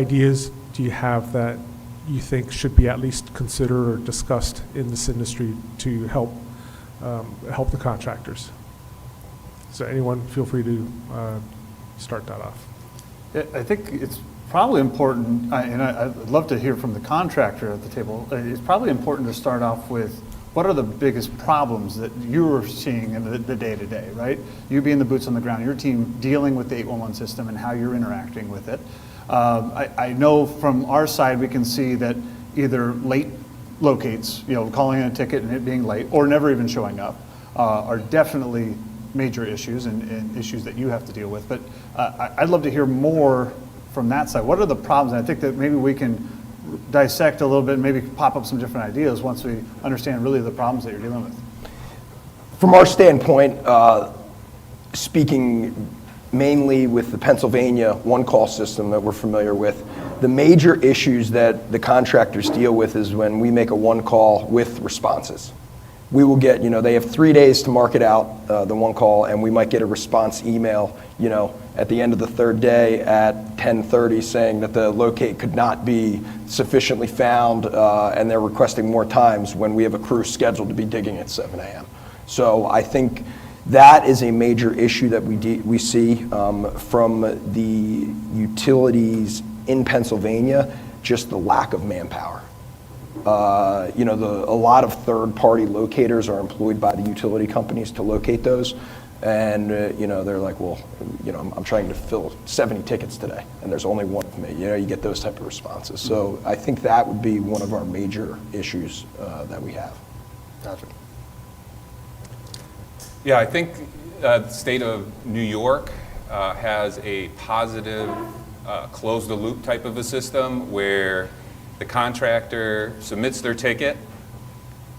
ideas do you have that you think should be at least considered or discussed in this industry to help help the contractors? So anyone, feel free to start that off. I think it's probably important, and I'd love to hear from the contractor at the table. It's probably important to start off with what are the biggest problems that you're seeing in the day-to-day, right? You being the boots on the ground, your team dealing with the 811 system and how you're interacting with it. I know from our side we can see that either late locates, calling in a ticket and it being late, or never even showing up, are definitely major issues and issues that you have to deal with. But I'd love to hear more from that side. What are the problems? And I think that maybe we can dissect a little bit and maybe pop up some different ideas once we understand really the problems that you're dealing with. From our standpoint, speaking mainly with the Pennsylvania one-call system that we're familiar with, the major issues that the contractors deal with is when we make a one-call with responses. We will get, they have 3 days to mark it out, the one call, and we might get a response email, at the end of the third day at 10:30 saying that the locate could not be sufficiently found, and they're requesting more times when we have a crew scheduled to be digging at 7 a.m. So I think that is a major issue that we see from the utilities in Pennsylvania, just the lack of manpower. A lot of third-party locators are employed by the utility companies to locate those, and they're like, well, I'm trying to fill 70 tickets today, and there's only one of me. You get those type of responses. So I think that would be one of our major issues that we have. Gotcha. Yeah, I think the state of New York has a positive close-the-loop type of a system where the contractor submits their ticket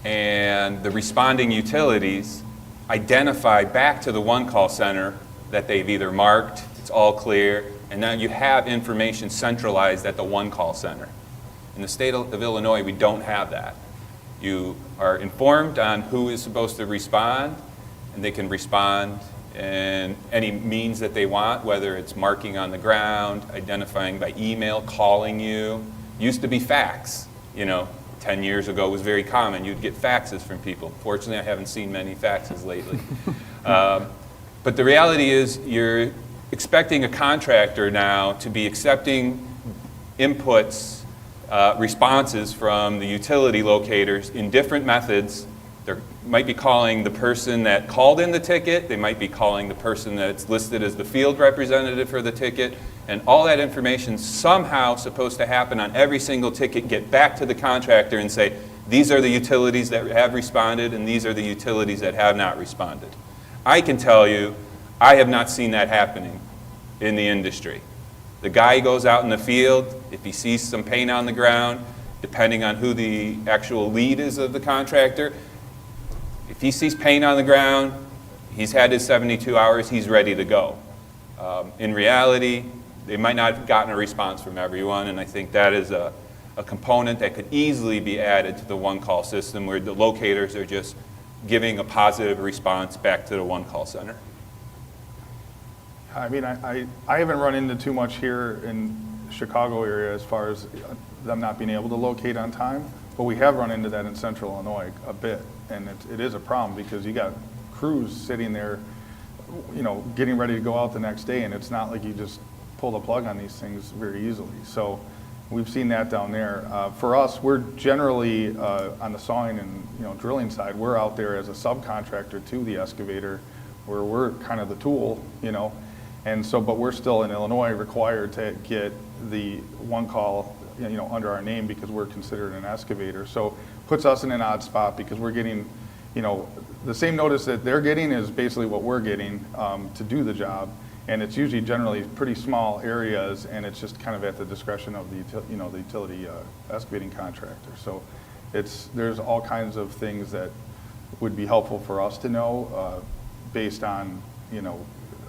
and the responding utilities identify back to the one-call center that they've either marked, it's all clear, and now you have information centralized at the one-call center. In the state of Illinois, we don't have that. You are informed on who is supposed to respond, and they can respond in any means that they want, whether it's marking on the ground, identifying by email, calling you. Used to be fax, 10 years ago was very common. You'd get faxes from people. Fortunately, I haven't seen many faxes lately. But the reality is you're expecting a contractor now to be accepting inputs, responses from the utility locators in different methods. They might be calling the person that called in the ticket. They might be calling the person that's listed as the field representative for the ticket. And all that information somehow supposed to happen on every single ticket, get back to the contractor and say, these are the utilities that have responded and these are the utilities that have not responded. I can tell you, I have not seen that happening in the industry. The guy goes out in the field, if he sees some paint on the ground, depending on who the actual lead is of the contractor, if he sees paint on the ground, he's had his 72 hours, he's ready to go. In reality, they might not have gotten a response from everyone, and I think that is a component that could easily be added to the one-call system where the locators are just giving a positive response back to the one-call center. I mean, I haven't run into too much here in Chicago area as far as them not being able to locate on time, but we have run into that in central Illinois a bit, and it is a problem because you got crews sitting there, getting ready to go out the next day, and it's not like you just pull the plug on these things very easily. So we've seen that down there. For us, we're generally on the sawing and drilling side, we're out there as a subcontractor to the excavator where we're kind of the tool, and so, but we're still in Illinois required to get the one call under our name because we're considered an excavator. So puts us in an odd spot because we're getting, the same notice that they're getting is basically what we're getting to do the job. And it's usually generally pretty small areas, and it's just kind of at the discretion of the utility excavating contractor. So there's all kinds of things that would be helpful for us to know based on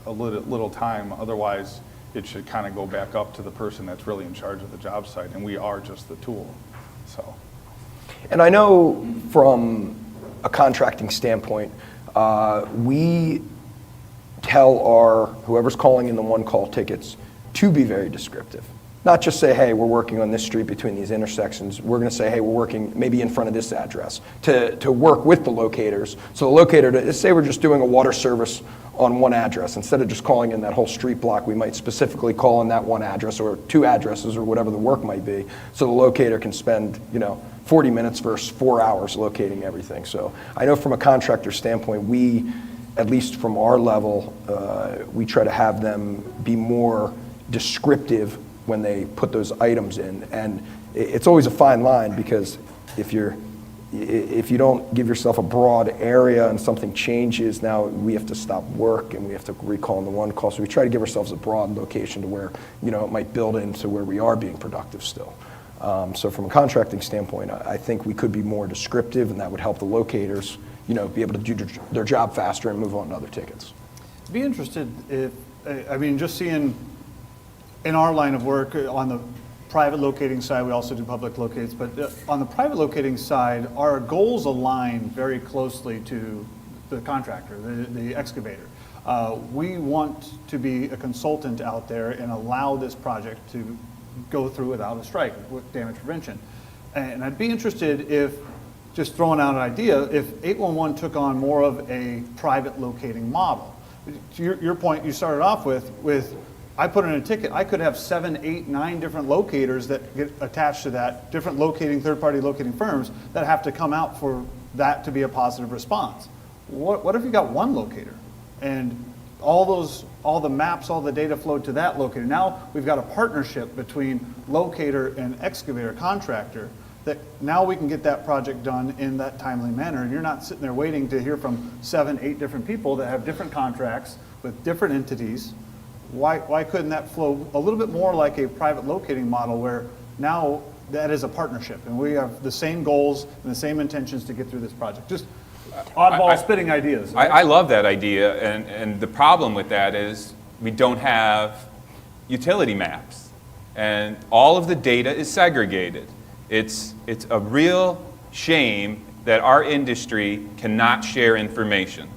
a little time. Otherwise, it should kind of go back up to the person that's really in charge of the job site, and we are just the tool. So, and I know from a contracting standpoint, we tell whoever's calling in the one-call tickets to be very descriptive. Not just say, hey, we're working on this street between these intersections. We're going to say, hey, we're working maybe in front of this address to work with the locators. So the locator, let's say we're just doing a water service on one address. Instead of just calling in that whole street block, we might specifically call in that one address or two addresses or whatever the work might be. So the locator can spend, 40 minutes versus 4 hours locating everything. So I know from a contractor standpoint, we, at least from our level, we try to have them be more descriptive when they put those items in. And it's always a fine line, because if you don't give yourself a broad area and something changes, now we have to stop work and we have to recall in the one call. So we try to give ourselves a broad location to where, it might build into where we are being productive still. So from a contracting standpoint, I think we could be more descriptive, and that would help the locators, be able to do their job faster and move on to other tickets. Be interested if, just seeing in our line of work on the private locating side, we also do public locates, but on the private locating side, our goals align very closely to the contractor, the excavator. We want to be a consultant out there and allow this project to go through without a strike with damage prevention. And I'd be interested if, just throwing out an idea, if 811 took on more of a private locating model. To your point you started off with I put in a ticket, I could have 7, 8, 9 different locators that get attached to that, different third-party locating firms that have to come out for that to be a positive response. What if you got one locator and all the maps, all the data flowed to that locator? Now we've got a partnership between locator and excavator contractor that now we can get that project done in that timely manner. And you're not sitting there waiting to hear from 7, 8 different people that have different contracts with different entities. Why couldn't that flow a little bit more like a private locating model, where now that is a partnership and we have the same goals and the same intentions to get through this project? Just oddball spitting ideas. I love that idea, and the problem with that is we don't have utility maps, and all of the data is segregated. It's a real shame that our industry cannot share information.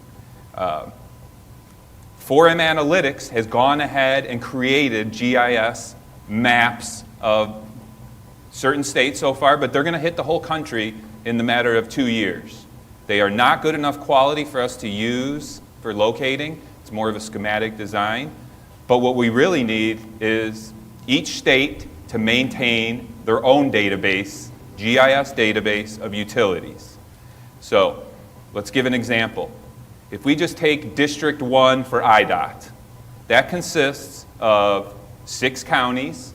4M Analytics has gone ahead and created GIS maps of certain states so far, but they're going to hit the whole country in the matter of 2 years. They are not good enough quality for us to use for locating. It's more of a schematic design. But what we really need is each state to maintain their own database, GIS database of utilities. So let's give an example. If we just take District 1 for IDOT, that consists of 6 counties.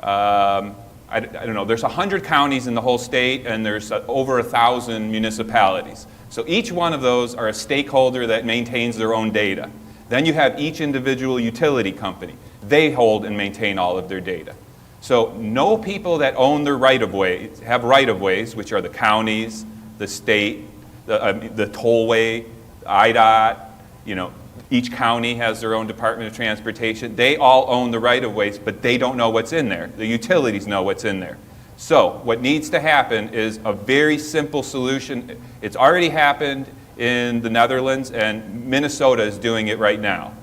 I don't know, there's 100 counties in the whole state, and there's over 1,000 municipalities. So each one of those are a stakeholder that maintains their own data. Then you have each individual utility company. They hold and maintain all of their data. So no people that own their right-of-ways have right-of-ways, which are the counties, the state, the tollway, IDOT, each county has their own Department of Transportation. They all own the right-of-ways, but they don't know what's in there. The utilities know what's in there. So what needs to happen is a very simple solution. It's already happened in the Netherlands, and Minnesota is doing it right now.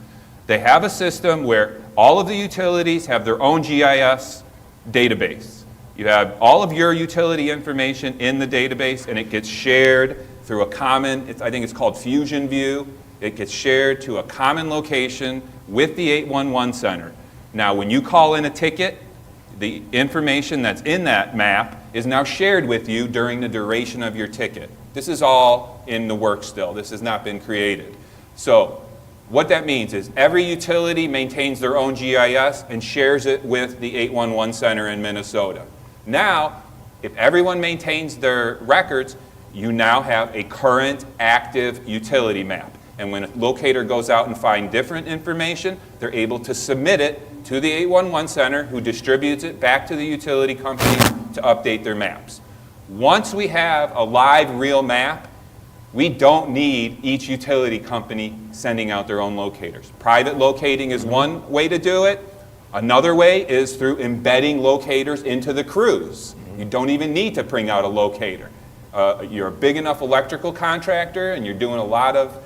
They have a system where all of the utilities have their own GIS database. You have all of your utility information in the database, and it gets shared through a common, I think it's called Fusion View. It gets shared to a common location with the 811 center. Now, when you call in a ticket, the information that's in that map is now shared with you during the duration of your ticket. This is all in the works still. This has not been created. So what that means is every utility maintains their own GIS and shares it with the 811 center in Minnesota. Now, if everyone maintains their records, you now have a current active utility map. And when a locator goes out and finds different information, they're able to submit it to the 811 center, who distributes it back to the utility company to update their maps. Once we have a live, real map, we don't need each utility company sending out their own locators. Private locating is one way to do it. Another way is through embedding locators into the crews. You don't even need to bring out a locator. You're a big enough electrical contractor and you're doing a lot of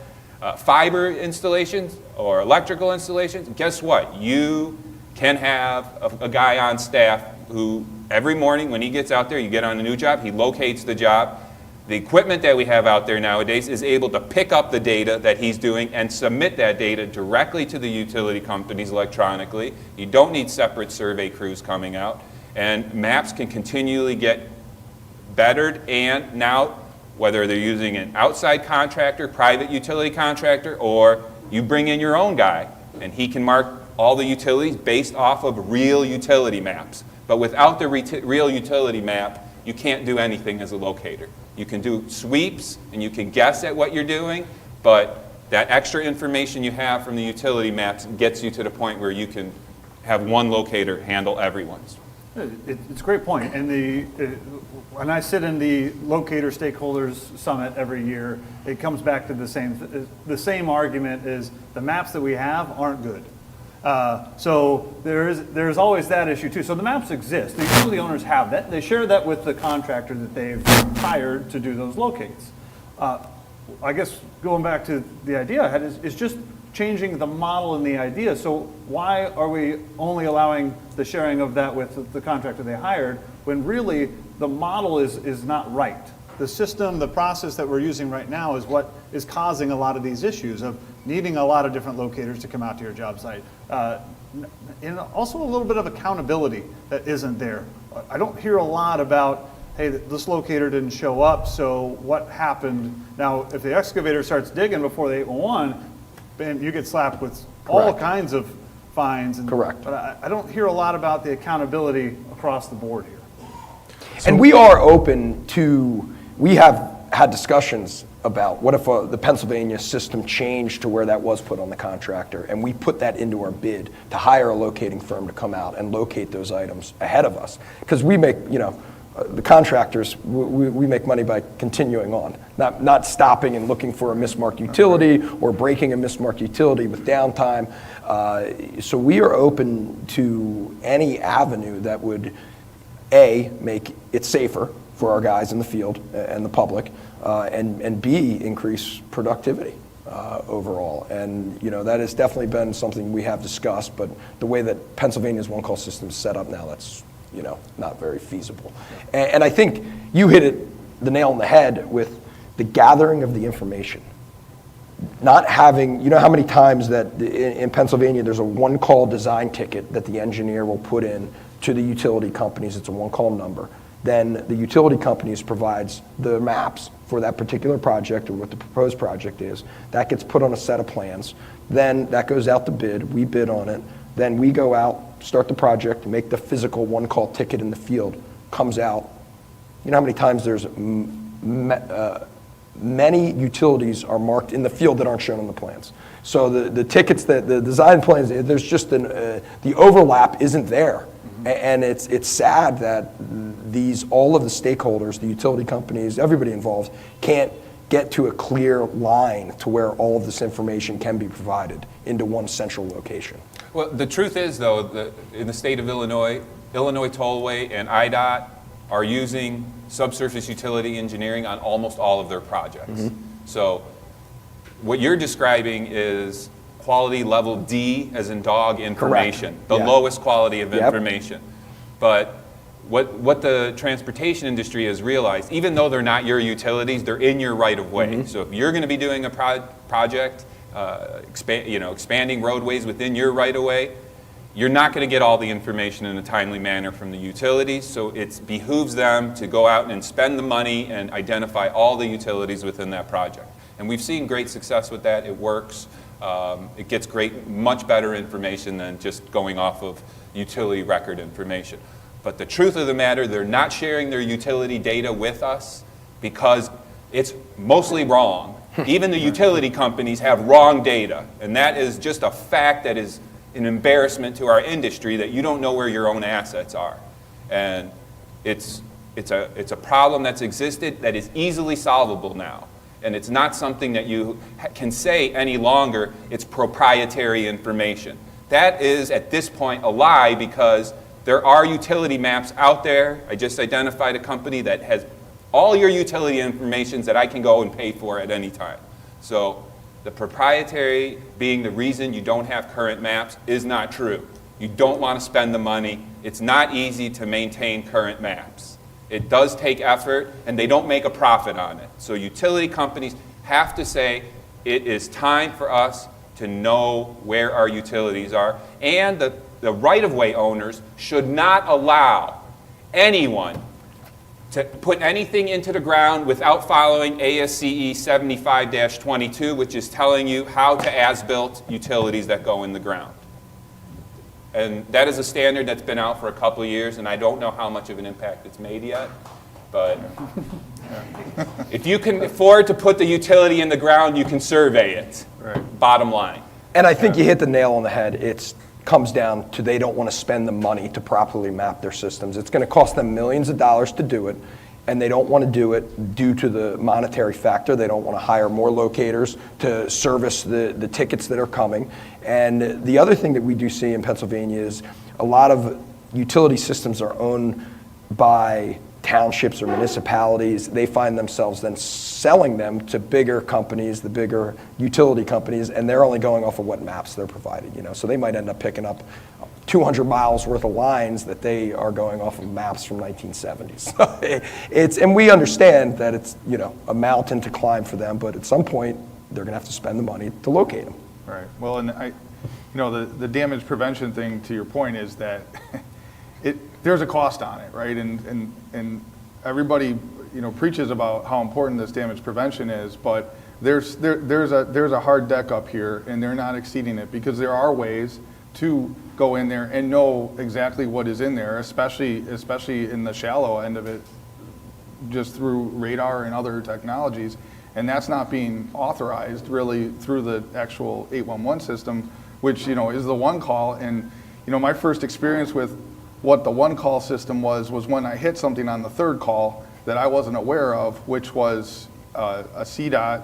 fiber installations or electrical installations. Guess what? You can have a guy on staff who every morning when he gets out there, you get on a new job, he locates the job. The equipment that we have out there nowadays is able to pick up the data that he's doing and submit that data directly to the utility companies electronically. You don't need separate survey crews coming out. And maps can continually get bettered, and now, whether they're using an outside contractor, private utility contractor, or you bring in your own guy, and he can mark all the utilities based off of real utility maps. But without the real utility map, you can't do anything as a locator. You can do sweeps and you can guess at what you're doing, but that extra information you have from the utility maps gets you to the point where you can have one locator handle everyone's. It's a great point. And when I sit in the locator stakeholders summit every year, it comes back to the same argument is the maps that we have aren't good. So there's always that issue too. So the maps exist. The utility owners have that. They share that with the contractor that they've hired to do those locates. I guess going back to the idea I had is just changing the model and the idea. So why are we only allowing the sharing of that with the contractor they hired when really the model is not right? The system, the process that we're using right now is what is causing a lot of these issues of needing a lot of different locators to come out to your job site. And also a little bit of accountability that isn't there. I don't hear a lot about, hey, this locator didn't show up, so what happened? Now, if the excavator starts digging before the 811, then you get slapped with all Correct. kinds of fines. Correct. But I don't hear a lot about the accountability across the board here. And we are open to, we have had discussions about what if the Pennsylvania system changed to where that was put on the contractor, and we put that into our bid to hire a locating firm to come out and locate those items ahead of us. Because we make, the contractors, we make money by continuing on, not stopping and looking for a mismarked utility or breaking a mismarked utility with downtime. So we are open to any avenue that would, A, make it safer for our guys in the field and the public, and B, increase productivity overall. And that has definitely been something we have discussed, but the way that Pennsylvania's one-call system is set up now, that's not very feasible. And I think you hit the nail on the head with the gathering of the information. Not having, how many times that in Pennsylvania there's a one-call design ticket that the engineer will put in to the utility companies. It's a one-call number. Then the utility companies provides the maps for that particular project or what the proposed project is. That gets put on a set of plans. Then that goes out to bid. We bid on it. Then we go out, start the project, make the physical one-call ticket in the field, comes out. You know how many times there's many utilities are marked in the field that aren't shown on the plans. So the tickets, the design plans, there's just the overlap isn't there. And it's sad that all of the stakeholders, the utility companies, everybody involved, can't get to a clear line to where all of this information can be provided into one central location. Well, the truth is, though, in the state of Illinois, Illinois Tollway and IDOT are using subsurface utility engineering on almost all of their projects. Mm-hmm. So what you're describing is quality level D, as in dog, information. Correct. The lowest quality of information. But what the transportation industry has realized, even though they're not your utilities, they're in your right of way. Mm-hmm. So if you're going to be doing a project, expanding roadways within your right of way, you're not going to get all the information in a timely manner from the utilities. So it behooves them to go out and spend the money and identify all the utilities within that project. And we've seen great success with that. It works. It gets much better information than just going off of utility record information. But the truth of the matter, they're not sharing their utility data with us because it's mostly wrong. Even the utility companies have wrong data, and that is just a fact that is an embarrassment to our industry, that you don't know where your own assets are. And it's a problem that's existed that is easily solvable now. And it's not something that you can say any longer, it's proprietary information. That is, at this point, a lie, because there are utility maps out there. I just identified a company that has all your utility information that I can go and pay for at any time. So the proprietary being the reason you don't have current maps is not true. You don't want to spend the money. It's not easy to maintain current maps. It does take effort, and they don't make a profit on it. So utility companies have to say, it is time for us to know where our utilities are, and the right-of-way owners should not allow anyone to put anything into the ground without following ASCE 75-22, which is telling you how to as-built utilities that go in the ground. And that is a standard that's been out for a couple of years, and I don't know how much of an impact it's made yet. But if you can afford to put the utility in the ground, you can survey it. Right. Bottom line. And I think you hit the nail on the head. It comes down to they don't want to spend the money to properly map their systems. It's going to cost them millions of dollars to do it, and they don't want to do it due to the monetary factor. They don't want to hire more locators to service the tickets that are coming. And the other thing that we do see in Pennsylvania is a lot of utility systems are owned by townships or municipalities. They find themselves then selling them to bigger companies, the bigger utility companies, and they're only going off of what maps they're provided, you know. So they might end up picking up 200 miles worth of lines that they are going off of maps from 1970s. So and we understand that it's, you know, a mountain to climb for them, but at some point they're going to have to spend the money to locate them. Right. Well, and the damage prevention thing, to your point, is that there's a cost on it, right? And everybody, you know, preaches about how important this damage prevention is, but there's a hard deck up here, and they're not exceeding it, because there are ways to go in there and know exactly what is in there, especially in the shallow end of it, just through radar and other technologies. And that's not being authorized really through the actual 811 system, which, you know, is the one call. And, you know, my first experience with what the one call system was when I hit something on the third call that I wasn't aware of, which was a CDOT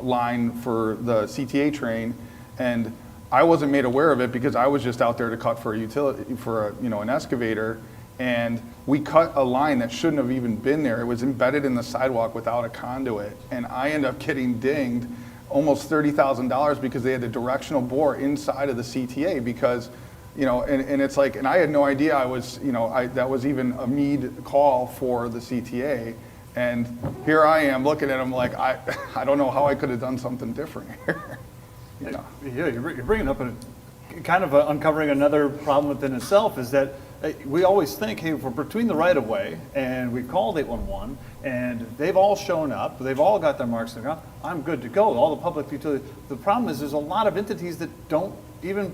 line for the CTA train, and I wasn't made aware of it because I was just out there to cut for a utility, for an excavator, and we cut a line that shouldn't have even been there. It was embedded in the sidewalk without a conduit, and I ended up getting dinged almost $30,000 because they had a directional bore inside of the CTA, because, you know, and it's like, and I had no idea that was even a Meade call for the CTA. And here I am looking at them like, I don't know how I could have done something different here. You know? Yeah, you're bringing up uncovering another problem within itself, is that we always think, hey, if we're between the right-of-way and we've called 811 and they've all shown up, they've all got their marks on the ground, I'm good to go, all the public utilities. The problem is there's a lot of entities that don't even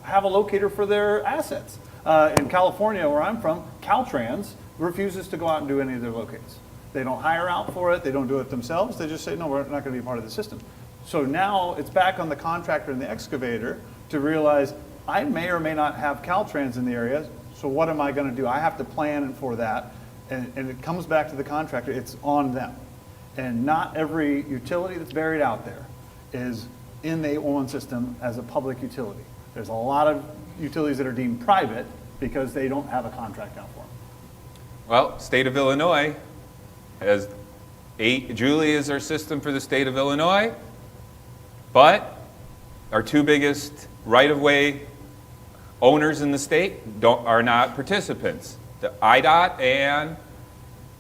have a locator for their assets. In California, where I'm from, Caltrans refuses to go out and do any of their locates. They don't hire out for it, they don't do it themselves, they just say, no, we're not going to be part of the system. So now it's back on the contractor and the excavator to realize, I may or may not have Caltrans in the area, so what am I going to do? I have to plan for that, and it comes back to the contractor, it's on them. And not every utility that's buried out there is in the 811 system as a public utility. There's a lot of utilities that are deemed private because they don't have a contract out for them. Well, state of Illinois has Julie is our system for the state of Illinois, but our two biggest right-of-way owners in the state are not participants. The IDOT and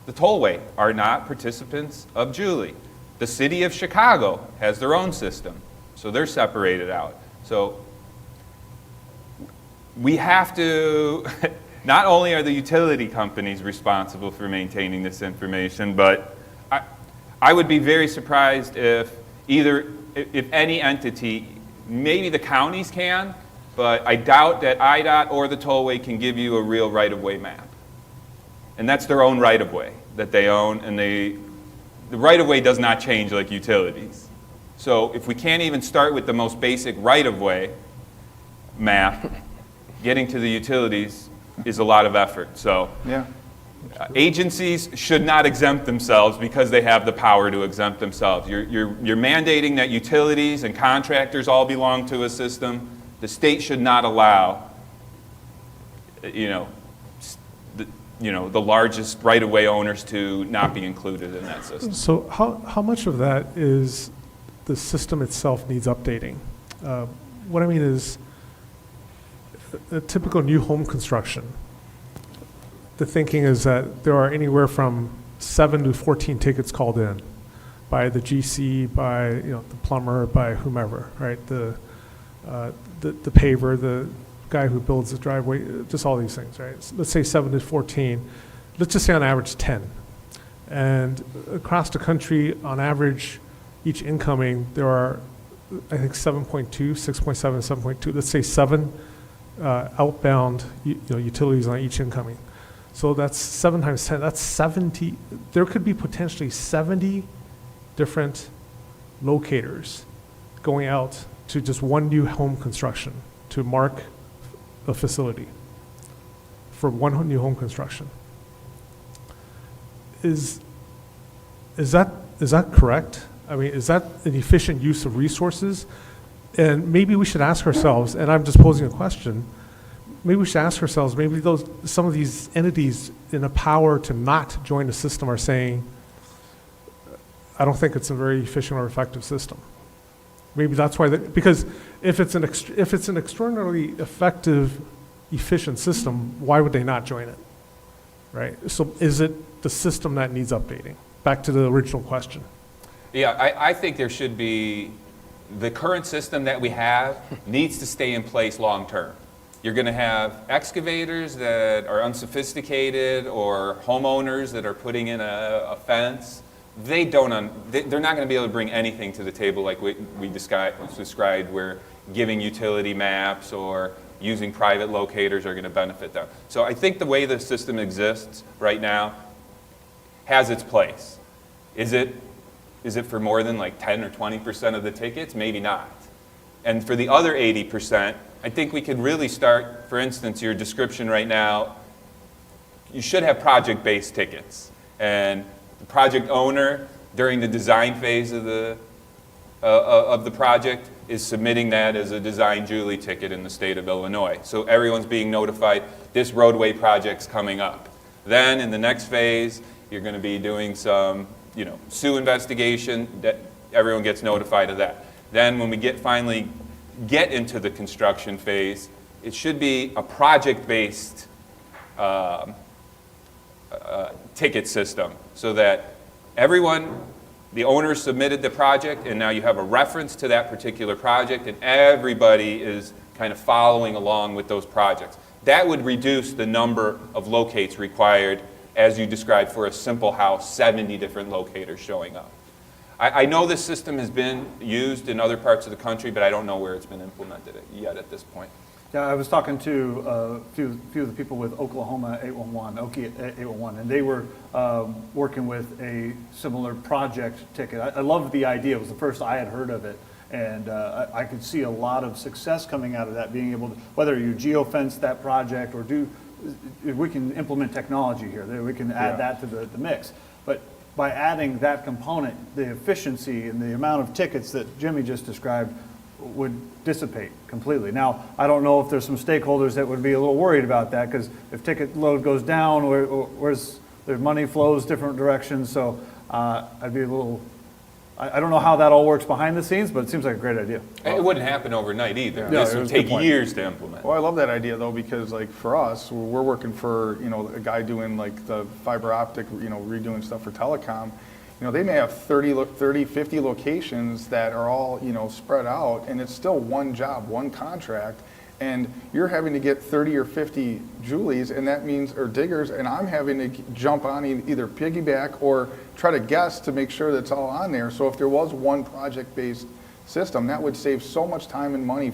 the tollway are not participants of Julie. The city of Chicago has their own system, so they're separated out. So we have to, not only are the utility companies responsible for maintaining this information, but I would be very surprised if any entity, maybe the counties can, but I doubt that IDOT or the tollway can give you a real right-of-way map. And that's their own right-of-way that they own, and the right-of-way does not change like utilities. So if we can't even start with the most basic right-of-way map, getting to the utilities is a lot of effort. So Yeah. Agencies should not exempt themselves because they have the power to exempt themselves. You're mandating that utilities and contractors all belong to a system. The state should not allow, the largest right-of-way owners to not be included in that system. So how much of that is the system itself needs updating? What I mean is, a typical new home construction, the thinking is that there are anywhere from 7 to 14 tickets called in by the GC, by the plumber, by whomever, right? The paver, the guy who builds the driveway, just all these things, right? So let's say 7 to 14. Let's just say on average 10. And across the country, on average, each incoming, there are, I think, 7.2, 6.7, 7.2. Let's say 7 outbound utilities on each incoming. So that's 7 times 10. That's 70. There could be potentially 70 different locators going out to just one new home construction to mark a facility for one new home construction. Is that correct? I mean, is that an efficient use of resources? And maybe we should ask ourselves, and I'm just posing a question, maybe we should ask ourselves, maybe some of these entities in a power to not join the system are saying, I don't think it's a very efficient or effective system. Maybe that's why, because if it's an extraordinarily effective, efficient system, why would they not join it, right? So is it the system that needs updating? Back to the original question. Yeah, I think there should be, the current system that we have needs to stay in place long term. You're going to have excavators that are unsophisticated or homeowners that are putting in a fence. They're not going to be able to bring anything to the table like we described, where giving utility maps or using private locators are going to benefit them. So I think the way the system exists right now has its place. Is it for more than like 10 or 20% of the tickets? Maybe not. And for the other 80%, I think we could really start, for instance, your description right now, you should have project-based tickets. And the project owner, during the design phase of the project, is submitting that as a Design Julie ticket in the state of Illinois. So everyone's being notified, this roadway project's coming up. Then in the next phase, you're going to be doing some SUE investigation, that everyone gets notified of that. Then when we finally get into the construction phase, it should be a project-based ticket system, so that the owners submitted the project, and now you have a reference to that particular project, and everybody is kind of following along with those projects. That would reduce the number of locates required, as you described, for a simple house, 70 different locators showing up. I know this system has been used in other parts of the country, but I don't know where it's been implemented yet at this point. Yeah, I was talking to a few of the people with Oklahoma 811, Okie 811, and they were working with a similar project ticket. I loved the idea. It was the first I had heard of it, and I could see a lot of success coming out of that, being able to, whether you geofence that project or we can implement technology here. We can add that to the mix. But by adding that component, the efficiency and the amount of tickets that Jimmy just described would dissipate completely. Now, I don't know if there's some stakeholders that would be a little worried about that, because if ticket load goes down, where's their money flows different directions. So I'd be a little, I don't know how that all works behind the scenes, but it seems like a great idea. It wouldn't happen overnight either. Yeah. This No, it would was a good take point. years to implement. Well, I love that idea though, because like for us, we're working for, a guy doing like the fiber optic, redoing stuff for telecom. They may have 30, 50 locations that are all, spread out, and it's still one job, one contract, and you're having to get 30 or 50 Julies, and that means, or diggers, and I'm having to jump on either piggyback or try to guess to make sure that's all on there. So if there was one project-based system, that would save so much time and money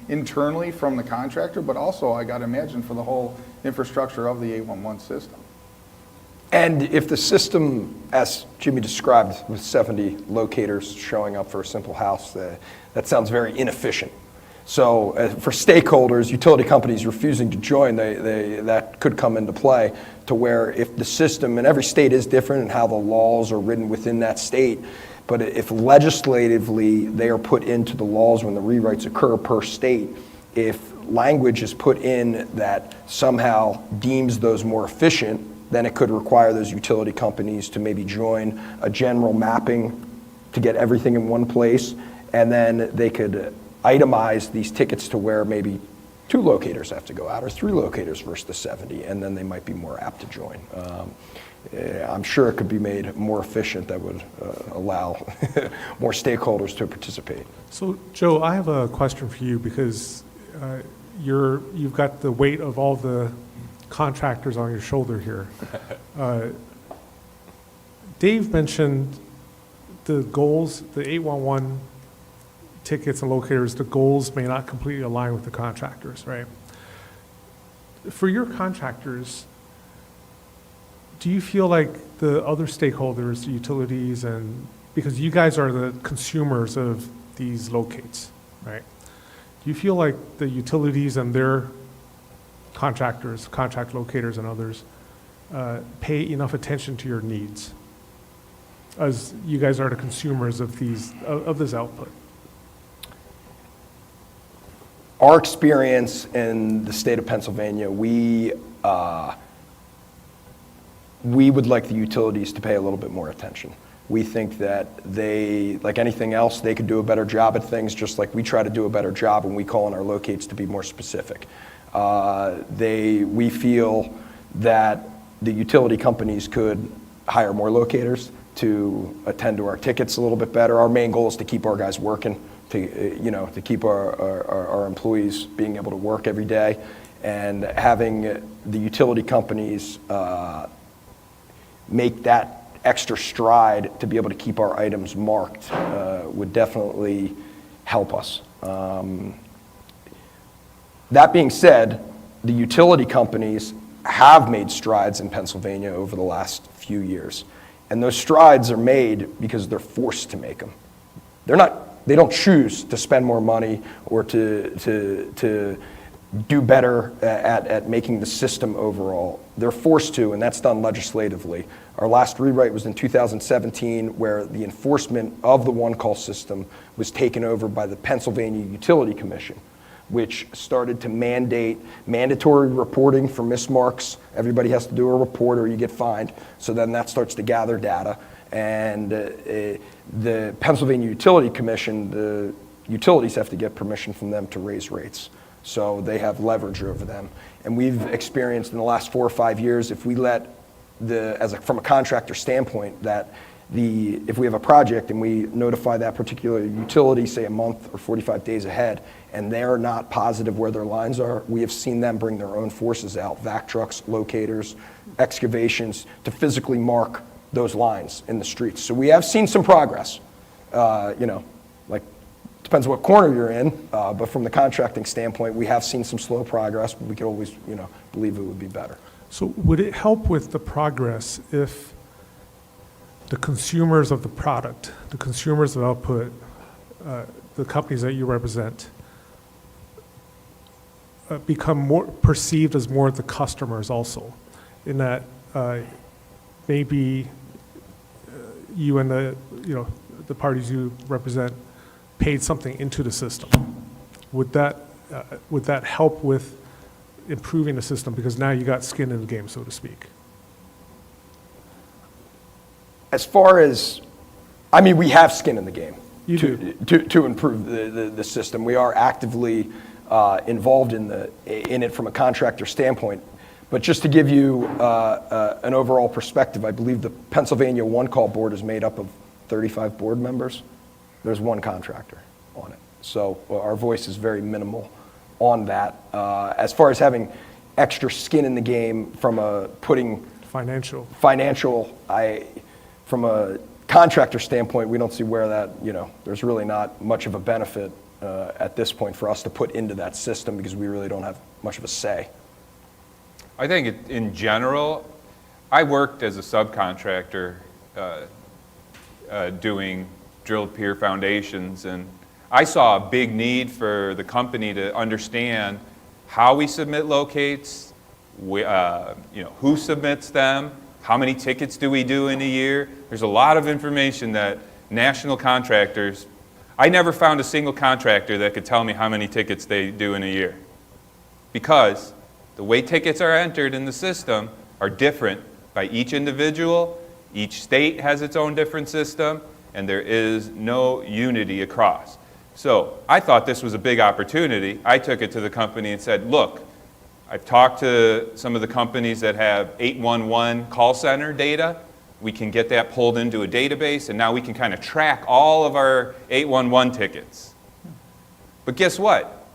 internally from the contractor, but also, I got to imagine, for the whole infrastructure of the 811 system. And if the system, as Jimmy described, with 70 locators showing up for a simple house, that sounds very inefficient. So for stakeholders, utility companies refusing to join, that could come into play, to where if the system, and every state is different in how the laws are written within that state, but if legislatively they are put into the laws when the rewrites occur per state, if language is put in that somehow deems those more efficient, then it could require those utility companies to maybe join a general mapping to get everything in one place, and then they could itemize these tickets to where maybe 2 locators have to go out, or 3 locators versus the 70, and then they might be more apt to join. I'm sure it could be made more efficient that would allow more stakeholders to participate. So, Joe, I have a question for you because you've got the weight of all the contractors on your shoulder here. Dave mentioned the goals, the 811 tickets and locators, the goals may not completely align with the contractors, right? For your contractors, do you feel like the other stakeholders, the utilities, and because you guys are the consumers of these locates, right? Do you feel like the utilities and their contractors, contract locators and others, pay enough attention to your needs as you guys are the consumers of this output? Our experience in the state of Pennsylvania, we would like the utilities to pay a little bit more attention. We think that they, like anything else, they could do a better job at things, just like we try to do a better job when we call on our locates to be more specific. We feel that the utility companies could hire more locators to attend to our tickets a little bit better. Our main goal is to keep our guys working, to keep our employees being able to work every day, and having the utility companies make that extra stride to be able to keep our items marked would definitely help us. That being said, the utility companies have made strides in Pennsylvania over the last few years, and those strides are made because they're forced to make them. They don't choose to spend more money or to do better at making the system overall. They're forced to, and that's done legislatively. Our last rewrite was in 2017, where the enforcement of the one-call system was taken over by the Pennsylvania Utility Commission, which started to mandate mandatory reporting for mismarks. Everybody has to do a report or you get fined. So then that starts to gather data. And the Pennsylvania Utility Commission, the utilities have to get permission from them to raise rates. So they have leverage over them. And we've experienced in the last 4 or 5 years, if we let from a contractor standpoint, that if we have a project and we notify that particular utility, say a month or 45 days ahead, and they're not positive where their lines are, we have seen them bring their own forces out, vac trucks, locators, excavations, to physically mark those lines in the streets. So we have seen some progress. Depends what corner you're in, but from the contracting standpoint, we have seen some slow progress, but we could always, believe it would be better. So would it help with the progress if the consumers of the product, the consumers of output, the companies that you represent, become more perceived as more the customers also, in that maybe you and the parties you represent paid something into the system? Would that help with improving the system, because now you got skin in the game, so to speak? As far as, we have skin in the game You to improve the system. We are actively involved in it from a contractor standpoint. But just to give you an overall perspective, I believe the Pennsylvania One Call Board is made up of 35 board members. There's one contractor on it. So our voice is very minimal on that. As far as having extra skin in the game from Financial, from a contractor standpoint, we don't see where that, there's really not much of a benefit at this point for us to put into that system, because we really don't have much of a say. I think in general, I worked as a subcontractor doing drilled pier foundations, and I saw a big need for the company to understand how we submit locates, who submits them, how many tickets do we do in a year. There's a lot of information that national contractors, I never found a single contractor that could tell me how many tickets they do in a year, because the way tickets are entered in the system are different by each individual. Each state has its own different system, and there is no unity across. So I thought this was a big opportunity. I took it to the company and said, look, I've talked to some of the companies that have 811 call center data. We can get that pulled into a database, and now we can kind of track all of our 811 tickets. But guess what?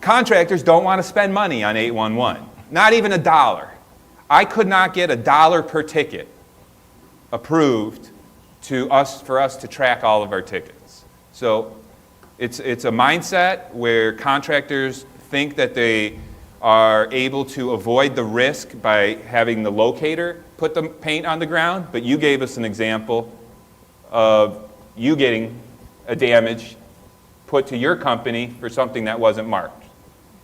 Contractors don't want to spend money on 811, not even $1. I could not get $1 per ticket approved for us to track all of our tickets. So it's a mindset where contractors think that they are able to avoid the risk by having the locator put the paint on the ground, but you gave us an example of you getting a damage put to your company for something that wasn't marked.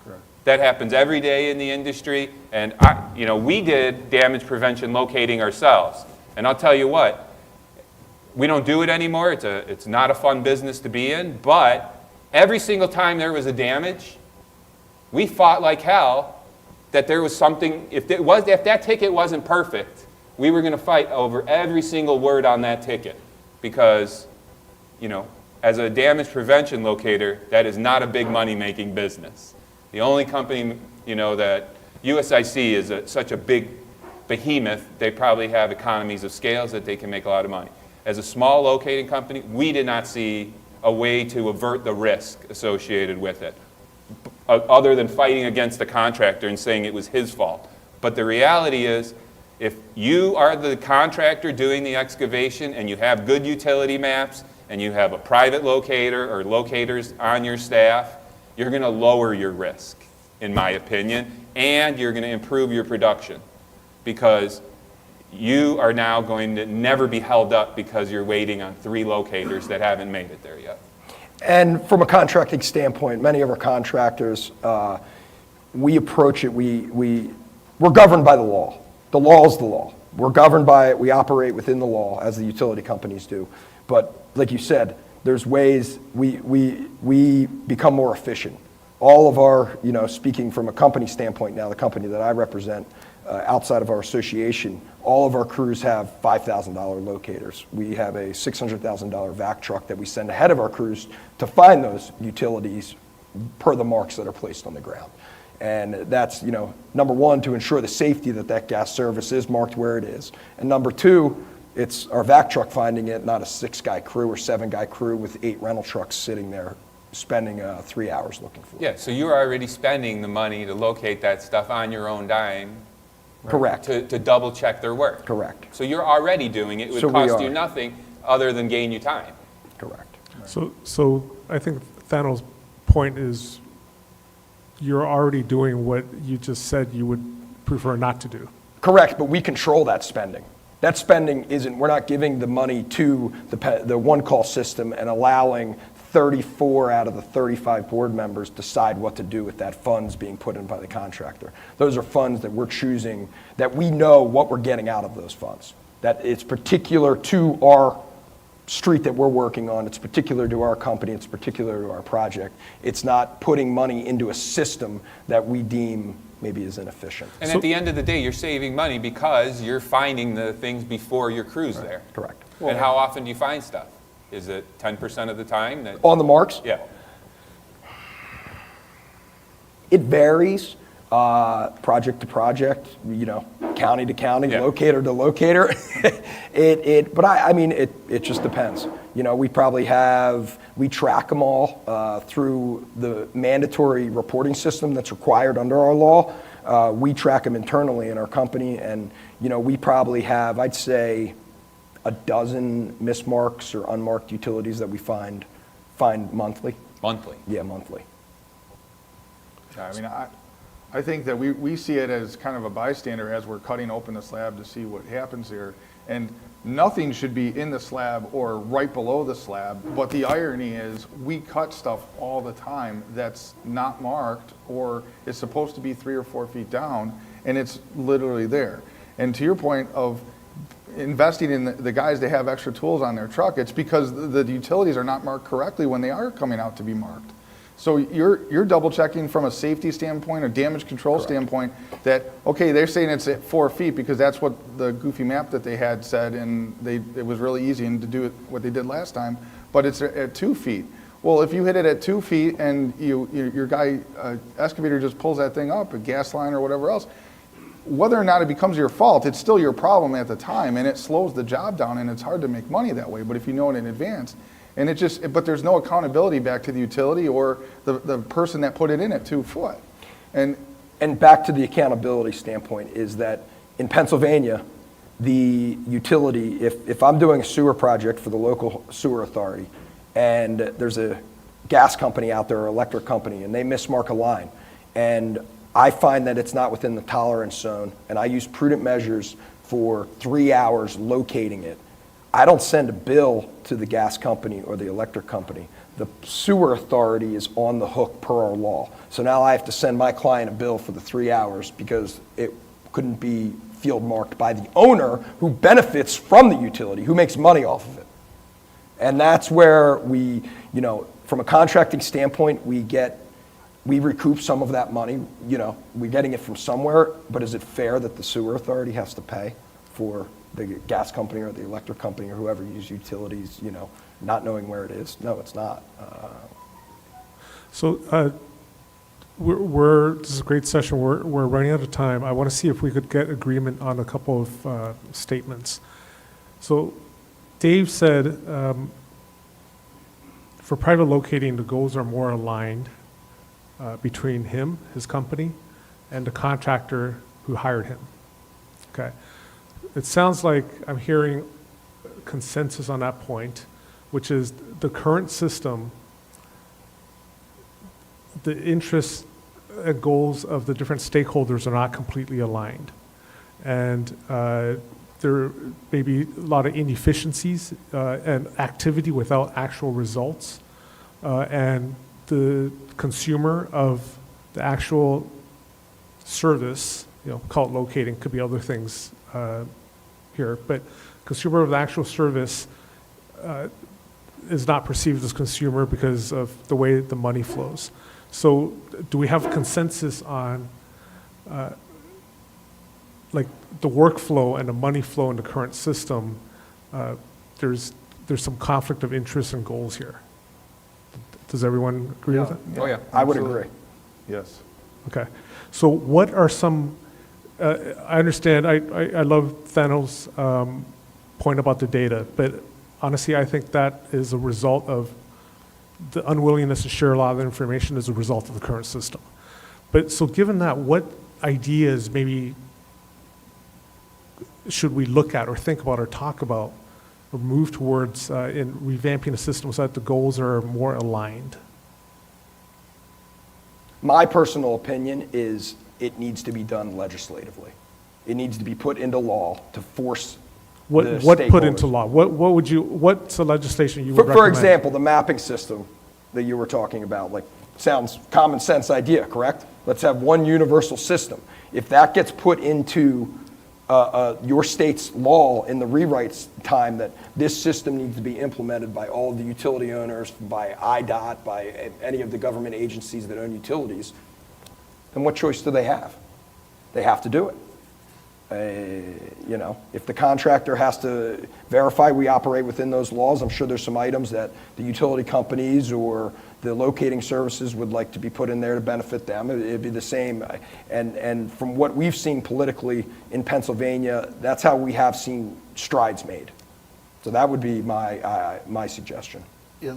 Correct. That happens every day in the industry, and we did damage prevention locating ourselves. And I'll tell you what, we don't do it anymore. It's not a fun business to be in, but every single time there was a damage, we fought like hell that there was something, if that ticket wasn't perfect, we were going to fight over every single word on that ticket because, as a damage prevention locator, that is not a big money-making business. The only company, that USIC is such a big behemoth, they probably have economies of scales that they can make a lot of money. As a small locating company, we did not see a way to avert the risk associated with it, other than fighting against the contractor and saying it was his fault. But the reality is, if you are the contractor doing the excavation and you have good utility maps and you have a private locator or locators on your staff, you're going to lower your risk, in my opinion, and you're going to improve your production because you are now going to never be held up because you're waiting on 3 locators that haven't made it there yet. And from a contracting standpoint, many of our contractors, we approach it, we're governed by the law. The law is the law. We're governed by it, we operate within the law as the utility companies do. But like you said, there's ways we become more efficient. All of our, speaking from a company standpoint now, the company that I represent, outside of our association, all of our crews have $5,000 locators. We have a $600,000 vac truck that we send ahead of our crews to find those utilities per the marks that are placed on the ground. And that's, number one, to ensure the safety that gas service is marked where it is. And number two, it's our vac truck finding it, not a 6-guy crew or 7-guy crew with 8 rental trucks sitting there spending 3 hours looking for it. Yeah, so you're already spending the money to locate that stuff on your own dime. Right? Correct. To double check their work. Correct. So you're already doing it. It would So we cost you are. nothing other than gain you time. Correct. So I think Thanel's point is you're already doing what you just said you would prefer not to do. Correct, but we control that spending. That spending we're not giving the money to the one-call system and allowing 34 out of the 35 board members decide what to do with that funds being put in by the contractor. Those are funds that we're choosing, that we know what we're getting out of those funds. That it's particular to our street that we're working on, it's particular to our company, it's particular to our project. It's not putting money into a system that we deem maybe is inefficient. And at the end of the day, you're saving money because you're finding the things before your crew's there. Correct. And how often do you find stuff? Is it 10% of the time? On the marks? Yeah. It varies, project to project, county to county, Yeah. locator to locator. But I mean, it just depends. We probably we track them all through the mandatory reporting system that's required under our law. We track them internally in our company, and we probably have, I'd say, a dozen mismarks or unmarked utilities that we find monthly. Monthly. Yeah, monthly. Yeah, I mean, I think that we see it as kind of a bystander as we're cutting open the slab to see what happens here. And nothing should be in the slab or right below the slab, but the irony is we cut stuff all the time that's not marked or is supposed to be 3 or 4 feet down, and it's literally there. And to your point of investing in the guys that have extra tools on their truck, it's because the utilities are not marked correctly when they are coming out to be marked. So you're double checking from a safety standpoint, a damage control standpoint, that, okay, they're saying it's at 4 feet because that's what the goofy map that they had said, and it was really easy to do it what they did last time, but it's at 2 feet. Well, if you hit it at 2 feet and your guy, excavator just pulls that thing up, a gas line or whatever else, whether or not it becomes your fault, it's still your problem at the time, and it slows the job down, and it's hard to make money that way. But if you know it in advance, and but there's no accountability back to the utility or the person that put it in at 2 foot. And back to the accountability standpoint is that in Pennsylvania, the utility, if I'm doing a sewer project for the local sewer authority, and there's a gas company out there or electric company, and they mismark a line, and I find that it's not within the tolerance zone, and I use prudent measures for 3 hours locating it, I don't send a bill to the gas company or the electric company. The sewer authority is on the hook per our law. So now I have to send my client a bill for the 3 hours because it couldn't be field marked by the owner who benefits from the utility, who makes money off of it. And that's where we, from a contracting standpoint, we recoup some of that money. We're getting it from somewhere, but is it fair that the sewer authority has to pay for the gas company or the electric company or whoever uses utilities, not knowing where it is? No, it's not. So this is a great session. We're running out of time. I want to see if we could get agreement on a couple of statements. So Dave said for private locating, the goals are more aligned between him, his company, and the contractor who hired him. Okay. It sounds like I'm hearing consensus on that point, which is the current system, the interests and goals of the different stakeholders are not completely aligned. And there may be a lot of inefficiencies and activity without actual results. And the consumer of the actual service, call it locating, could be other things here, but consumer of the actual service is not perceived as consumer because of the way the money flows. So do we have consensus on like the workflow and the money flow in the current system? There's some conflict of interest and goals here. Does everyone agree with that? Oh, yeah. I would Absolutely. agree. Yes. Okay. So what are some, I understand, I love Thanos' point about the data, but honestly, I think that is a result of the unwillingness to share a lot of the information as a result of the current system. But so given that, what ideas maybe should we look at or think about or talk about or move towards in revamping the system so that the goals are more aligned? My personal opinion is it needs to be done legislatively. It needs to be put into law to force What the put stakeholders. into law? What's the legislation you would For recommend? example, the mapping system that you were talking about, sounds common sense idea, correct? Let's have one universal system. If that gets put into your state's law in the rewrites time that this system needs to be implemented by all of the utility owners, by IDOT, by any of the government agencies that own utilities, then what choice do they have? They have to do it. If the contractor has to verify we operate within those laws, I'm sure there's some items that the utility companies or the locating services would like to be put in there to benefit them. It'd be the same. And from what we've seen politically in Pennsylvania, that's how we have seen strides made. So that would be my suggestion. Yeah,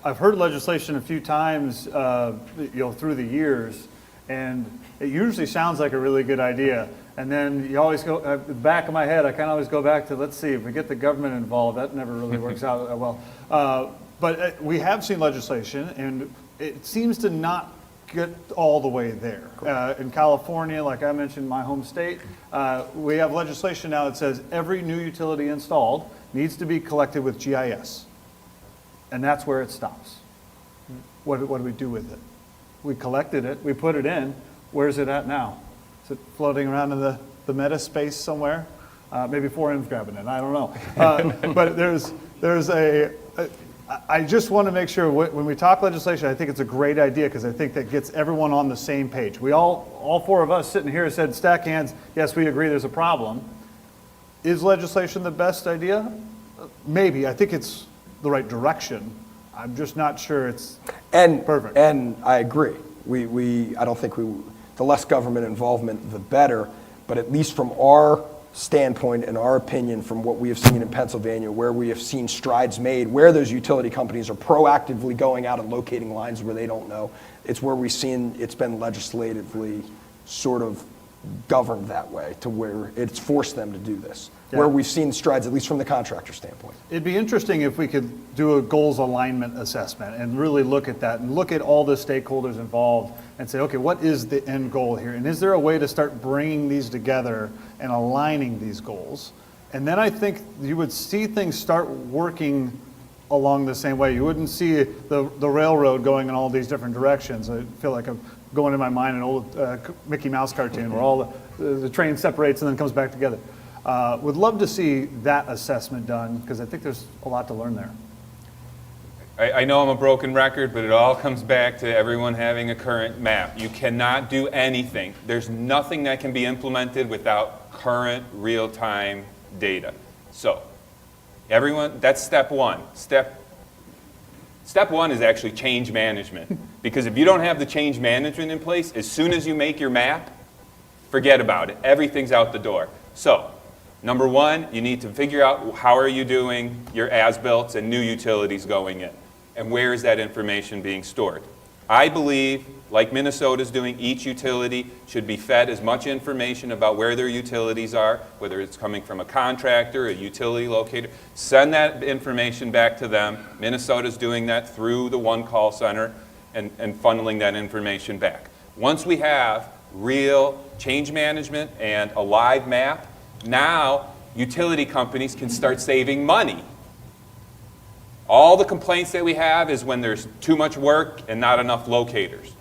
I've heard legislation a few times, through the years, and it usually sounds like a really good idea. And then you always go, the back of my head, I kind of always go back to, let's see, if we get the government involved, that never really works out well. But we have seen legislation, and it seems to not get all the way there. In California, like I mentioned, my home state, we have legislation now that says every new utility installed needs to be collected with GIS. And that's where it stops. What do we do with it? We collected it, we put it in, where's it at now? Is it floating around in the meta space somewhere? Maybe 4M's grabbing it, I don't know. But I just want to make sure when we talk legislation, I think it's a great idea because I think that gets everyone on the same page. We all four of us sitting here said, stack hands, yes, we agree there's a problem. Is legislation the best idea? Maybe, I think it's the right direction. I'm just not sure it's And, perfect. and I agree. I don't think the less government involvement, the better, but at least from our standpoint and our opinion from what we have seen in Pennsylvania, where we have seen strides made, where those utility companies are proactively going out and locating lines where they don't know, it's where we've seen it's been legislatively sort of governed that way to where it's forced them to do this. Yeah. Where we've seen strides, at least from the contractor standpoint. It'd be interesting if we could do a goals alignment assessment and really look at that and look at all the stakeholders involved and say, okay, what is the end goal here? And is there a way to start bringing these together and aligning these goals? And then I think you would see things start working along the same way. You wouldn't see the railroad going in all these different directions. I feel like I'm going in my mind an old Mickey Mouse cartoon where all the train separates and then comes back together. Would love to see that assessment done because I think there's a lot to learn there. I know I'm a broken record, but it all comes back to everyone having a current map. You cannot do anything. There's nothing that can be implemented without current real-time data. So, everyone, that's step one. Step one is actually change management. Because if you don't have the change management in place, as soon as you make your map, forget about it. Everything's out the door. So, number one, you need to figure out how are you doing your as-built and new utilities going in, and where is that information being stored. I believe, like Minnesota's doing, each utility should be fed as much information about where their utilities are, whether it's coming from a contractor, a utility locator. Send that information back to them. Minnesota's doing that through the one call center and funneling that information back. Once we have real change management and a live map, now utility companies can start saving money. All the complaints that we have is when there's too much work and not enough locators.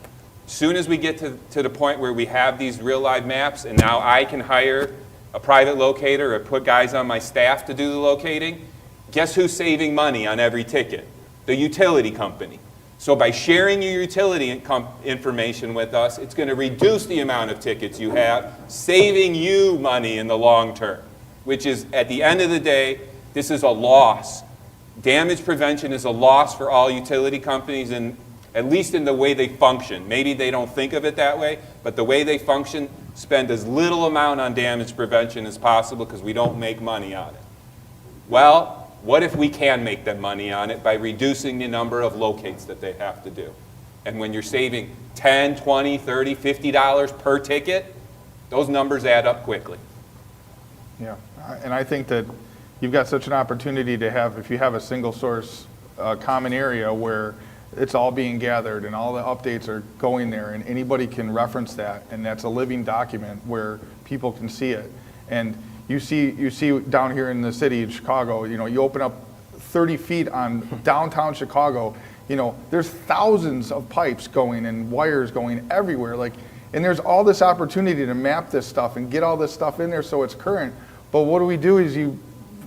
As soon as we get to the point where we have these real live maps and now I can hire a private locator or put guys on my staff to do the locating, guess who's saving money on every ticket? The utility company. So by sharing your utility information with us, it's going to reduce the amount of tickets you have, saving you money in the long term, which is, at the end of the day, this is a loss. Damage prevention is a loss for all utility companies, and at least in the way they function. Maybe they don't think of it that way, but the way they function, spend as little amount on damage prevention as possible because we don't make money on it. Well, what if we can make them money on it by reducing the number of locates that they have to do? And when you're saving $10, $20, $30, $50 per ticket, those numbers add up quickly. Yeah, and I think that you've got such an opportunity to have, if you have a single source common area where it's all being gathered and all the updates are going there and anybody can reference that, and that's a living document where people can see it. And you see down here in the city of Chicago, you open up 30 feet on downtown Chicago, there's thousands of pipes going and wires going everywhere. And there's all this opportunity to map this stuff and get all this stuff in there so it's current. But what do is you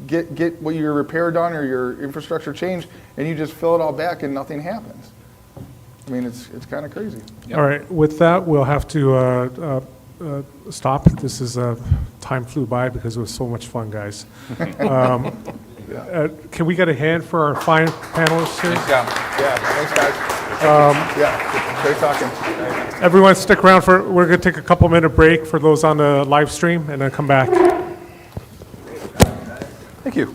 get what your repair done or your infrastructure changed, and you just fill it all back and nothing happens. I mean, it's kind of crazy. Yep. All right, with that, we'll have to stop. This is, time flew by because it was so much fun, guys. Can we get a hand for our fine panelists here? Nice job. Yeah, thanks, guys. Yeah, great talking. Everyone stick around we're going to take a couple-minute break for those on the live stream and then come back. Thank you.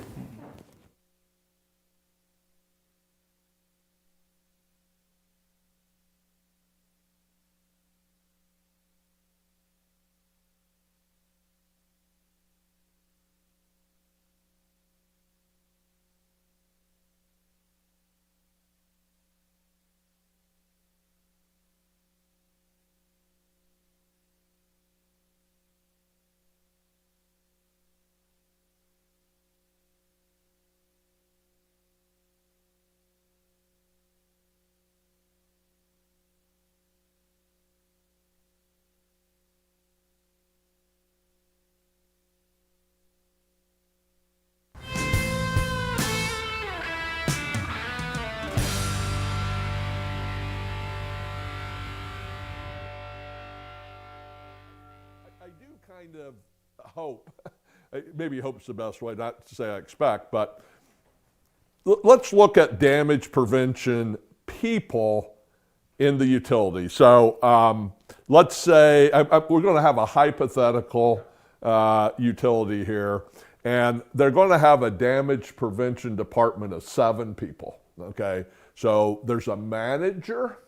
I do kind of hope, maybe hope's the best way, not to say I expect, but let's look at damage prevention people in the utility. So let's say we're going to have a hypothetical utility here, and they're going to have a damage prevention department of 7 people. Okay, so there's a manager,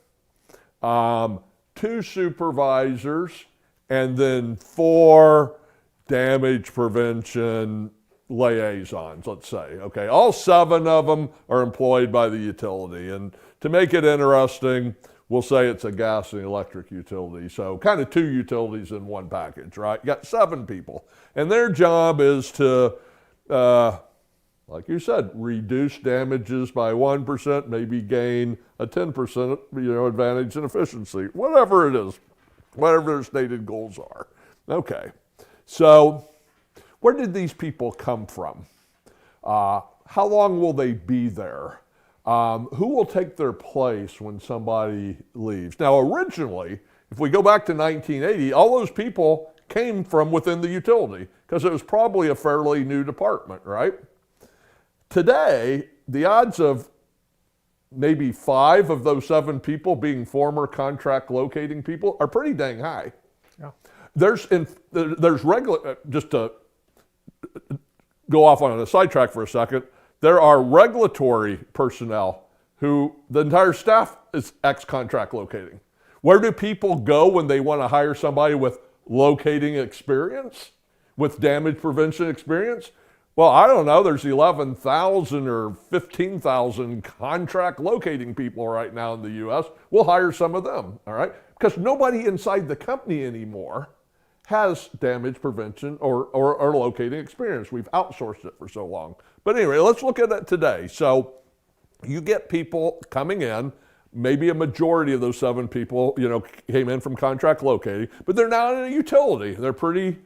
2 supervisors, and then 4 damage prevention liaisons, let's say. Okay, all 7 of them are employed by the utility. And to make it interesting, we'll say it's a gas and electric utility. So kind of 2 utilities in one package, right? You got 7 people. And their job is to, like you said, reduce damages by 1%, maybe gain a 10% advantage in efficiency, whatever it is, whatever their stated goals are. Okay, so where did these people come from? How long will they be there? Who will take their place when somebody leaves? Now, originally, if we go back to 1980, all those people came from within the utility because it was probably a fairly new department, right? Today, the odds of maybe 5 of those 7 people being former contract locating people are pretty dang high. Yeah. There's regular, just to go off on a sidetrack for a second, there are regulatory personnel who the entire staff is ex-contract locating. Where do people go when they want to hire somebody with locating experience, with damage prevention experience? Well, I don't know, there's 11,000 or 15,000 contract locating people right now in the US. We'll hire some of them, all right? Because nobody inside the company anymore has damage prevention or locating experience. We've outsourced it for so long. But anyway, let's look at it today. So you get people coming in, maybe a majority of those 7 people, came in from contract locating, but they're now in a utility. They're pretty,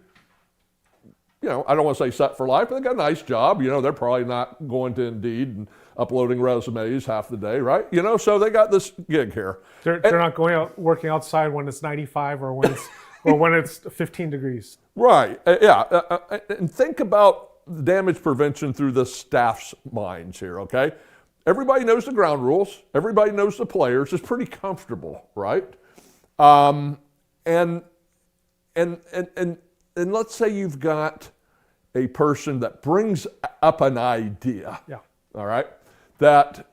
I don't want to say set for life, but they got a nice job. They're probably not going to Indeed and uploading resumes half the day, right? So they got this gig here. They're not going out working outside when it's 95 or when it's or when it's 15 degrees. Right, and think about damage prevention through the staff's minds here, okay? Everybody knows the ground rules. Everybody knows the players. It's pretty comfortable, right? And let's say you've got a person that brings up an idea, all right, that,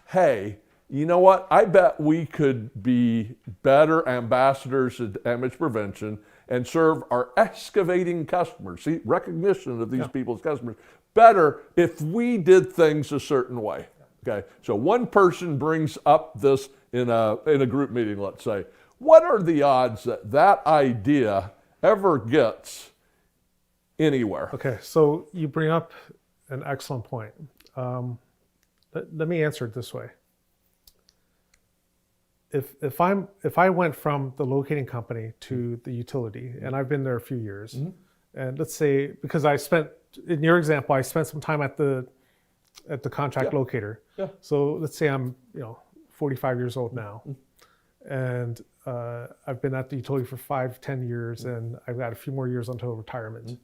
hey, you know what? I bet we could be better ambassadors of damage prevention and serve our excavating customers, see, recognition of these people's customers, better if we did things a certain way. Okay, so one person brings up this in a group meeting, let's say. What are the odds that that idea ever gets anywhere? Okay, so you bring up an excellent point. Let me answer it this way. If I went from the locating company to the utility, and I've been there a few years, and let's say, because in your example, I spent some time at the contract locator. Yeah. So let's say I'm 45 years old now, and I've been at the utility for 5-10 years, and I've got a few more years until retirement.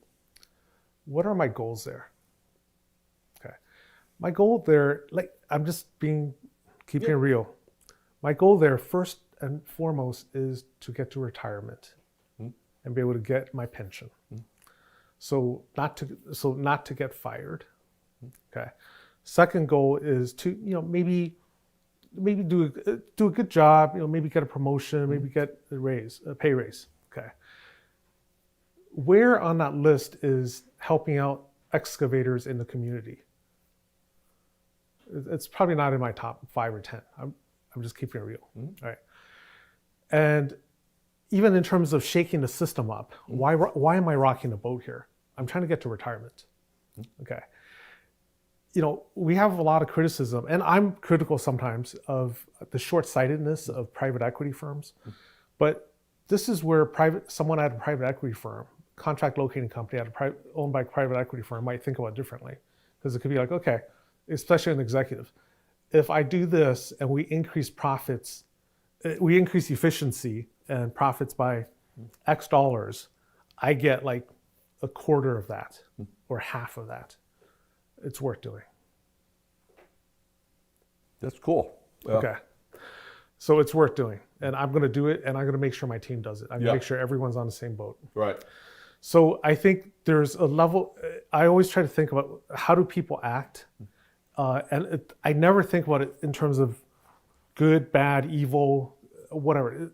What are my goals there? Okay, my goal there, I'm just keeping it real. My goal there, first and foremost, is to get to retirement and be able to get my pension. So not to get fired. Okay. Second goal is to maybe do a good job. Maybe get a promotion. Maybe get a pay raise. Okay. Where on that list is helping out excavators in the community? It's probably not in my top 5 or 10. I'm just keeping it real. All right. And even in terms of shaking the system up, why am I rocking the boat here? I'm trying to get to retirement. Okay. We have a lot of criticism, and I'm critical sometimes of the short-sightedness of private equity firms. But this is where someone at a private equity firm, contract locating company owned by a private equity firm, might think about it differently. Because it could be like, okay, especially an executive, if I do this and we increase profits, we increase efficiency and profits by X dollars, I get like a quarter of that or half of that. It's worth doing. That's cool. Yeah. Okay. So it's worth doing. And I'm going to do it, and I'm going to make sure my team does it. I'm going Yeah. to make sure everyone's on the same boat. Right. So I think there's a level, I always try to think about how do people act? I never think about it in terms of good, bad, evil, whatever.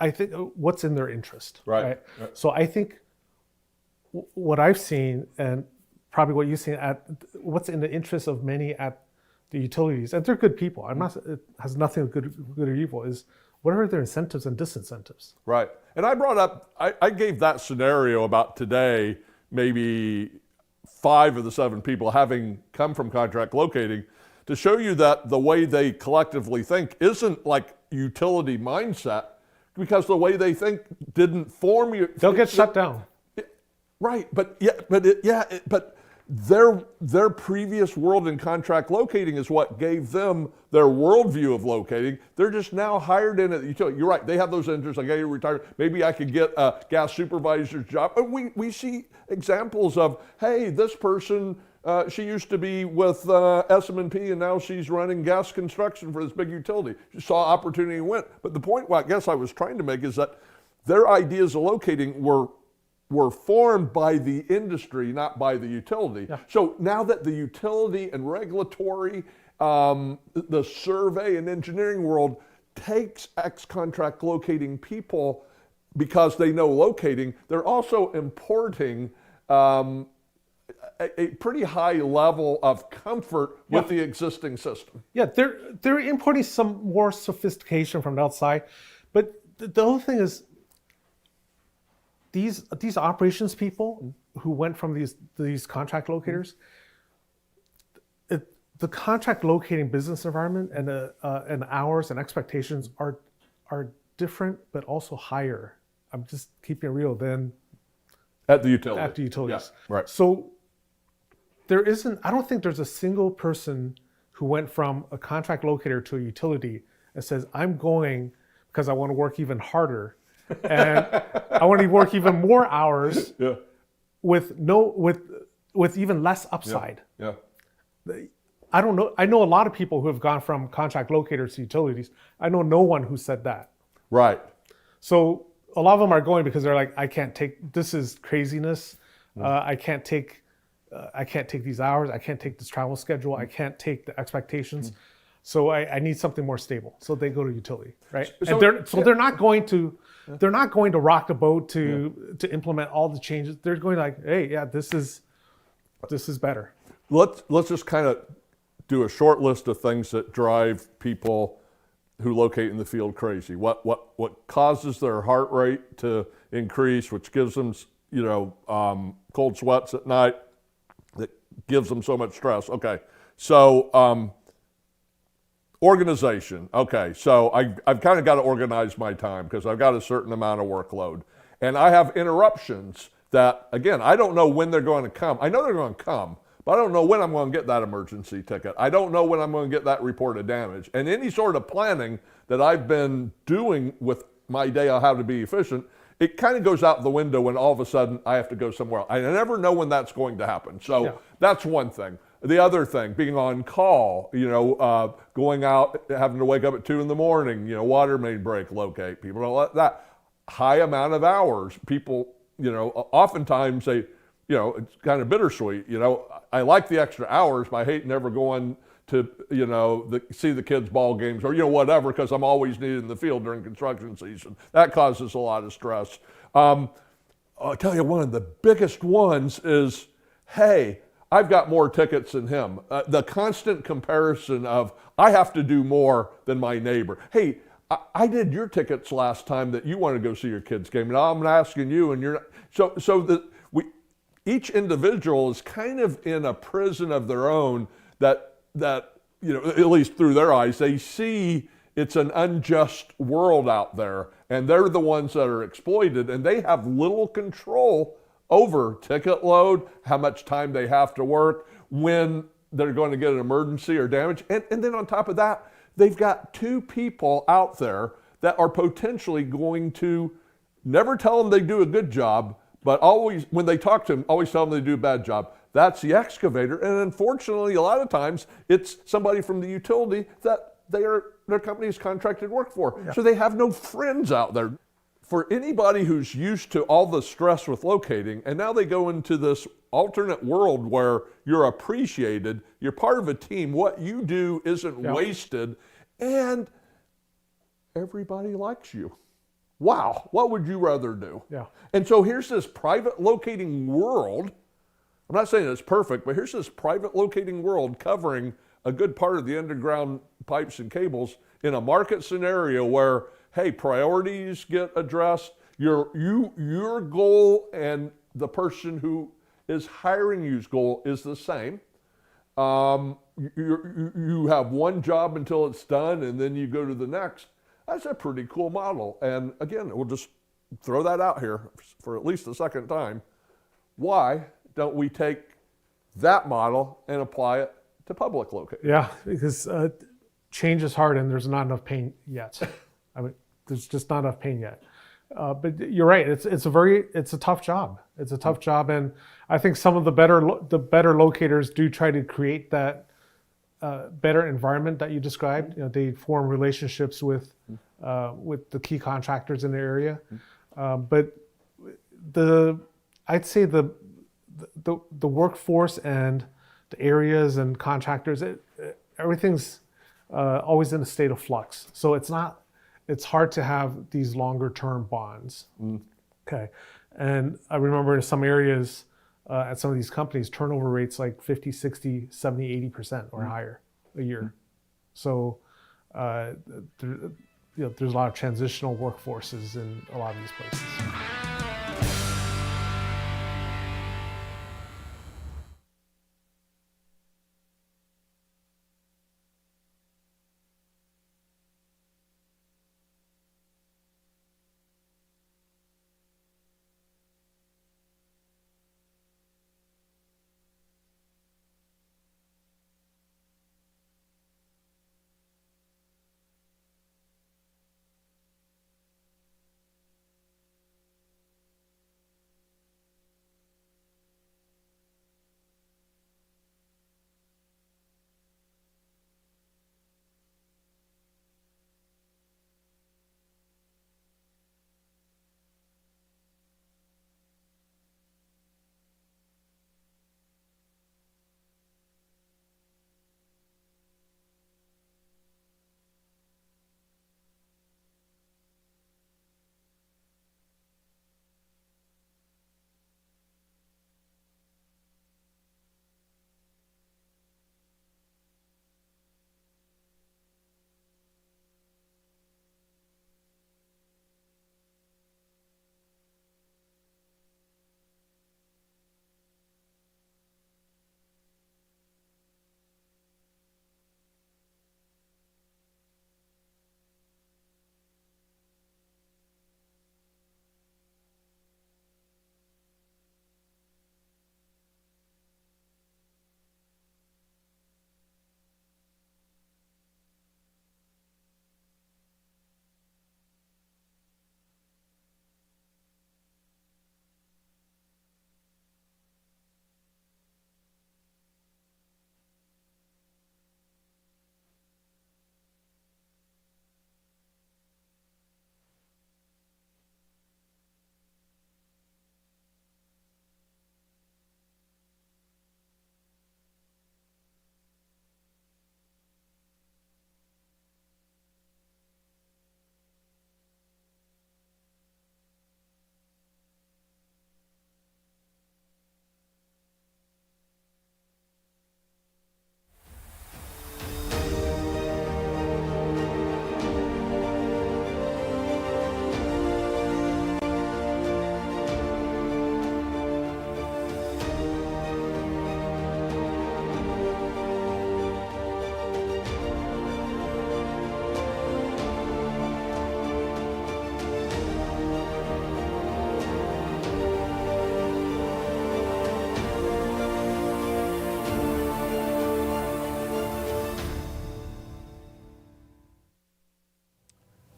I think what's in their interest. Right. So I think what I've seen, and probably what you've seen, at what's in the interest of many at the utilities, and they're good people. I'm not. It has nothing to good or evil. Is what are their incentives and disincentives? Right. And I brought up, I gave that scenario about today, maybe 5 of the 7 people having come from contract locating, to show you that the way they collectively think isn't like utility mindset, because the way they think didn't form you. They'll get shut down. Right, but their previous world in contract locating is what gave them their worldview of locating. They're just now hired in at the utility. You're right, they have those interests, like, hey, you're retired, maybe I could get a gas supervisor's job. But we see examples of, hey, this person, she used to be with SM&P and now she's running gas construction for this big utility. She saw opportunity and went. But the point, I guess I was trying to make, is that their ideas of locating were formed by the industry, not by the utility. Yeah. So now that the utility and regulatory, the survey and engineering world takes ex-contract locating people because they know locating, they're also importing a pretty high level of comfort with the existing system. Yeah, they're importing some more sophistication from the outside, but the other thing is, these operations people who went from these contract locators, the contract locating business environment and hours and expectations are different, but also higher. I'm just keeping it real than at the utility. At the utilities. Yeah, right. So I don't think there's a single person who went from a contract locator to a utility and says, I'm going because I want to work even harder. And I want to work even more hours with even less upside. Yeah. I don't know. I know a lot of people who have gone from contract locators to utilities. I know no one who said that. Right. So a lot of them are going because they're like, I can't take, this is craziness. I can't take these hours. I can't take this travel schedule. I can't take the expectations. So I need something more stable. So they go to utility, right? So they're not going to rock the boat to implement all the changes. They're going like, hey, yeah, this is better. Let's just kind of do a short list of things that drive people who locate in the field crazy. What causes their heart rate to increase, which gives them, cold sweats at night, that gives them so much stress. Okay, so organization. Okay, so I've kind of got to organize my time because I've got a certain amount of workload. And I have interruptions that, again, I don't know when they're going to come. I know they're going to come, but I don't know when I'm going to get that emergency ticket. I don't know when I'm going to get that report of damage. And any sort of planning that I've been doing with my day on how to be efficient, it kind of goes out the window when all of a sudden I have to go somewhere else. I never know when that's going to happen. So that's one thing. The other thing, being on call, going out, having to wake up at 2 a.m, water main break, locate. People don't let that. High amount of hours. People, oftentimes they, it's kind of bittersweet. I like the extra hours, but I hate never going to, see the kids' ball games or, whatever, because I'm always needed in the field during construction season. That causes a lot of stress. I'll tell you, one of the biggest ones is, hey, I've got more tickets than him. The constant comparison of, I have to do more than my neighbor. Hey, I did your tickets last time that you want to go see your kids' game, and I'm asking you, and you're not. Each individual is kind of in a prison of their own that at least through their eyes, they see it's an unjust world out there, and they're the ones that are exploited, and they have little control over ticket load, how much time they have to work, when they're going to get an emergency or damage. And then on top of that, they've got 2 people out there that are potentially going to never tell them they do a good job, but always, when they talk to them, always tell them they do a bad job. that's the excavator. And unfortunately, a lot of times, it's somebody from the utility that their company is contracted work for. So they have no friends out there. For anybody who's used to all the stress with locating, and now they go into this alternate world where you're appreciated, you're part of a team, what you do isn't wasted, and everybody likes you. Wow, what would you rather do? Yeah. And so here's this private locating world. I'm not saying it's perfect, but here's this private locating world covering a good part of the underground pipes and cables in a market scenario where, hey, priorities get addressed. Your goal and the person who is hiring you's goal is the same. You have one job until it's done, and then you go to the next. That's a pretty cool model. And again, we'll just throw that out here for at least the second time. Why don't we take that model and apply it to public locating? Yeah, because change is hard and there's not enough pain yet. I mean, there's just not enough pain yet. But you're right. It's a tough job. It's a tough job, and I think some of the better locators do try to create that better environment that you described. You know, they form relationships with the key contractors in the area. But I'd say the workforce and the areas and contractors, everything's always in a state of flux. So it's hard to have these longer term bonds. Okay. And I remember in some areas at some of these companies, turnover rates like 50, 60, 70, 80% or higher a year. So there's a lot of transitional workforces in a lot of these places.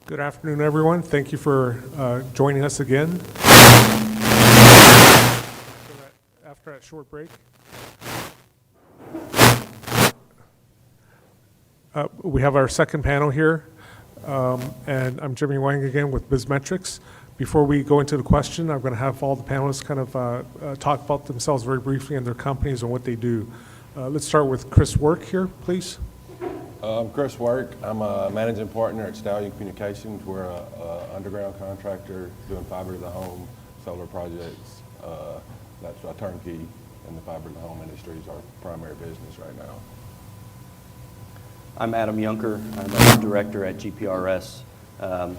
Good afternoon, everyone. Thank you for joining us again after that short break. We have our second panel here, and I'm Jimmy Wang again with BizMetrics. Before we go into the question, I'm going to have all the panelists kind of talk about themselves very briefly and their companies and what they do. Let's start with Chris Work here, please. I'm Chris Work. I'm a managing partner at Stallion Communications. We're an underground contractor doing fiber to the home, solar projects. That's a turnkey in the fiber to the home industry is our primary business right now. I'm Adam Yunker. I'm a director at GPRS.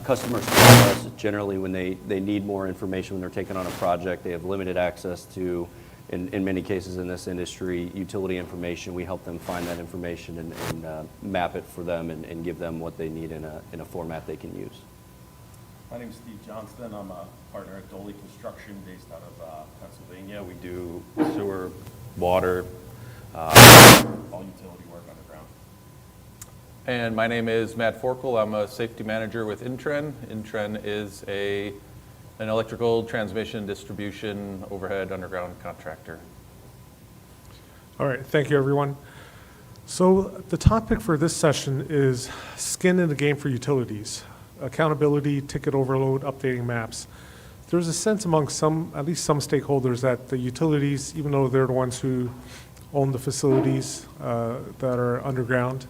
Customers call us generally when they need more information when they're taking on a project. They have limited access to, in many cases in this industry, utility information. We help them find that information and map it for them and give them what they need in a format they can use. My name is Steve Johnston. I'm a partner at Doley Construction based out of Pennsylvania. We do sewer, water, all utility work underground. And my name is Matt Forkel. I'm a safety manager with Intren. Intren is an electrical transmission distribution overhead underground contractor. All right, thank you, everyone. So the topic for this session is skin in the game for utilities, accountability, ticket overload, updating maps. There's a sense among at least some stakeholders that the utilities, even though they're the ones who own the facilities that are underground,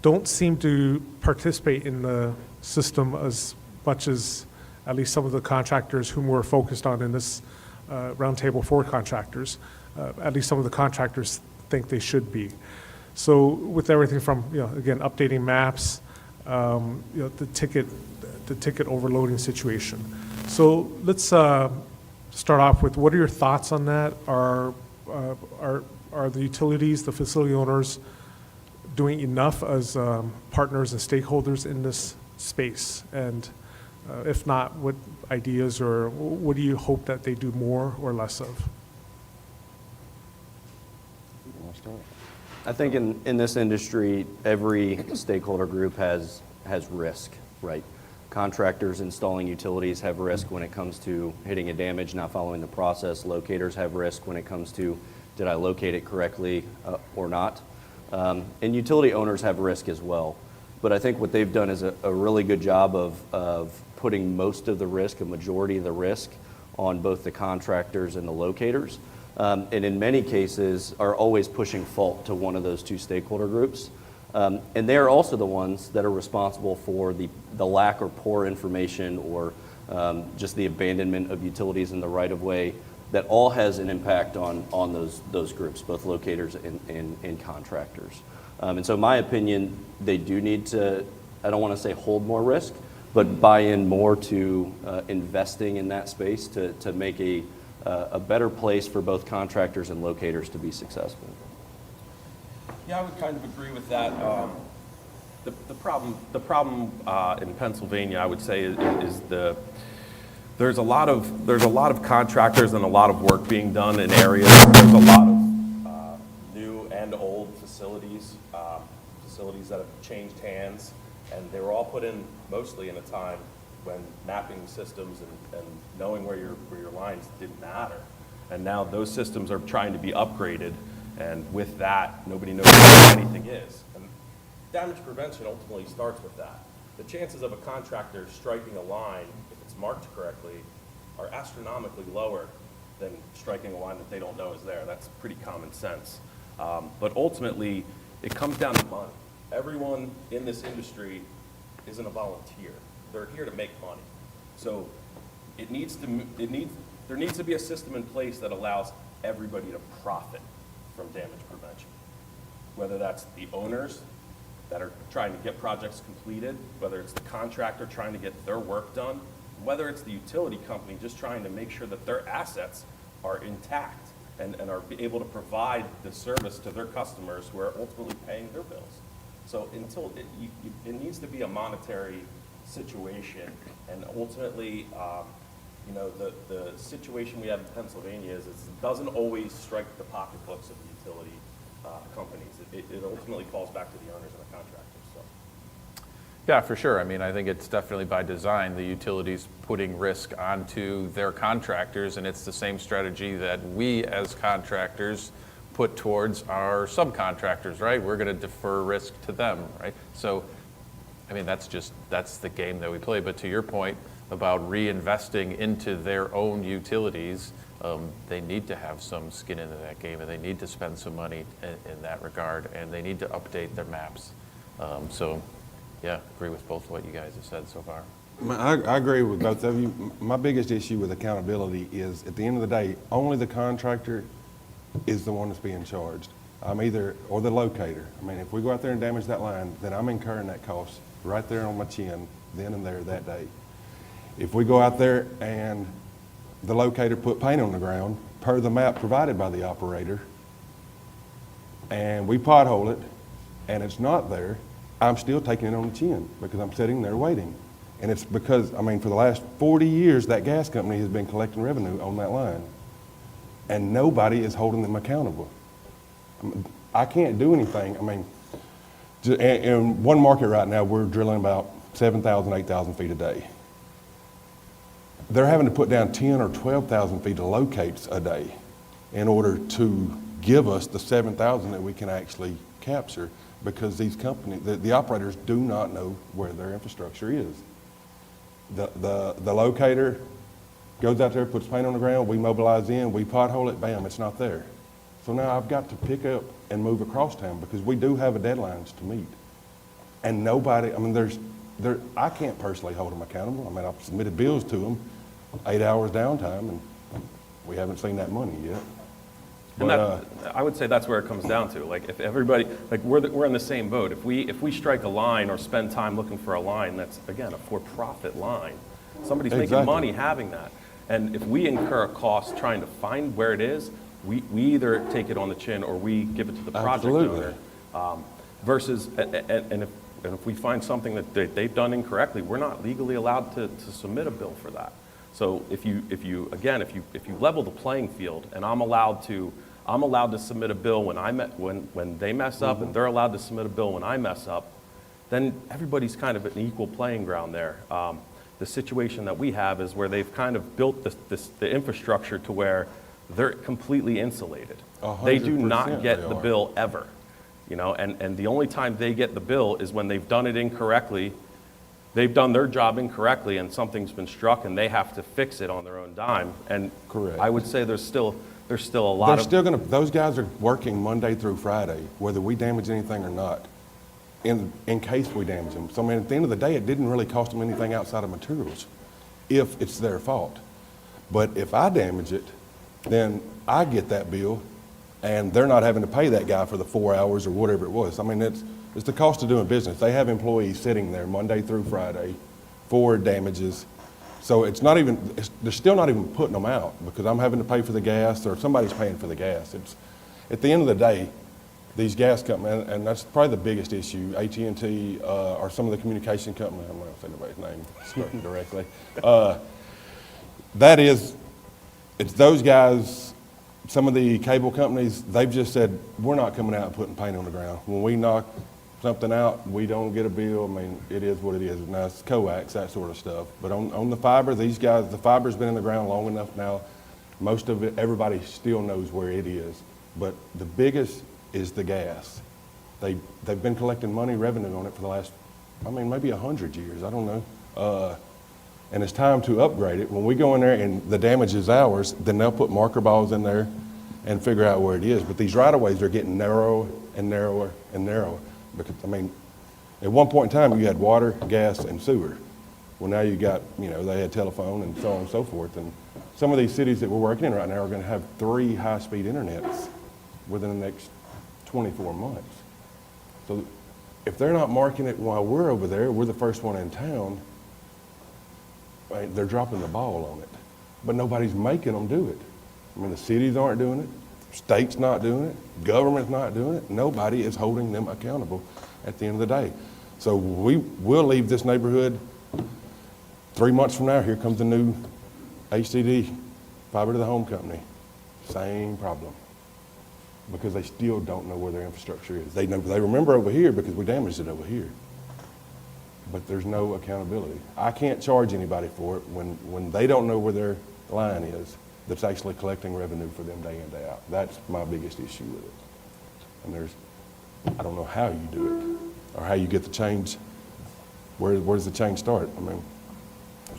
don't seem to participate in the system as much as at least some of the contractors whom we're focused on in this roundtable for contractors. At least some of the contractors think they should be. So with everything from, again, updating maps, the ticket overloading situation. So let's start off with, what are your thoughts on that? Are the utilities, the facility owners, doing enough as partners and stakeholders in this space? And if not, what ideas or what do you hope that they do more or less of? I think in this industry, every stakeholder group has risk, right? Contractors installing utilities have risk when it comes to hitting a damage, not following the process. Locators have risk when it comes to, did I locate it correctly or not? And utility owners have risk as well. But I think what they've done is a really good job of putting most of the risk, a majority of the risk, on both the contractors and the locators. And in many cases are always pushing fault to one of those two stakeholder groups. And they are also the ones that are responsible for the lack or poor information or just the abandonment of utilities in the right-of-way. That all has an impact on those groups, both locators and contractors. And so in my opinion, they do need to, I don't want to say hold more risk, but buy in more to investing in that space to make a better place for both contractors and locators to be successful. Yeah, I would kind of agree with that. The problem in Pennsylvania, I would say, is there's a lot of contractors and a lot of work being done in areas. There's a lot of new and old facilities that have changed hands, and they were all put in mostly in a time when mapping systems and knowing where your lines didn't matter. And now those systems are trying to be upgraded, and with that, nobody knows what anything is. And damage prevention ultimately starts with that. The chances of a contractor striking a line, if it's marked correctly, are astronomically lower than striking a line that they don't know is there. That's pretty common sense. But ultimately, it comes down to money. Everyone in this industry isn't a volunteer. They're here to make money. So there needs to be a system in place that allows everybody to profit from damage prevention. Whether that's the owners that are trying to get projects completed, whether it's the contractor trying to get their work done, whether it's the utility company just trying to make sure that their assets are intact and are able to provide the service to their customers who are ultimately paying their bills. So until it needs to be a monetary situation, and ultimately, the situation we have in Pennsylvania is it doesn't always strike the pocketbooks of the utility companies. It ultimately falls back to the owners and the contractors. So. Yeah, for sure. I mean, I think it's definitely by design, the utilities putting risk onto their contractors, and it's the same strategy that we as contractors put towards our subcontractors, right? We're going to defer risk to them, right? So, I mean, that's the game that we play. But to your point about reinvesting into their own utilities, they need to have some skin into that game, and they need to spend some money in that regard, and they need to update their maps. So, yeah, agree with both what you guys have said so far. I agree with both of you. My biggest issue with accountability is, at the end of the day, only the contractor is the one that's being charged. Or the locator. I mean, if we go out there and damage that line, then I'm incurring that cost right there on my chin, then and there that day. If we go out there and the locator put paint on the ground, per the map provided by the operator, and we pothole it, and it's not there, I'm still taking it on the chin because I'm sitting there waiting. And it's because, I mean, for the last 40 years, that gas company has been collecting revenue on that line. And nobody is holding them accountable. I can't do anything. I mean, in one market right now, we're drilling about 7,000, 8,000 feet a day. They're having to put down 10 or 12,000 feet of locates a day in order to give us the 7,000 that we can actually capture, because these companies, the operators do not know where their infrastructure is. The locator goes out there, puts paint on the ground, we mobilize in, we pothole it, bam, it's not there. So now I've got to pick up and move across town because we do have deadlines to meet. And nobody, I mean, I can't personally hold them accountable. I mean, I've submitted bills to them, 8 hours downtime, and we haven't seen that money yet. And I would say that's where it comes down to. Like, if everybody, like, we're in the same boat. If we strike a line or spend time looking for a line that's, again, a for-profit line, somebody's making money having that. And if we incur a cost trying to find where it is, we either take it on the chin or we give it to the project owner. Versus, and if we find something that they've done incorrectly, we're not legally allowed to submit a bill for that. So if you level the playing field, and I'm allowed to submit a bill when they mess up, and they're allowed to submit a bill when I mess up, then everybody's kind of at an equal playing ground there. The situation that we have is where they've kind of built the infrastructure to where they're completely insulated. They do not get the bill ever, you know, and the only time they get the bill is when they've done it incorrectly. They've done their job incorrectly and something's been struck and they have to fix it on their own dime. And correct. I would say there's still a lot of... Those guys are working Monday through Friday, whether we damage anything or not, in case we damage them. So I mean, at the end of the day, it didn't really cost them anything outside of materials, if it's their fault. But if I damage it, then I get that bill and they're not having to pay that guy for the 4 hours or whatever it was. I mean, it's the cost of doing business. They have employees sitting there Monday through Friday for damages. So it's not even, they're still not even putting them out because I'm having to pay for the gas or somebody's paying for the gas. It's, at the end of the day, these gas companies, and that's probably the biggest issue, AT&T or some of the communication companies, I'm not going to say nobody's name directly, it's those guys, some of the cable companies, they've just said, we're not coming out and putting paint on the ground. When we knock something out, we don't get a bill. I mean, it is what it is. Now, it's coax, that sort of stuff. But on the fiber, these guys, the fiber's been in the ground long enough now. Most of it, everybody still knows where it is. But the biggest is the gas. They've been collecting money, revenue on it for the last, I mean, maybe 100 years. I don't know. And it's time to upgrade it. When we go in there and the damage is ours, then they'll put marker balls in there and figure out where it is. But these right-of-ways are getting narrower and narrower and narrower. Because, I mean, at one point in time, you had water, gas, and sewer. Well, now you got, you know, they had telephone and so on and so forth. And some of these cities that we're working in right now are going to have 3 high-speed internets within the next 24 months. So if they're not marking it while we're over there, we're the first one in town, they're dropping the ball on it. But nobody's making them do it. I mean, the cities aren't doing it. State's not doing it. Government's not doing it. Nobody is holding them accountable at the end of the day. So we'll leave this neighborhood. 3 months from now, here comes the new HCD, fiber to the home company. Same problem. Because they still don't know where their infrastructure is. They remember over here because we damaged it over here. But there's no accountability. I can't charge anybody for it when they don't know where their line is. that's actually collecting revenue for them day in, day out. That's my biggest issue with it. And I don't know how you do it, or how you get the change. Where does the change start? I mean,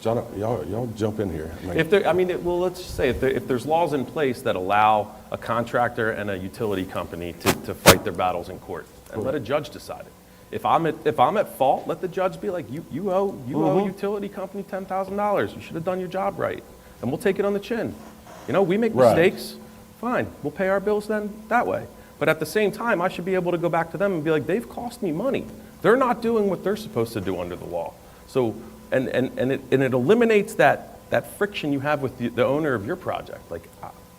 y'all jump in here. Well, let's just say if there's laws in place that allow a contractor and a utility company to fight their battles in court, and let a judge decide it. If I'm at fault, let the judge be like, you owe utility company $10,000. You should have done your job right, and we'll take it on the chin. We make mistakes. Fine, we'll pay our bills then that way. But at the same time, I should be able to go back to them and be like, they've cost me money. They're not doing what they're supposed to do under the law. So, and it eliminates that friction you have with the owner of your project. Like,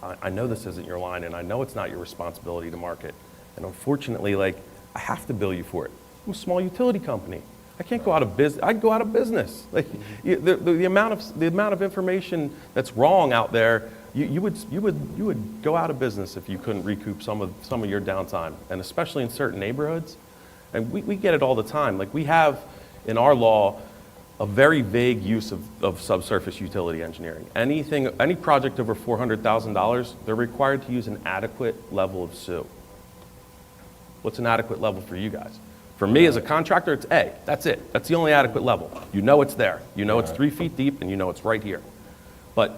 I know this isn't your line, and I know it's not your responsibility to market. And unfortunately, like, I have to bill you for it. I'm a small utility company. I can't go out of business. I'd go out of business. Like, the amount of information that's wrong out there, you would go out of business if you couldn't recoup some of your downtime, and especially in certain neighborhoods. And we get it all the time. Like, we have in our law a very vague use of subsurface utility engineering. Any project over $400,000, they're required to use an adequate level of SU. What's an adequate level for you guys? For me as a contractor, it's A. That's it. That's the only adequate level. You know it's there. You know it's 3 feet deep, and you know it's right here. But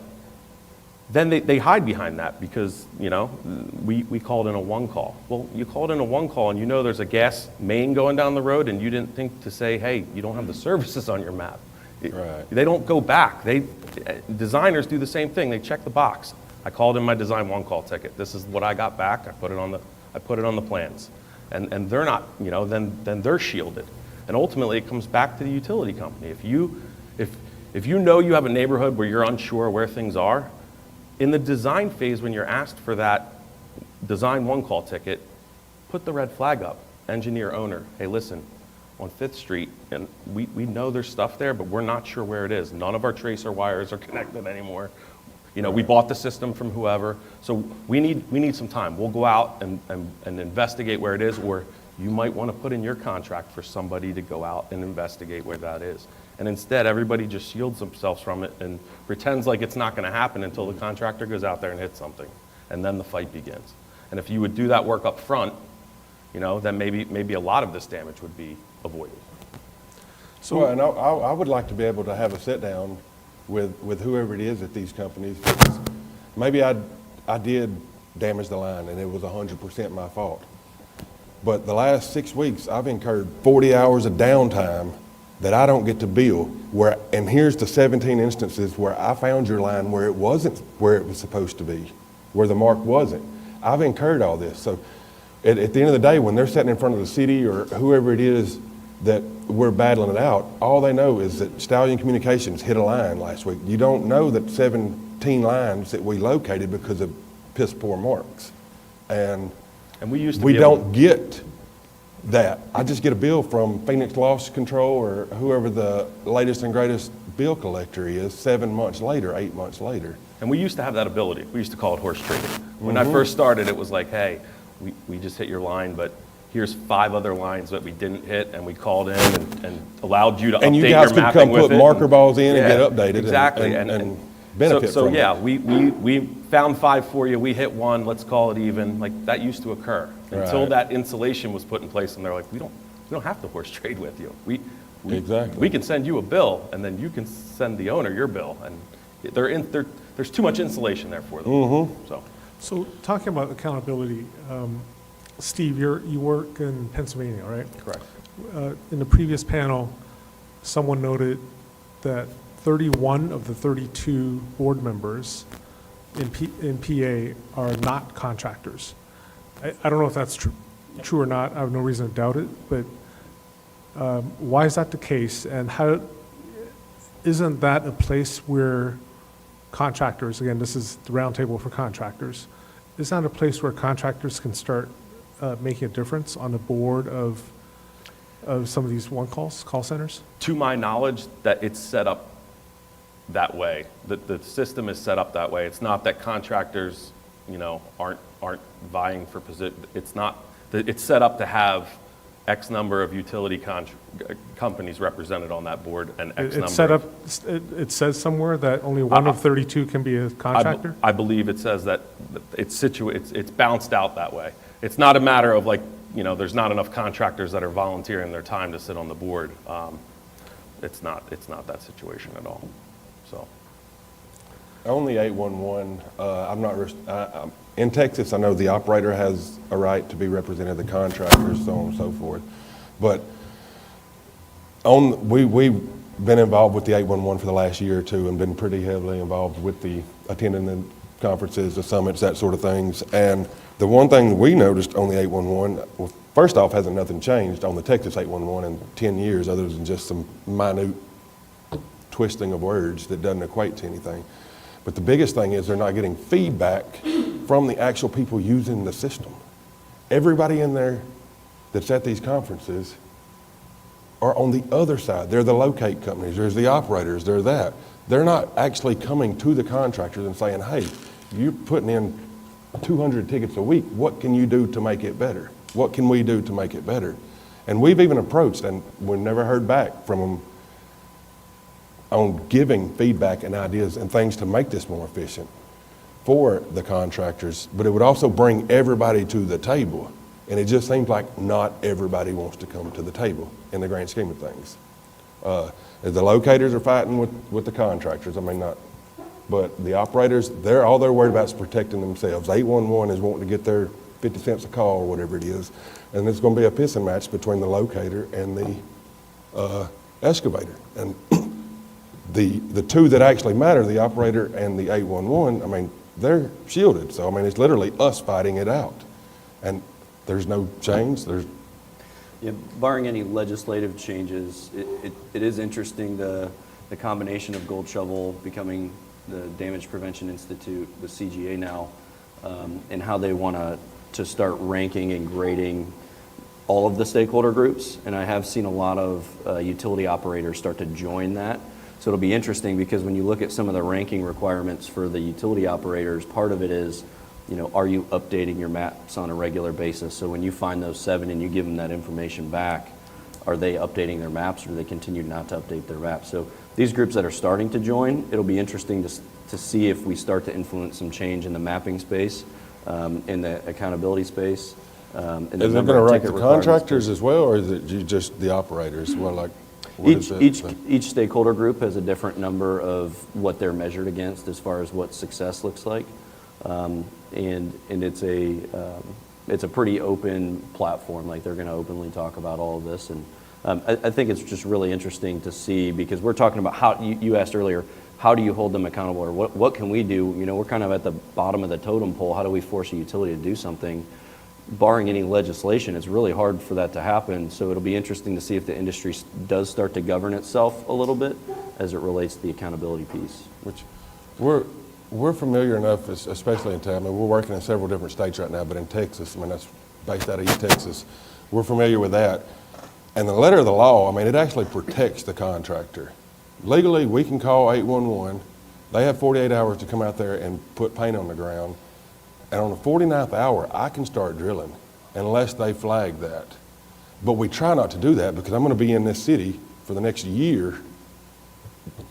then they hide behind that because, we called in a one call. Well, you called in a one call, and you know there's a gas main going down the road, and you didn't think to say, hey, you don't have the services on your map. Right. They don't go back. Designers do the same thing. They check the box. I called in my design one call ticket. This is what I got back. I put it on the plans. And they're not, then they're shielded. And ultimately, it comes back to the utility company. If you know you have a neighborhood where you're unsure where things are, in the design phase, when you're asked for that design one call ticket, put the red flag up. Engineer, owner, hey, listen, on 5th Street, and we know there's stuff there, but we're not sure where it is. None of our tracer wires are connected anymore. We bought the system from whoever, so we need some time. We'll go out and investigate where it is, or you might want to put in your contract for somebody to go out and investigate where that is. And instead, everybody just shields themselves from it and pretends like it's not going to happen until the contractor goes out there and hits something, and then the fight begins. And if you would do that work up front, then maybe a lot of this damage would be avoided. So, and I would like to be able to have a sit down with whoever it is at these companies, because maybe I did damage the line and it was 100% my fault. But the last 6 weeks, I've incurred 40 hours of downtime that I don't get to bill. And here's the 17 instances where I found your line where it wasn't where it was supposed to be, where the mark wasn't. I've incurred all this. So at the end of the day, when they're sitting in front of the city or whoever it is that we're battling it out, all they know is that Stallion Communications hit a line last week. You don't know that 17 lines that we located because of piss poor marks. And we don't get that. I just get a bill from Phoenix Loss Control or whoever the latest and greatest bill collector is 7 months later, 8 months later. And we used to have that ability. We used to call it horse trading. When I first started, it was like, hey, we just hit your line, but here's 5 other lines that we didn't hit, and we called in and allowed you to update your mapping with it. And you guys could come put marker balls in and get updated. Exactly. And benefit from it. So we found 5 for you, we hit 1, let's call it even. Like, that used to occur until that insulation was put in place, and they're like, we don't have to horse trade with you. We can send you a bill, and then you can send the owner your bill, and there's too much insulation there for them. So talking about accountability, Steve, you work in Pennsylvania, right? Correct. In the previous panel, someone noted that 31 of the 32 board members in PA are not contractors. I don't know if that's true or not. I have no reason to doubt it, but why is that the case? And how isn't that a place where contractors, again, this is the roundtable for contractors, is that a place where contractors can start making a difference on the board of some of these call centers? To my knowledge, that it's set up that way. The system is set up that way. It's not that contractors, aren't vying for position. It's not. It's set up to have X number of utility companies represented on that board and X number. It's set up, it says somewhere that only one of 32 can be a contractor? I believe it says that it's bounced out that way. It's not a matter of like, there's not enough contractors that are volunteering their time to sit on the board. It's not that situation at all, so. On the 811, in Texas, I know the operator has a right to be represented, the contractors, so on and so forth. But we've been involved with the 811 for the last year or two and been pretty heavily involved with attending the conferences, the summits, that sort of things. And the one thing we noticed on the 811, well, first off, hasn't nothing changed on the Texas 811 in 10 years other than just some minute twisting of words that doesn't equate to anything. But the biggest thing is they're not getting feedback from the actual people using the system. Everybody in there that's at these conferences are on the other side. They're the locate companies, there's the operators, they're that. They're not actually coming to the contractors and saying, hey, you're putting in 200 tickets a week. What can you do to make it better? What can we do to make it better? And we've even approached, and we've never heard back from them on giving feedback and ideas and things to make this more efficient for the contractors, but it would also bring everybody to the table. And it just seems like not everybody wants to come to the table in the grand scheme of things. The locators are fighting with the contractors, but the operators, all they're worried about is protecting themselves. 811 is wanting to get their 50 cents a call or whatever it is, and it's going to be a pissing match between the locator and the excavator. And the two that actually matter, the operator and the 811, they're shielded. So, it's literally us fighting it out. And there's no change. Yeah, barring any legislative changes, it is interesting the combination of Gold Shovel becoming the Damage Prevention Institute, the CGA now, and how they want to start ranking and grading all of the stakeholder groups. And I have seen a lot of utility operators start to join that. So it'll be interesting because when you look at some of the ranking requirements for the utility operators, part of it is, are you updating your maps on a regular basis? So when you find those 7 and you give them that information back, are they updating their maps or do they continue not to update their maps? So these groups that are starting to join, it'll be interesting to see if we start to influence some change in the mapping space, in the accountability space. Is it going to rank the contractors as well, or is it just the operators? Well, each stakeholder group has a different number of what they're measured against as far as what success looks like, and it's a pretty open platform. Like they're going to openly talk about all of this, and I think it's just really interesting to see because we're talking about how you asked earlier, how do you hold them accountable, or what can we do? We're kind of at the bottom of the totem pole. How do we force a utility to do something? Barring any legislation, it's really hard for that to happen. So it'll be interesting to see if the industry does start to govern itself a little bit as it relates to the accountability piece. Which we're familiar enough, especially in town. We're working in several different states right now, but in Texas, that's based out of East Texas. We're familiar with that. And the letter of the law, it actually protects the contractor. Legally, we can call 811. They have 48 hours to come out there and put paint on the ground. And on the 49th hour, I can start drilling unless they flag that. But we try not to do that because I'm going to be in this city for the next year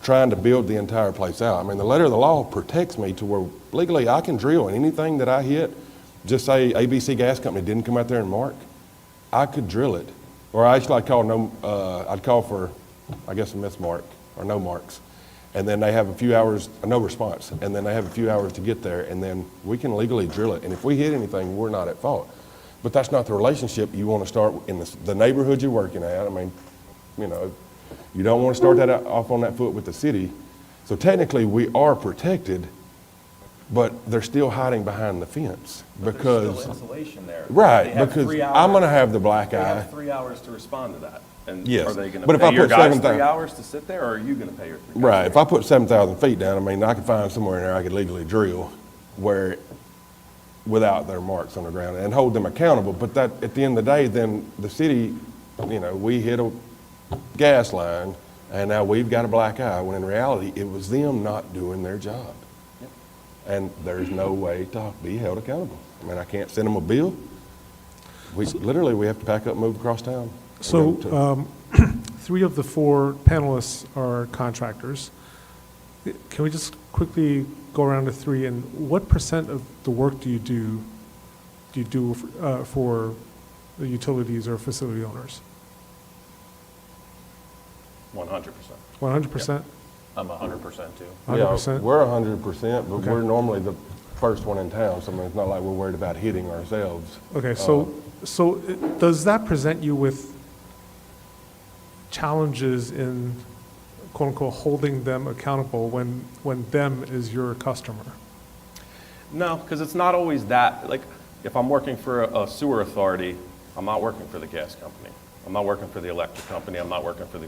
trying to build the entire place out. The letter of the law protects me to where legally I can drill, and anything that I hit, just say ABC Gas Company didn't come out there and mark, I could drill it. Or I'd call for, I guess, a miss mark or no marks. And then they have a few hours, no response, and then they have a few hours to get there, and then we can legally drill it. And if we hit anything, we're not at fault. But that's not the relationship you want to start in the neighborhood you're working at. You don't want to start that off on that foot with the city. So technically, we are protected, but they're still hiding behind the fence because there's still insulation there. Right, because I'm going to have the black eye. They have 3 hours to respond to that. And yes. Are they going But to if I pay your put guys 7,000 3 hours to sit there, or are you going to pay your 3 guys? Right. If I put 7,000 feet down, I could find somewhere in there I could legally drill without their marks on the ground and hold them accountable. But that, at the end of the day, then the city, we hit a gas line and now we've got a black eye, when in reality, it was them not doing their job. Yep. And there's no way to be held accountable. I can't send them a bill. We have to pack up and move across town. So 3 of the 4 panelists are contractors. Can we just quickly go around to 3, and what % of the work do you do for the utilities or facility owners? 100%. 100%? I'm 100% too. 100%? Yeah, we're 100%, but Okay. we're normally the first one in town, so I mean, it's not like we're worried about hitting ourselves. Okay, does that present you with challenges in, quote unquote, holding them accountable when them is your customer? No, because it's not always that. Like, if I'm working for a sewer authority, I'm not working for the gas company. I'm not working for the electric company. I'm not working for the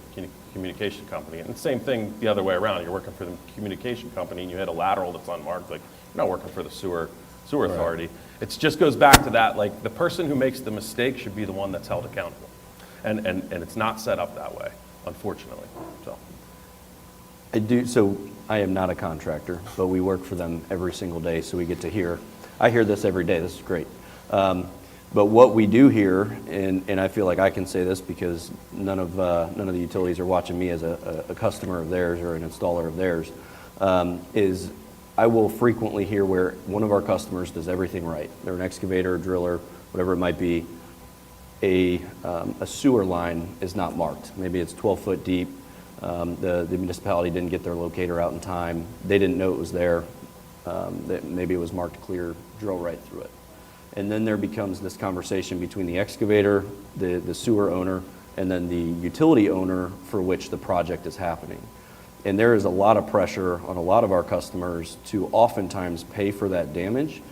communication company. And the same thing the other way around. You're working for the communication company and you hit a lateral that's unmarked. Like, you're not working for the sewer authority. It just goes back to that. Like, the person who makes the mistake should be the one that's held accountable. And it's not set up that way, unfortunately. So I am not a contractor, but we work for them every single day, so we get to hear. I hear this every day. This is great. But what we do here, and I feel like I can say this because none of the utilities are watching me as a customer of theirs or an installer of theirs, is I will frequently hear where one of our customers does everything right. They're an excavator, a driller, whatever it might be. A sewer line is not marked. Maybe it's 12 foot deep. The municipality didn't get their locator out in time. They didn't know it was there. That maybe it was marked clear, drill right through it. And then there becomes this conversation between the excavator, the sewer owner, and then the utility owner for which the project is happening. And there is a lot of pressure on a lot of our customers to oftentimes pay for that damage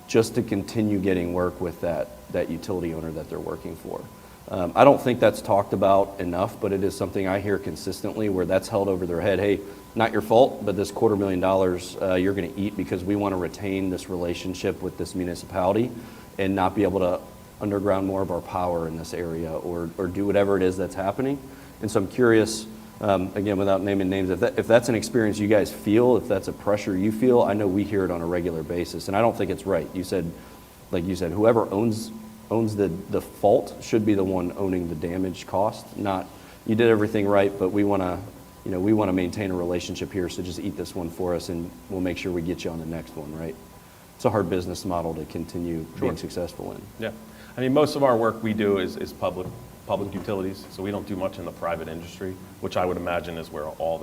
just to continue getting work with that utility owner that they're working for. I don't think that's talked about enough, but it is something I hear consistently where that's held over their head. Hey, not your fault, but this $250,000 you're going to eat because we want to retain this relationship with this municipality and not be able to underground more of our power in this area or do whatever it is that's happening. And so I'm curious, again, without naming names, if that's an experience you guys feel, if that's a pressure you feel. I know we hear it on a regular basis, and I don't think it's right. You said, whoever owns the fault should be the one owning the damage cost, not you did everything right, but we want to maintain a relationship here, so just eat this one for us and we'll make sure we get you on the next one, right? It's a hard business model to continue being successful in. Yeah. I mean, most of our work we do is public utilities, so we don't do much in the private industry, which I would imagine is where all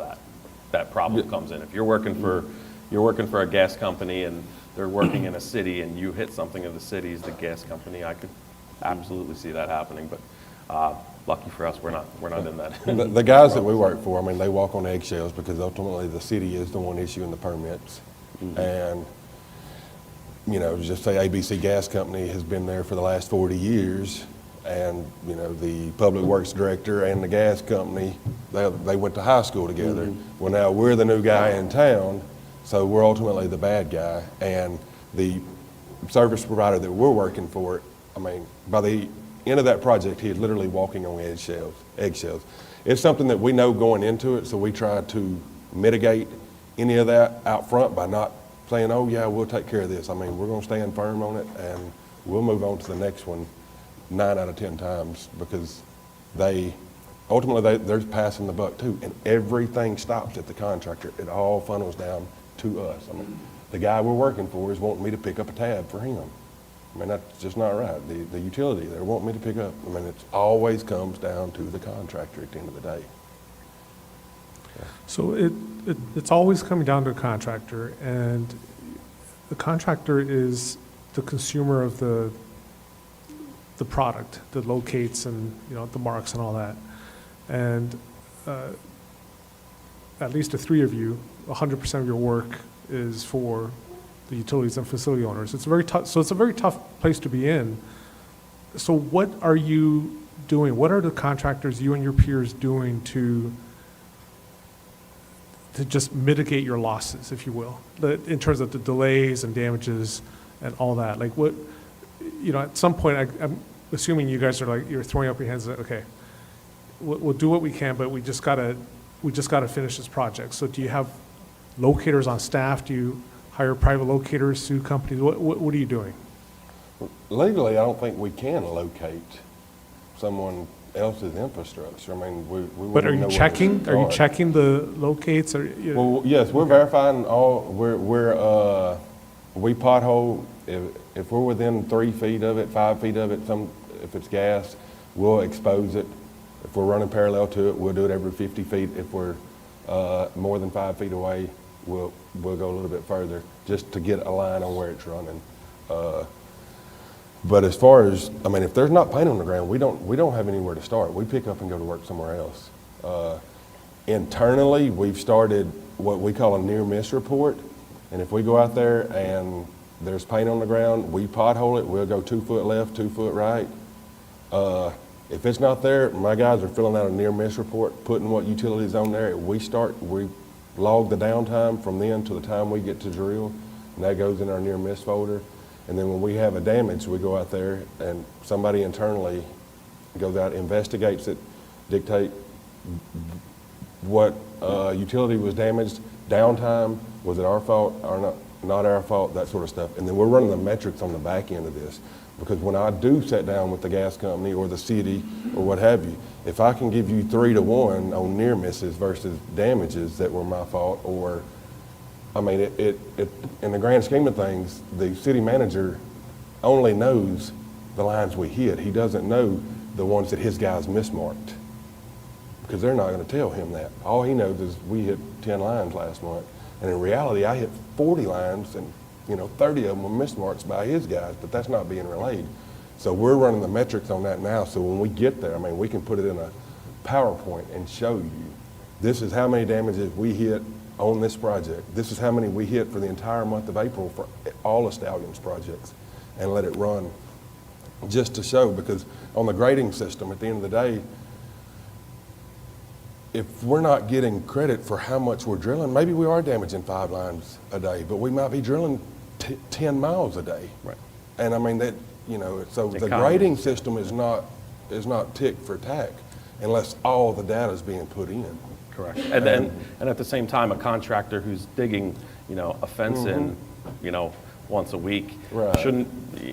that problem comes in. If you're working for a gas company and they're working in a city and you hit something of the city's the gas company, I could absolutely see that happening. But lucky for us, we're not in that. The guys that we work for, I mean, they walk on eggshells because ultimately the city is the one issuing the permits. Mm-hmm. And, just say ABC Gas Company has been there for the last 40 years. And, the public works director and the gas company, they went to high school together. Mm-hmm. Well, now we're the new guy in town, so we're ultimately the bad guy. And the service provider that we're working for, I mean, by the end of that project, he is literally walking on eggshells. It's something that we know going into it, so we try to mitigate any of that out front by not saying, oh yeah, we'll take care of this. I mean, we're gonna stand firm on it and we'll move on to the next one 9 out of 10 times because they're passing the buck too, and everything stops at the contractor. It all funnels down to us. I mean, the guy we're working for is wanting me to pick up a tab for him. I mean, that's just not right. The utility, they're wanting me to pick up. I mean, it always comes down to the contractor at the end of the day. So it's always coming down to a contractor, and the contractor is the consumer of the product that locates and the marks and all that. And at least the 3 of you, 100% of your work is for the utilities and facility owners. It's very tough. So it's a very tough place to be in. So what are you doing? What are the contractors, you and your peers, doing to just mitigate your losses, if you will, in terms of the delays and damages and all that? Like what, at some point, I'm assuming you guys are you're throwing up your hands and okay, we'll do what we can, but we just gotta finish this project. So do you have locators on staff? Do you hire private locators, sue companies? What are you doing? Legally, I don't think we can locate someone else's infrastructure. I mean, we But wouldn't are know you where to checking? Are you start. checking the locates? Or Well, yes, we're verifying all, we pothole, if we're within 3 feet of it, 5 feet of it, if it's gas, we'll expose it. If we're running parallel to it, we'll do it every 50 feet. If we're more than 5 feet away, we'll go a little bit further just to get a line on where it's running. But as far as, I mean, if there's not paint on the ground, we don't have anywhere to start. We pick up and go to work somewhere else. Internally, we've started what we call a near miss report. And if we go out there and there's paint on the ground, we pothole it, we'll go 2 foot left, 2 foot right. If it's not there, my guys are filling out a near miss report, putting what utilities on there. We log the downtime from then to the time we get to drill, and that goes in our near miss folder. And then when we have a damage, we go out there and somebody internally goes out, investigates it, dictate what utility was damaged, downtime, was it our fault or not our fault, that sort of stuff. And then we're running the metrics on the back end of this. Because when I do sit down with the gas company or the city or what have you, if I can give you 3 to 1 on near misses versus damages that were my fault, or, I mean, it in the grand scheme of things, the city manager only knows the lines we hit. He doesn't know the ones that his guys mismarked, because they're not going to tell him that. All he knows is we hit 10 lines last month, and in reality, I hit 40 lines, and 30 of them were mismarks by his guys, but that's not being relayed. So we're running the metrics on that now, so when we get there, I mean, we can put it in a PowerPoint and show you, this is how many damages we hit on this project. This is how many we hit for the entire month of April for all of Stallion's projects, and let it run just to show, because on the grading system, at the end of the day, if we're not getting credit for how much we're drilling, maybe we are damaging 5 lines a day, but we might be drilling 10 miles a day. Right. And I mean, that, so the Economy. grading system is not tick for tack unless all the data is being put in. Correct. And at the same time, a contractor who's digging, a fence in, once a week, Right. shouldn't,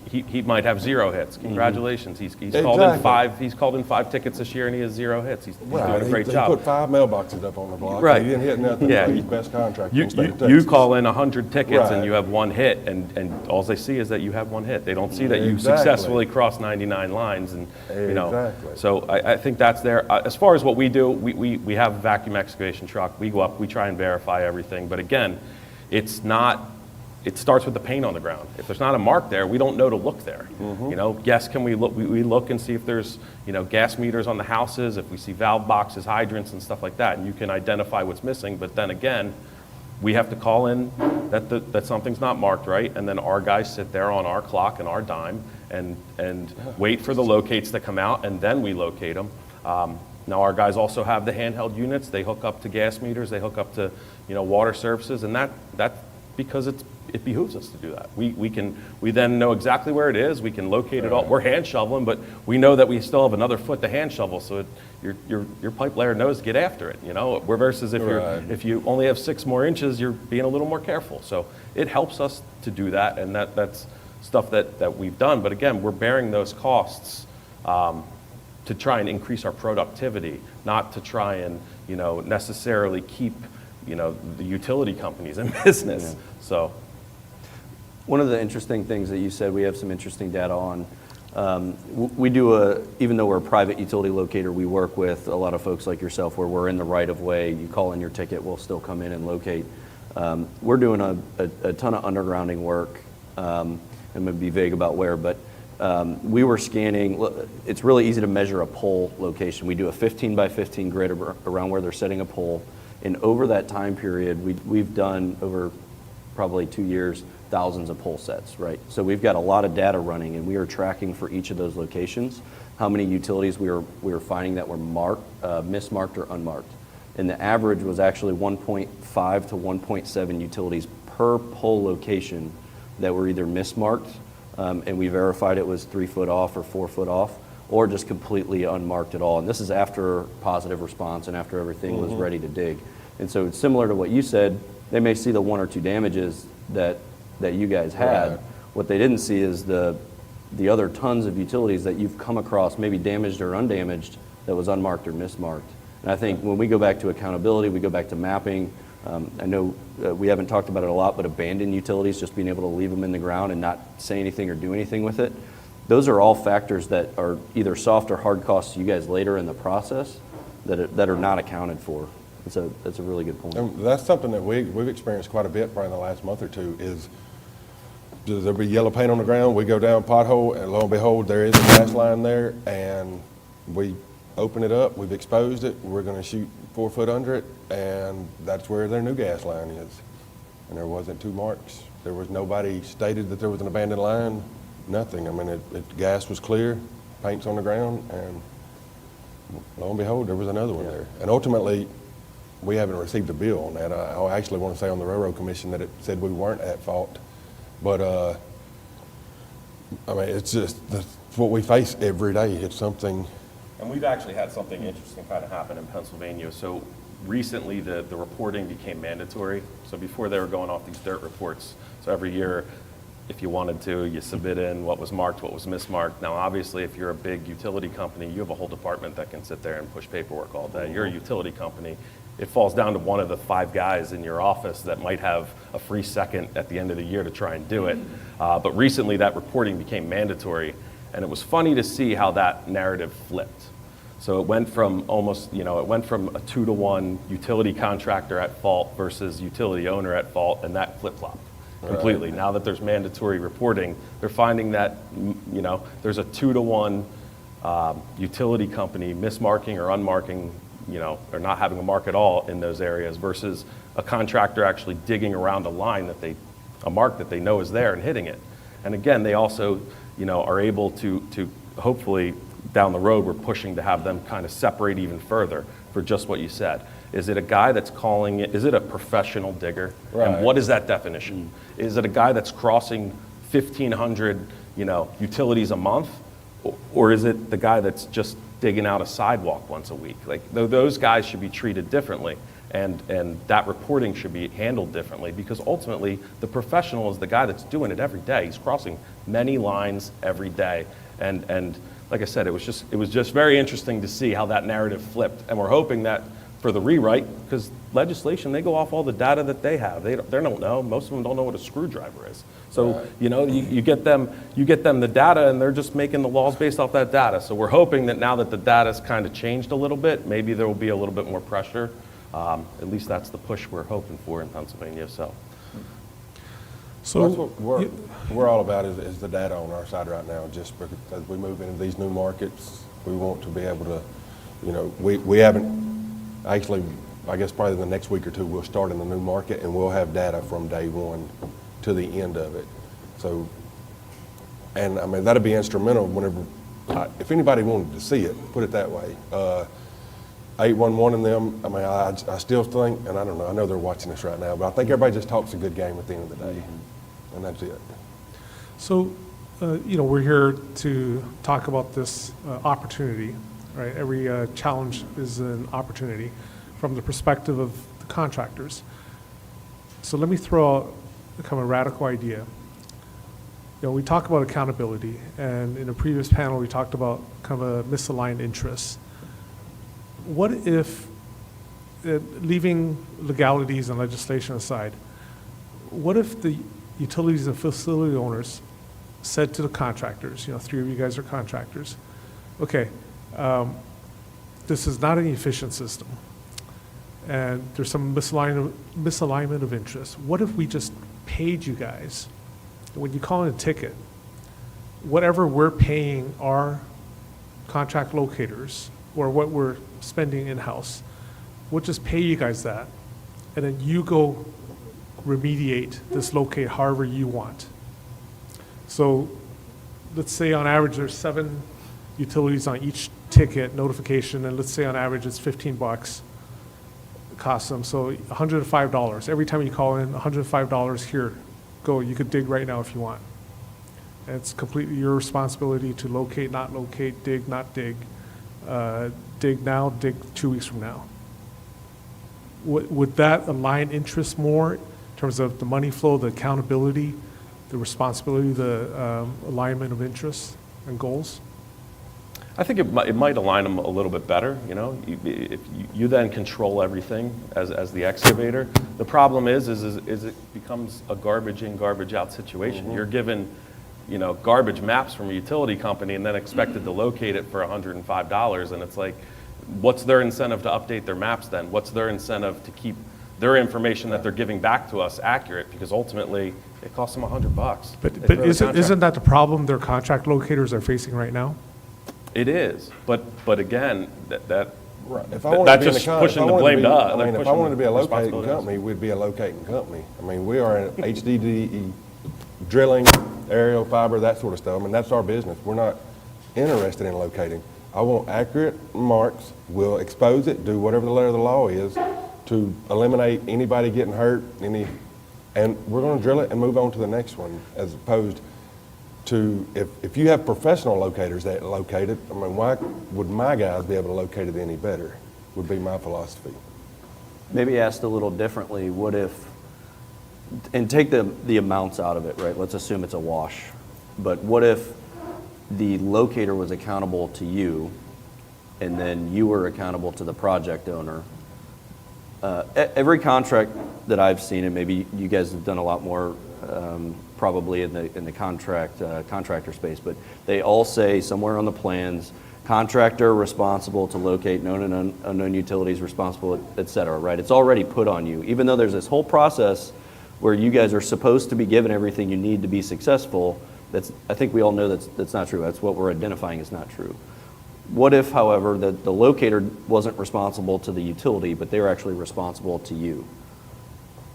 he might have 0 hits. Congratulations. He's called in 5, he's called in 5 tickets this year and he has 0 hits. He's doing a great He job. put 5 mailboxes up on the block. Right. He didn't hit nothing, Yeah. but he's best contractor in the state of You Texas. call in 100 tickets and Right. you have 1 hit, and all they see is that you have 1 hit. They don't see that you Exactly. successfully crossed 99 lines, and Exactly. So I think that's there. As far as what we do, we have a vacuum excavation truck. We go up, we try and verify everything, but again, it's not. It starts with the paint on the ground. If there's not a mark there, we don't know to look there. Yes, can we look? We look and see if there's gas meters on the houses, if we see valve boxes, hydrants, and stuff like that, and you can identify what's missing. But then again, we have to call in that something's not marked right, and then our guys sit there on our clock and our dime and wait for the locates to come out, and then we locate them. Now our guys also have the handheld units. They hook up to gas meters. They hook up to water services, and that because it behooves us to do that. We then know exactly where it is. We can locate it all. We're hand shoveling, but we know that we still have another foot to hand shovel, so your pipe layer knows to get after it. Versus if you only have 6 more inches, you're being a little more careful. So it helps us to do that, and that's stuff that we've done. But again, we're bearing those costs to try and increase our productivity, not to try and necessarily keep the utility companies in business. So. One of the interesting things that you said, we have some interesting data on. We do even though we're a private utility locator, we work with a lot of folks like yourself where we're in the right of way. You call in your ticket, we'll still come in and locate. We're doing a ton of undergrounding work. I'm going to be vague about where, but we were scanning. It's really easy to measure a pole location. We do a 15 by 15 grid around where they're setting a pole. And over that time period, we've done over probably 2 years, thousands of pole sets, right? So we've got a lot of data running, and we are tracking for each of those locations how many utilities we were finding that were mismarked or unmarked. And the average was actually 1.5 to 1.7 utilities per pole location that were either mismarked, and we verified it was 3 foot off or 4 foot off, or just completely unmarked at all. And this is after positive response and after everything was ready to dig. And so it's similar to what you said. They may see the 1 or 2 damages that you guys had. Right. What they didn't see is the the other tons of utilities that you've come across, maybe damaged or undamaged, that was unmarked or mismarked. And I think when we go back to accountability, we go back to mapping. I know we haven't talked about it a lot, but abandoned utilities, just being able to leave them in the ground and not say anything or do anything with it. Those are all factors that are either soft or hard costs to you guys later in the process that are not accounted for. That's a really good point. And that's something that we've experienced quite a bit probably in the last month or two is there'll be yellow paint on the ground, we go down pothole, and lo and behold, there is a gas line there, and we open it up, we've exposed it, we're gonna shoot 4 foot under it, and that's where their new gas line is. And there wasn't 2 marks. There was nobody stated that there was an abandoned line, nothing. I mean, gas was clear, paint's on the ground, and lo and behold, there was another one there. And ultimately, we haven't received a bill on that. I actually want to say on the Railroad Commission that it said we weren't at fault. But, I mean, it's what we face every day. It's something. And we've actually had something interesting kind of happen in Pennsylvania. So recently the reporting became mandatory. So before they were going off these dirt reports. So every year, if you wanted to, you submit in what was marked, what was mismarked. Now, obviously, if you're a big utility company, you have a whole department that can sit there and push paperwork all day. You're a utility company. It falls down to one of the 5 guys in your office that might have a free second at the end of the year to try and do it. But recently that reporting became mandatory, and it was funny to see how that narrative flipped. So it went from almost, it went from a 2-to-1 utility contractor at fault versus utility owner at fault, and that flip-flopped completely. Right. Now that there's mandatory reporting, they're finding that, there's a 2-to-1 utility company mismarking or unmarking, or not having a mark at all in those areas versus a contractor actually digging around a mark that they know is there and hitting it. And again, they also, are able to hopefully down the road, we're pushing to have them kind of separate even further for just what you said. Is it a guy that's calling it, is it a professional digger? Right. And what is that definition? Is it a guy that's crossing 1,500, utilities a month? Or is it the guy that's just digging out a sidewalk once a week? Like those guys should be treated differently, and that reporting should be handled differently, because ultimately the professional is the guy that's doing it every day. He's crossing many lines every day, and like I said, it was just very interesting to see how that narrative flipped, and we're hoping that for the rewrite, because legislation, they go off all the data that they have. They don't know. Most of them don't know what a screwdriver is. So, right. You get them the data, and they're just making the laws based off that data. So we're hoping that now that the data's kind of changed a little bit, maybe there will be a little bit more pressure. At least that's the push we're hoping for in Pennsylvania. So that's what we're all about is the data on our side right now. Just because as we move into these new markets, we want to be able to, we haven't actually, I guess probably the next week or two, we'll start in the new market and we'll have data from day one to the end of it. So, and I mean, that'd be instrumental whenever, if anybody wanted to see it, put it that way. 811 and them, I mean, I still think, and I don't know, I know they're watching this right now, but I think everybody just talks a good game at the end of the day, and that's it. So, we're here to talk about this opportunity, right? Every challenge is an opportunity from the perspective of the contractors. So let me throw out kind of a radical idea. We talk about accountability, and in a previous panel we talked about kind of a misaligned interests. What if, leaving legalities and legislation aside, what if the utilities and facility owners said to the contractors, 3 of you guys are contractors, okay, this is not an efficient system, and there's some misalignment of interest. What if we just paid you guys, when you call in a ticket, whatever we're paying our contract locators or what we're spending in-house, we'll just pay you guys that, and then you go remediate this locate however you want. So let's say on average there's 7 utilities on each ticket notification, and let's say on average it's $15 it costs them, so $105. Every time you call in, $105, here, go, you could dig right now if you want. And it's completely your responsibility to locate, not locate, dig, not dig, dig now, dig 2 weeks from now. Would that align interests more in terms of the money flow, the accountability the responsibility, the alignment of interests and goals? I think it might align them a little bit better, you know? If you then control everything as the excavator. The problem is it becomes a garbage in, garbage out situation. You're given, you know, garbage maps from a utility company and then expected to locate it for $105, and it's like, what's their incentive to update their maps then? What's their incentive to keep their information that they're giving back to us accurate? Because ultimately, it costs them $100. But They throw the isn't contract. that the problem their contract locators are facing right now? It is, but again, that Right. If that's just pushing the blame to us. I mean, if I wanted to be a locating responsibility to us. company, we'd be a locating company. I mean, we are an HDDE, drilling, aerial fiber, that sort of stuff. I mean, that's our business. We're not interested in locating. I want accurate marks. We'll expose it, do whatever the letter of the law is to eliminate anybody getting hurt, and we're going to drill it and move on to the next one, as opposed to, if you have professional locators that locate it, I mean, why would my guys be able to locate it any better, would be my philosophy. Maybe asked a little differently, what if, and take the amounts out of it, right? Let's assume it's a wash. But what if the locator was accountable to you, and then you were accountable to the project owner? Every contract that I've seen, and maybe you guys have done a lot more probably in the contractor space, but they all say somewhere on the plans, contractor responsible to locate known and unknown utilities, responsible, et cetera, right? It's already put on you, even though there's this whole process where you guys are supposed to be given everything you need to be successful. I think we all know that's not true. That's what we're identifying as not true. What if, however, the locator wasn't responsible to the utility, but they were actually responsible to you?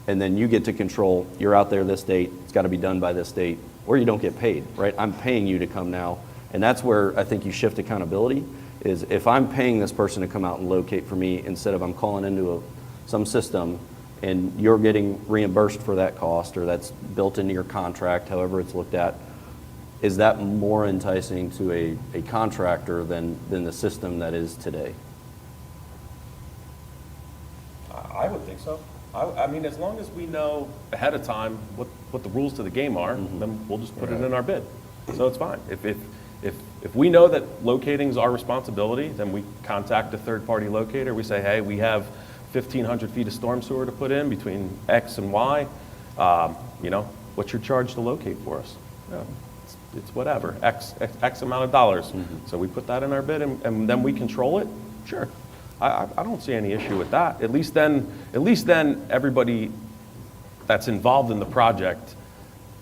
And then you get to control, you're out there this date, it's got to be done by this date, or you don't get paid, right? I'm paying you to come now. And that's where I think you shift accountability, is if I'm paying this person to come out and locate for me instead of I'm calling into some system and you're getting reimbursed for that cost, or that's built into your contract, however it's looked at, is that more enticing to a contractor than the system that is today? I would think so. I mean, as long as we know ahead of time what the rules to the game are, then we'll just put it in our bid. So it's fine. If we know that locating is our responsibility, then we contact a third-party locator. We say, hey, we have 1,500 feet of storm sewer to put in between X and Y. You know, what's your charge to locate for us? Yeah, it's whatever, X amount of dollars. So we put that in our bid, and then we control it. Sure. I don't see any issue with that. At least then everybody that's involved in the project,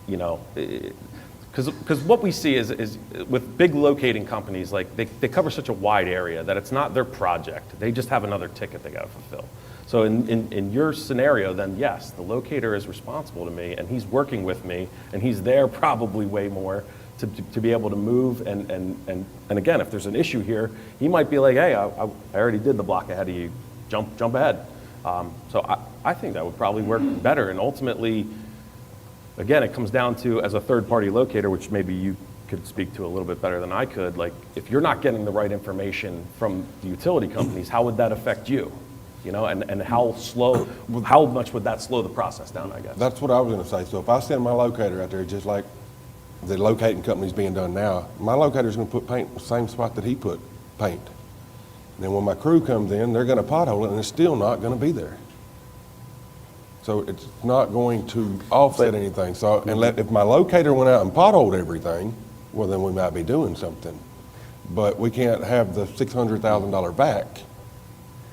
you know, because what we see is with big locating companies, like they cover such a wide area that it's not their project. They just have another ticket they got to fulfill. So in your scenario, then yes, the locator is responsible to me, and he's working with me, and he's there probably way more to be able to move, and again, if there's an issue here, he might be like, hey, I already did the block ahead of you, jump ahead. So I think that would probably work better, and ultimately, again, it comes down to, as a third-party locator, which maybe you could speak to a little bit better than I could, like, if you're not getting the right information from the utility companies, how would that affect you? You know, and how much would that slow the process down, I guess? That's what I was going to say. So if I send my locator out there, just like the locating company's being done now, my locator's going to put paint in the same spot that he put paint. And then when my crew comes in, they're going to pothole it, and it's still not going to be there. So it's not going to offset anything. So if my locator went out and potholed everything, well, then we might be doing something. But we can't have the $600,000 back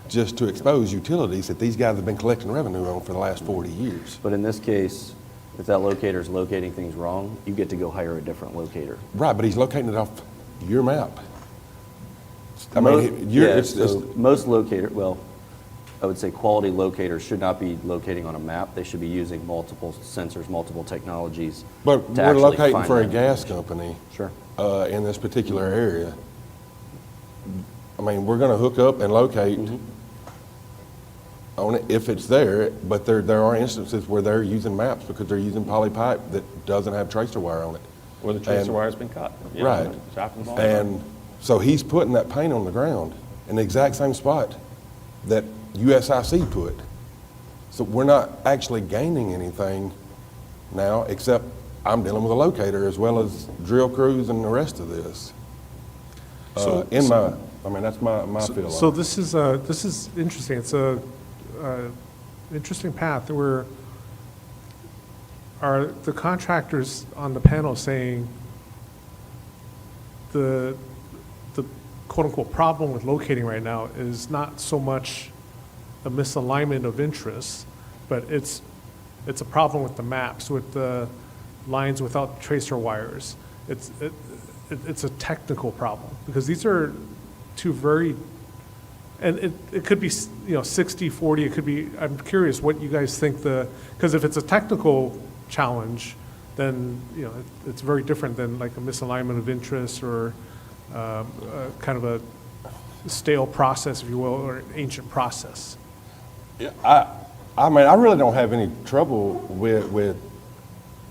just to expose utilities that these guys have been collecting revenue on for the last 40 years. But in this case, if that locator's locating things wrong, you get to go hire a different locator. Right, but he's locating it off your map. I mean, most locator, I would say quality locators should not be locating on a map. They should be using multiple sensors, multiple technologies. But we're locating for a gas company. Sure. In this particular area. I mean, we're going to hook up and locate on it if it's there, but there are instances where they're using maps because they're using poly pipe that doesn't have tracer wire on it. Or the tracer wire's been cut. You Right. know, it happens all the And time. so he's putting that paint on the ground in the exact same spot that USIC put. So we're not actually gaining anything now except I'm dealing with a locator as well as drill crews and the rest of this. That's my feel So on it. this is interesting. It's a interesting path where are the contractors on the panel saying the quote unquote problem with locating right now is not so much a misalignment of interests, but it's a problem with the maps, with the lines without tracer wires. It's a technical problem because these are two very, and it could be, 60, 40, it could be, I'm curious what you guys think because if it's a technical challenge, then, it's very different than like a misalignment of interests or kind of a stale process, if you will, or an ancient process. I mean, I really don't have any trouble with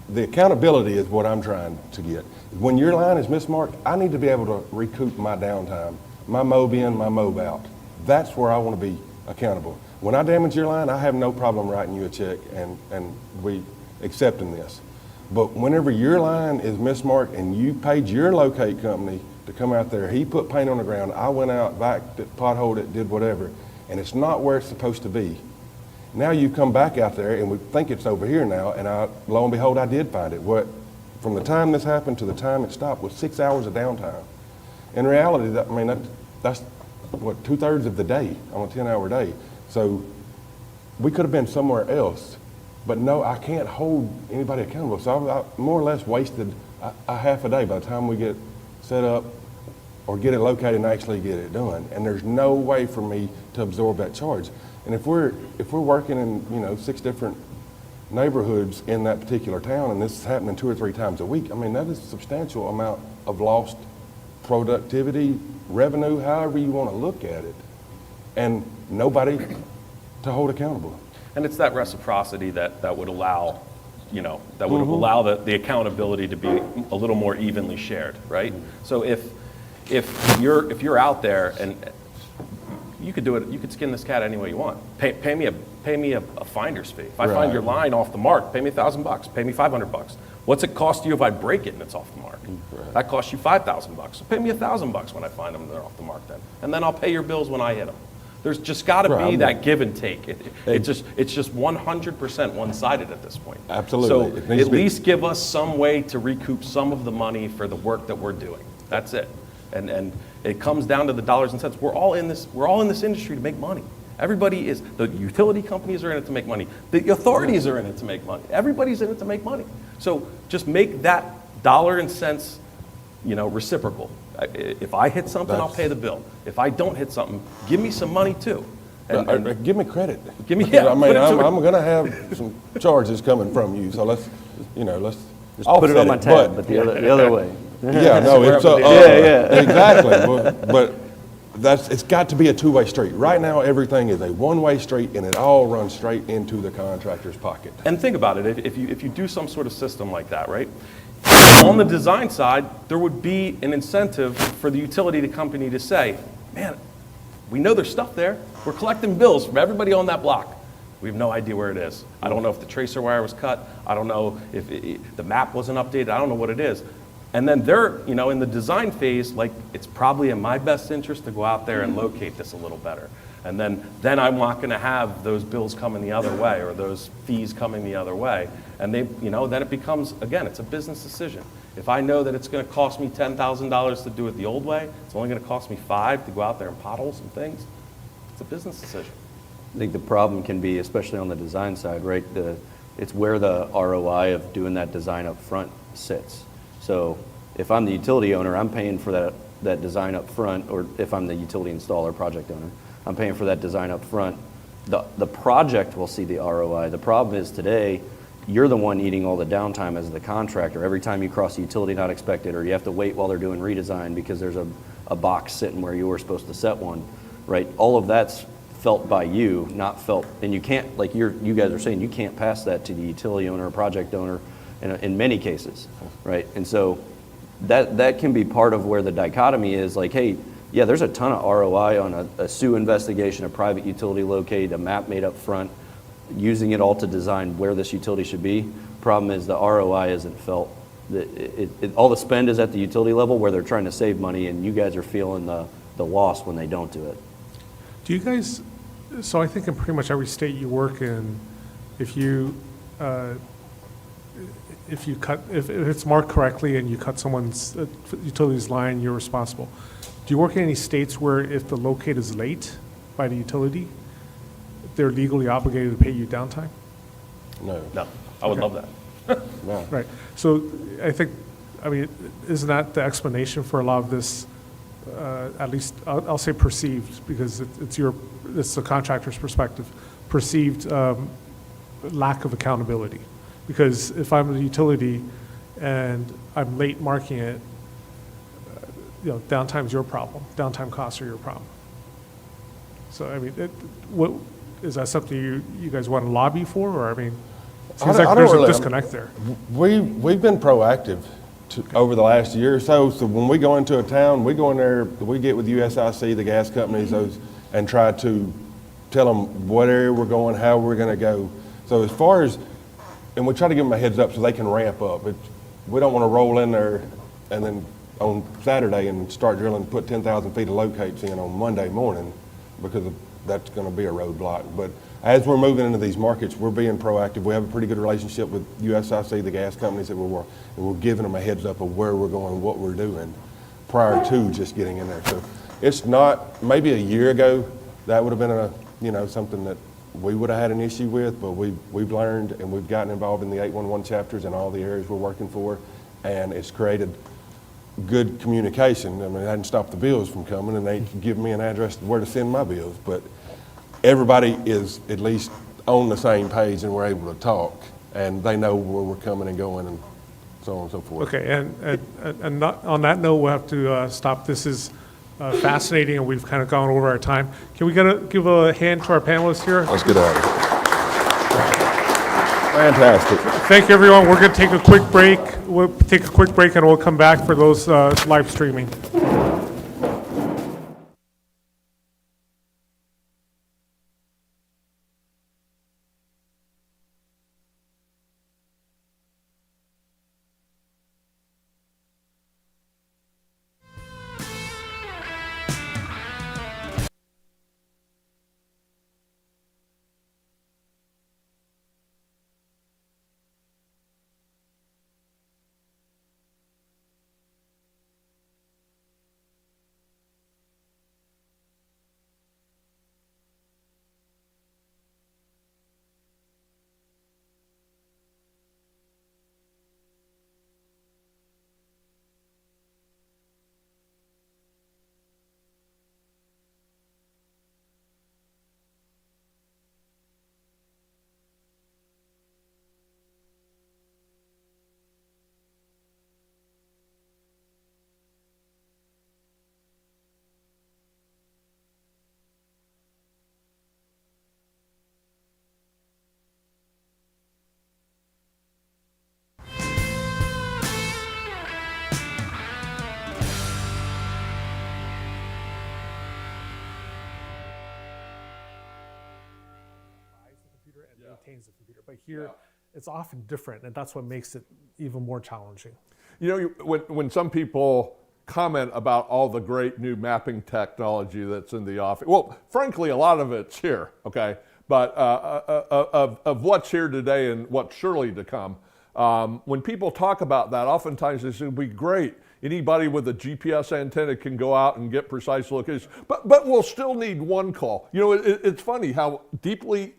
the accountability is what I'm trying to get. When your line is mismarked, I need to be able to recoup my downtime, my mob in, my mob out. That's where I want to be accountable. When I damage your line, I have no problem writing you a check and we accepting this. But whenever your line is mismarked and you paid your locate company to come out there, he put paint on the ground, I went out, backed it, potholed it, did whatever, and it's not where it's supposed to be. Now you come back out there and we think it's over here now, and lo and behold, I did find it. From the time this happened to the time it stopped was 6 hours of downtime. In reality, that's what, 2/3 of the day on a 10-hour day. So we could have been somewhere else, but no, I can't hold anybody accountable. So I more or less wasted a half a day by the time we get set up or get it located and actually get it done. And there's no way for me to absorb that charge. And if we're working in 6 different neighborhoods in that particular town, and this is happening 2 or 3 times a week, I mean, that is a substantial amount of lost productivity, revenue, however you want to look at it, and nobody to hold accountable. And it's that reciprocity that would allow, allow the accountability to be a little more evenly shared, right? So if you're out there and you could do it, you could skin this cat any way you want. Pay me a finder's fee. If I find your line off the mark, pay me $1,000, pay me $500. What's it cost you if I break it and it's off the mark? Right. That costs you $5,000. So pay me $1,000 when I find them and they're off the mark then. And then I'll pay your bills when I hit them. There's just got to be that give and take. It's just 100% one-sided at this point. Absolutely. So at least give us some way to recoup some of the money for the work that we're doing. That's it. And it comes down to the dollars and cents. We're all in this industry to make money. Everybody is. The utility companies are in it to make money. The authorities are in it to make money. Everybody's in it to make money. So just make that dollar and cents, reciprocal. If I hit something, I'll pay the bill. If I don't hit something, give me some money too. And give me credit. Give me, I mean, I'm going to have some charges coming from you, so let's just put it on my tab, but the other way. Yeah, no, it's exactly. But it's got to be a two-way street. Right now, everything is a one-way street, and it all runs straight into the contractor's pocket. And think about it. If you do some sort of system like that, right? On the design side, there would be an incentive for the utility company to say, man, we know there's stuff there. We're collecting bills from everybody on that block. We have no idea where it is. I don't know if the tracer wire was cut. I don't know if the map wasn't updated. I don't know what it is. And then they're, in the design phase, like, it's probably in my best interest to go out there and locate this a little better. And then I'm not going to have those bills coming the other way or those fees coming the other way. And then it becomes, again, it's a business decision. If I know that it's going to cost me $10,000 to do it the old way, it's only going to cost me $5,000 to go out there and pothole some things. It's a business decision. I think the problem can be, especially on the design side, right? It's where the ROI of doing that design up front sits. So if I'm the utility owner, I'm paying for that design up front, or if I'm the utility installer, project owner, I'm paying for that design up front. The project will see the ROI. The problem is today, you're the one eating all the downtime as the contractor. Every time you cross a utility not expected, or you have to wait while they're doing redesign because there's a box sitting where you were supposed to set one, right? All of that's felt by you, not felt, and you can't, like you guys are saying, you can't pass that to the utility owner or project owner in many cases, right? And so that can be part of where the dichotomy is, like, hey, yeah, there's a ton of ROI on a SUE investigation, a private utility located, a map made up front, using it all to design where this utility should be. Problem is the ROI isn't felt. All the spend is at the utility level where they're trying to save money, and you guys are feeling the loss when they don't do it. Do you guys, so I think in pretty much every state you work in, if it's marked correctly and you cut someone's utilities line, you're responsible. Do you work in any states where if the locate is late by the utility, they're legally obligated to pay you downtime? No, No, I would love that. no. Right. So I think, I mean, isn't that the explanation for a lot of this, at least I'll say perceived, because it's the contractor's perspective, perceived lack of accountability. Because if I'm a utility and I'm late marking it, downtime's your problem. Downtime costs are your problem. So, I mean, what is that something you guys want to lobby for, or I mean, it seems I like don't there's a really- disconnect there. We've been proactive over the last year or so. So when we go into a town, we go in there, we get with USIC, the gas companies, and try to tell them what area we're going, how we're going to go. So as far as, and we try to give them a heads up so they can ramp up. We don't want to roll in there and then on Saturday and start drilling, put 10,000 feet of locates in on Monday morning, because that's going to be a roadblock. But as we're moving into these markets, we're being proactive. We have a pretty good relationship with USIC, the gas companies that we're working, and we're giving them a heads up of where we're going, what we're doing, prior to just getting in there. So it's not, maybe a year ago, that would have been something that we would have had an issue with, but we've learned and we've gotten involved in the 811 chapters in all the areas we're working for, and it's created good communication. I mean, it hadn't stopped the bills from coming, and they give me an address where to send my bills, but everybody is at least on the same page and we're able to talk, and they know where we're coming and going and so on and so forth. Okay, and not, on that note, we'll have to stop. This is fascinating, and we've kind of gone over our time. Can we give a hand to our panelists here? Let's get at it. Fantastic. Thank you, everyone. We're going to take a quick break. We'll take a quick break, and we'll come back for those live streaming. And maintains the computer. But here, it's often different, and that's what makes it even more challenging. When some people comment about all the great new mapping technology that's in the office, well, frankly, a lot of it's here, okay? But of what's here today and what's surely to come, when people talk about that, oftentimes they say, it'll be great. Anybody with a GPS antenna can go out and get precise locations, but we'll still need one call. It's funny how deeply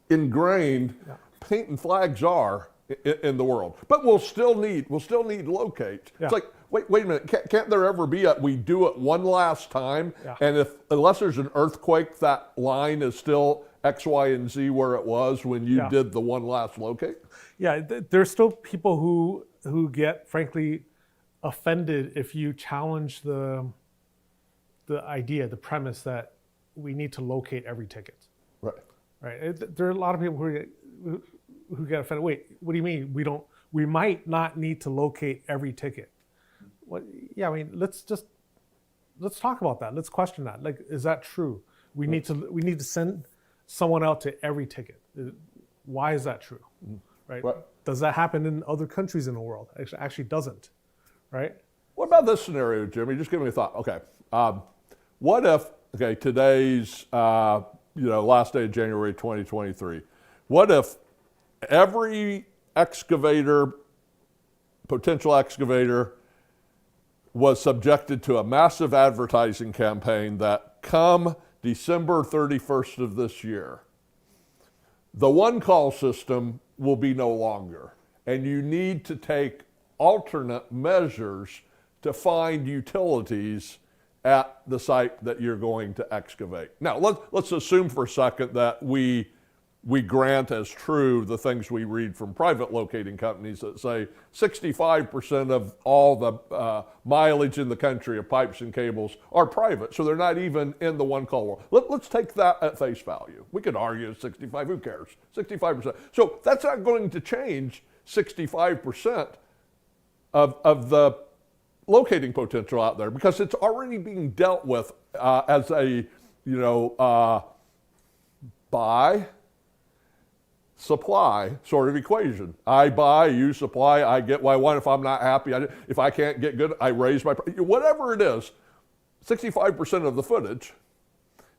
ingrained paint and flags are in the world, but we'll still need locate. Yeah. It's like, wait a minute, can't there ever be we do it one last time, Yeah. and unless there's an earthquake, that line is still X, Y, and Z where it was when you did the one last locate? Yeah, there's still people who get, frankly, offended if you challenge the idea, the premise that we need to locate every ticket. Right. There are a lot of people who get offended. Wait, what do you mean we might not need to locate every ticket? What? Yeah, I mean, let's talk about that. Let's question that. Like, is that true? We need to send someone out to every ticket. Why is that true? right? Right. Does that happen in other countries in the world? Actually doesn't, right? What about this scenario, Jimmy? Just give me a thought. Okay. What if, okay, today's, last day of January 2023. What if every potential excavator was subjected to a massive advertising campaign that come December 31st of this year, the one-call system will be no longer, and you need to take alternate measures to find utilities at the site that you're going to excavate. Now, let's assume for a second that we grant as true the things we read from private locating companies that say 65% of all the mileage in the country of pipes and cables are private, so they're not even in the one-call world. Let's take that at face value. We could argue 65, who cares? 65%. So that's not going to change 65% of the locating potential out there, because it's already being dealt with as a, buy, supply sort of equation. I buy, you supply, I get what I want. If I'm not happy, if I can't get good, I raise my price. Whatever it is, 65% of the footage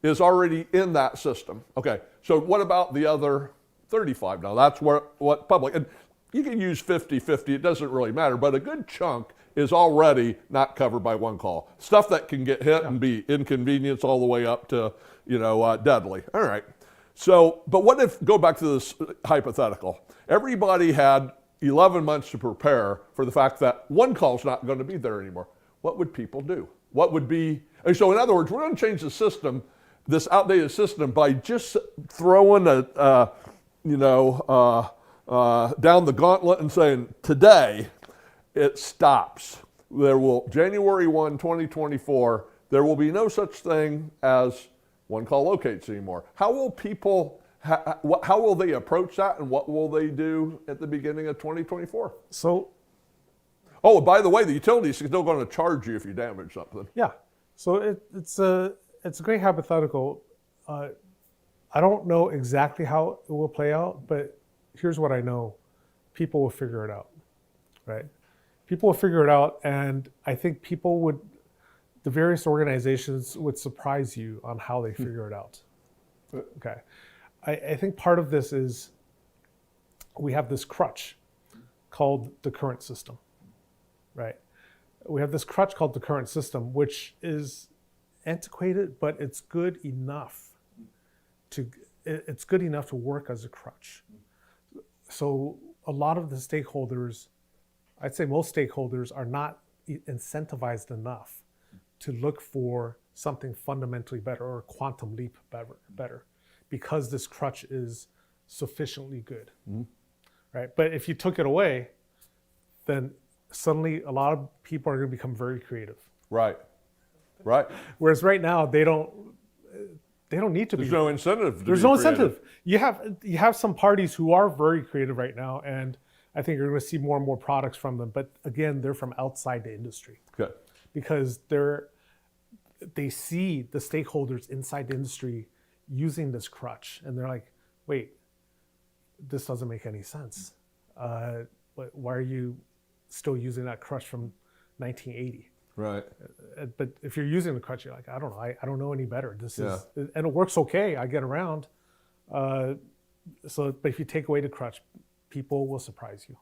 is already in that system. Okay, so what about the other 35? Now that's what public, and you can use 50-50, it doesn't really matter, but a good chunk is already not covered by one call. Stuff that can get hit and be inconvenience all the way up to, deadly. All right. So, but what if, go back to this hypothetical, everybody had 11 months to prepare for the fact that one call's not going to be there anymore. What would people do? What would be, and so in other words, we're going to change the system, this outdated system, by just throwing down the gauntlet and saying, today, it stops. January 1, 2024, there will be no such thing as one-call locates anymore. How will people, how will they approach that, and what will they do at the beginning of 2024? So, oh, by the way, the utilities are still going to charge you if you damage something. yeah. So it's a great hypothetical. I don't know exactly how it will play out, but here's what I know. People will figure it out, right? People will figure it out, and I think the various organizations would surprise you on how they figure it out. Okay. I think part of this is we have this crutch called the current system, right? We have this crutch called the current system, which is antiquated, but it's good enough to work as a crutch. So a lot of the stakeholders, I'd say most stakeholders, are not incentivized enough to look for something fundamentally better or a quantum leap better, because this crutch is sufficiently good, right? But if you took it away, then suddenly a lot of people are going to become very creative. Right. Whereas right now they don't need to be. There's no incentive. There's no incentive. You have some parties who are very creative right now, and I think you're going to see more and more products from them. But again, they're from outside the industry. Okay. Because they see the stakeholders inside the industry using this crutch, and they're like, wait, this doesn't make any sense. But why are you still using that crutch from 1980? Right. But if you're using the crutch, you're like, I don't know. I don't know any better. And it works okay. I get around. But if you take away the crutch, people will surprise you.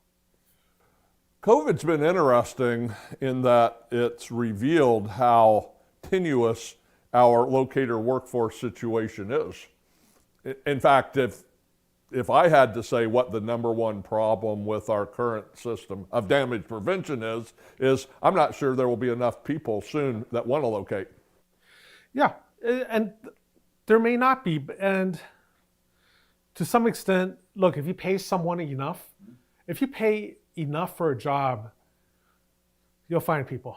COVID's been interesting in that it's revealed how tenuous our locator workforce situation is. In fact, if I had to say what the number one problem with our current system of damage prevention is I'm not sure there will be enough people soon that want to locate. Yeah, and there may not be. And to some extent, look, if you pay someone enough, if you pay enough for a job, you'll find people.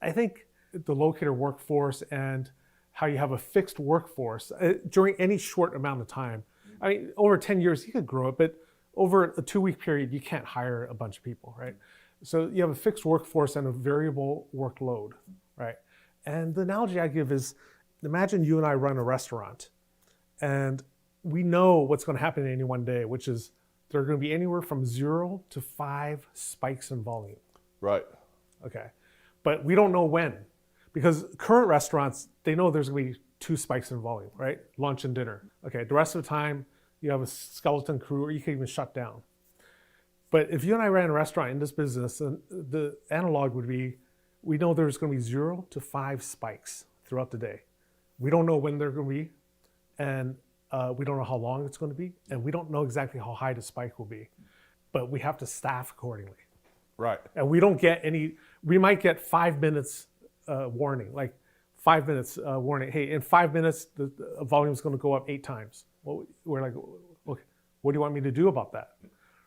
I think the locator workforce and how you have a fixed workforce during any short amount of time. I mean, over 10 years, you could grow it, but over a 2-week period, you can't hire a bunch of people, right? So you have a fixed workforce and a variable workload, right? And the analogy I give is, imagine you and I run a restaurant, and we know what's going to happen any one day, which is there are going to be anywhere from 0 to 5 spikes in volume. Right. Okay. But we don't know when, because current restaurants, they know there's going to be 2 spikes in volume, right? Lunch and dinner. Okay. The rest of the time, you have a skeleton crew, or you can even shut down. But if you and I ran a restaurant in this business, the analog would be, we know there's going to be 0 to 5 spikes throughout the day. We don't know when they're going to be, and we don't know how long it's going to be, and we don't know exactly how high the spike will be. But we have to staff accordingly. Right. And we don't get any, we might get 5 minutes warning, like 5 minutes warning. Hey, in 5 minutes, the volume is going to go up 8 times. Well, we're like, okay, what do you want me to do about that?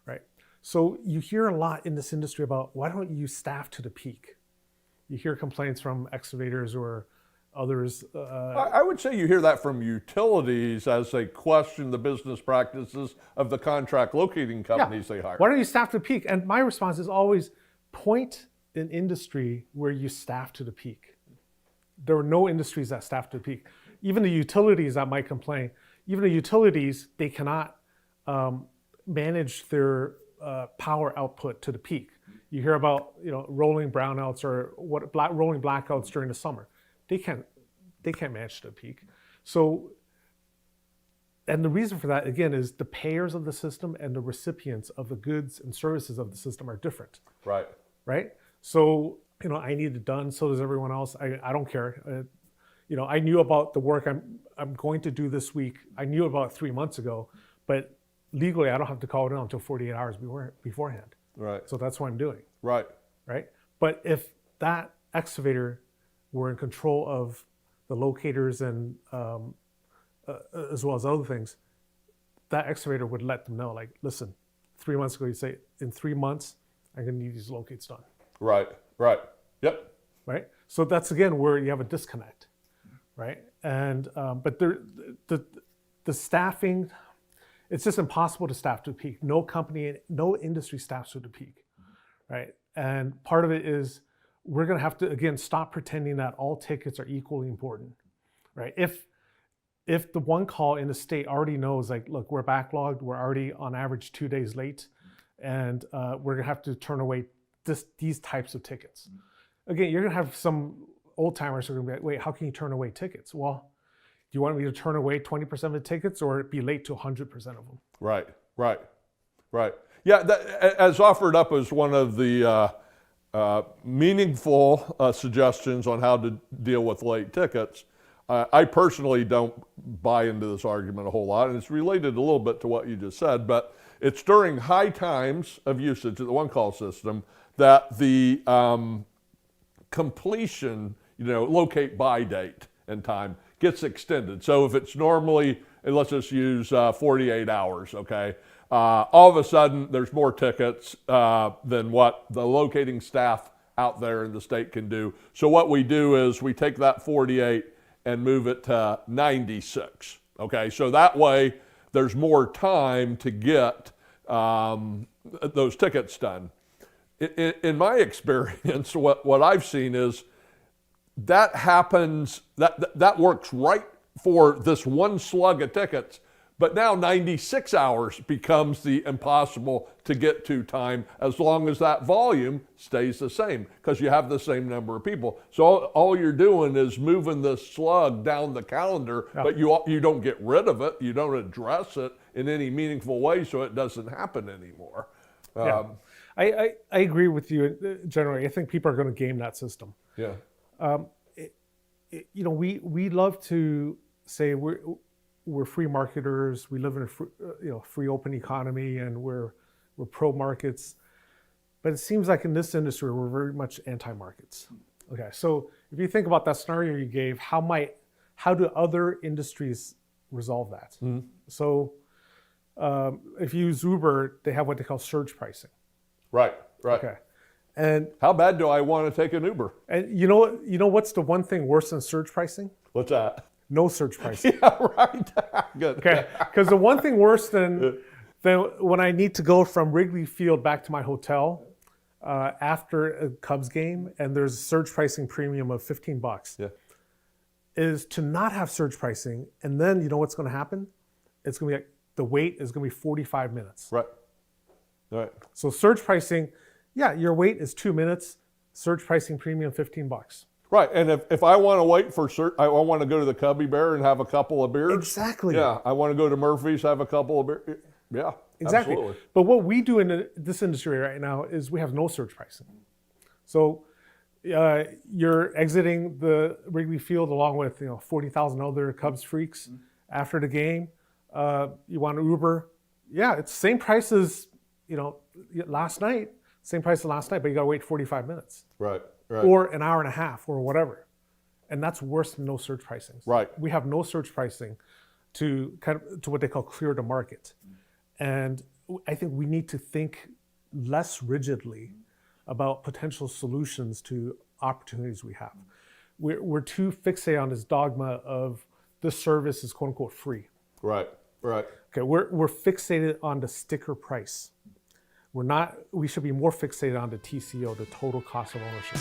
Right. So you hear a lot in this industry about, why don't you staff to the peak? You hear complaints from excavators or others. I would say you hear that from utilities as they question the business practices of the contract locating companies they hire. Why don't you staff to the peak? And my response is always, point an industry where you staff to the peak. There are no industries that staff to the peak. Even the utilities that might complain, even the utilities, they cannot manage their power output to the peak. You hear about rolling brownouts or rolling blackouts during the summer. They can't manage to the peak. So, and the reason for that again is the payers of the system and the recipients of the goods and services of the system are different. Right. Right. So I need it done. So does everyone else. I don't care. I knew about the work I'm going to do this week. I knew about it 3 months ago, but legally I don't have to call it in until 48 hours beforehand. Right. So that's what I'm doing. Right. Right. But if that excavator were in control of the locators and as well as other things, that excavator would let them know, like, listen, 3 months ago you say, in 3 months I'm going to need these locates done. Right. Right. Yep. Right. So that's again where you have a disconnect. Right. And but the staffing, it's just impossible to staff to a peak. No company, no industry staffs to the peak. Right. And part of it is we're going to have to, again, stop pretending that all tickets are equally important. Right. If the one call in the state already knows, like, look, we're backlogged, we're already on average 2 days late, and we're going to have to turn away these types of tickets. Again, you're going to have some old timers who are going to be like, wait, how can you turn away tickets? Well, do you want me to turn away 20% of the tickets or be late to 100% of them? Right. Right. Right. Yeah. As offered up as one of the meaningful suggestions on how to deal with late tickets. I personally don't buy into this argument a whole lot, and it's related a little bit to what you just said, but it's during high times of usage of the one-call system that the completion, locate by date and time gets extended. So if it's normally, and let's just use 48 hours, okay? All of a sudden, there's more tickets than what the locating staff out there in the state can do. So what we do is we take that 48 and move it to 96. Okay, so that way there's more time to get those tickets done. In my experience, what I've seen is that happens, that works right for this one slug of tickets, but now 96 hours becomes the impossible to get to time as long as that volume stays the same because you have the same number of people. So all you're doing is moving the slug down the calendar, but you don't get rid of it. You don't address it in any meaningful way so it doesn't happen anymore. I agree with you generally. I think people are going to game that system. Yeah. We love to say we're free marketers. We live in a free open economy, and we're pro markets. But it seems like in this industry we're very much anti-markets. Okay, so if you think about that scenario you gave, how do other industries resolve that? Mm-hmm. So if you use Uber, they have what they call surge pricing. Right. Okay. And how bad do I want to take an Uber? And you know what's the one thing worse than surge pricing? What's that? No surge pricing. Yeah, right. Good. Okay, because the one thing worse than when I need to go from Wrigley Field back to my hotel after a Cubs game and there's a surge pricing premium of $15, is to not have surge pricing, and then you know what's going to happen? It's going to be like the wait is going to be 45 minutes. Right. Right. So surge pricing, yeah, your wait is 2 minutes, surge pricing premium $15. Right, and if I want to wait for I want to go to the Cubby Bear and have a couple of beers. Exactly. Yeah, I want to go to Murphy's, have a couple of beers. Yeah, Exactly. absolutely. But what we do in this industry right now is we have no surge pricing. So you're exiting the Wrigley Field along with 40,000 other Cubs freaks after the game. You want to Uber? Yeah, it's the same price as last night. Same price as last night, but you got to wait 45 minutes. Right, right. Or an hour and a half or whatever. And that's worse than no surge pricing. Right. We have no surge pricing to what they call clear the market. And I think we need to think less rigidly about potential solutions to opportunities we have. We're too fixated on this dogma of this service is quote unquote free. Right, right. Okay, we're fixated on the sticker price. We should be more fixated on the TCO, the total cost of ownership.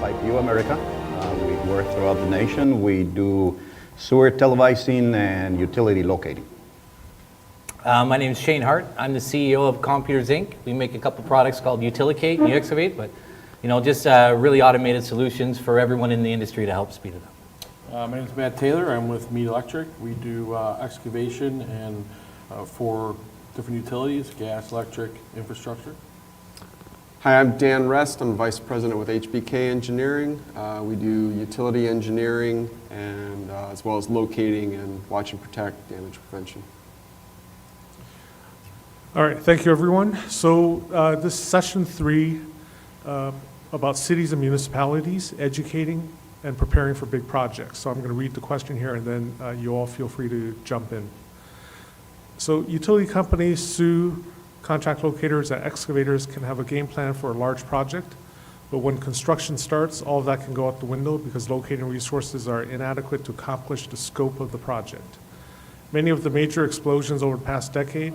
Like you, America. We work throughout the nation. We do sewer televising and utility locating. My name is Shane Hart. I'm the CEO of Computers Inc. We make a couple products called Utilicate and Uexcavate, but just really automated solutions for everyone in the industry to help speed it up. My name is Matt Taylor. I'm with Mead Electric. We do excavation and for different utilities, gas, electric, infrastructure. Hi, I'm Dan Rest. I'm Vice President with HBK Engineering. We do utility engineering and as well as locating and watch and protect, damage prevention. All right, thank you, everyone. So this is session 3 about cities and municipalities educating and preparing for big projects. So I'm going to read the question here, and then you all feel free to jump in. So utility companies sue contract locators and excavators can have a game plan for a large project, but when construction starts, all of that can go out the window because locating resources are inadequate to accomplish the scope of the project. Many of the major explosions over the past decade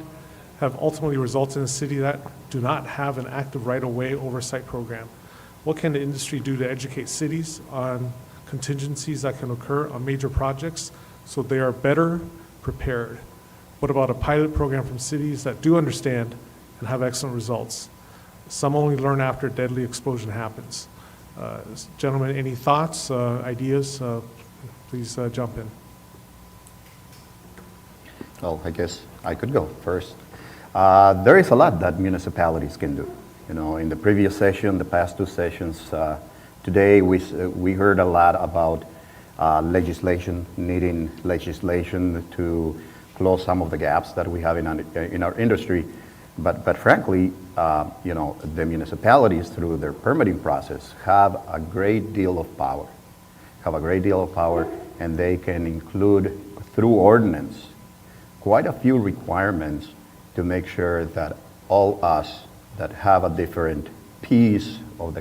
have ultimately resulted in a city that do not have an active right-of-way oversight program. What can the industry do to educate cities on contingencies that can occur on major projects so they are better prepared? What about a pilot program from cities that do understand and have excellent results? Some only learn after a deadly explosion happens. Gentlemen, any thoughts, ideas? Please jump in. Well, I guess I could go first. There is a lot that municipalities can do. In the previous session, the past 2 sessions, today we heard a lot about needing legislation to close some of the gaps that we have in our industry. But frankly, the municipalities through their permitting process have a great deal of power, and they can include through ordinance quite a few requirements to make sure that all us that have a different piece of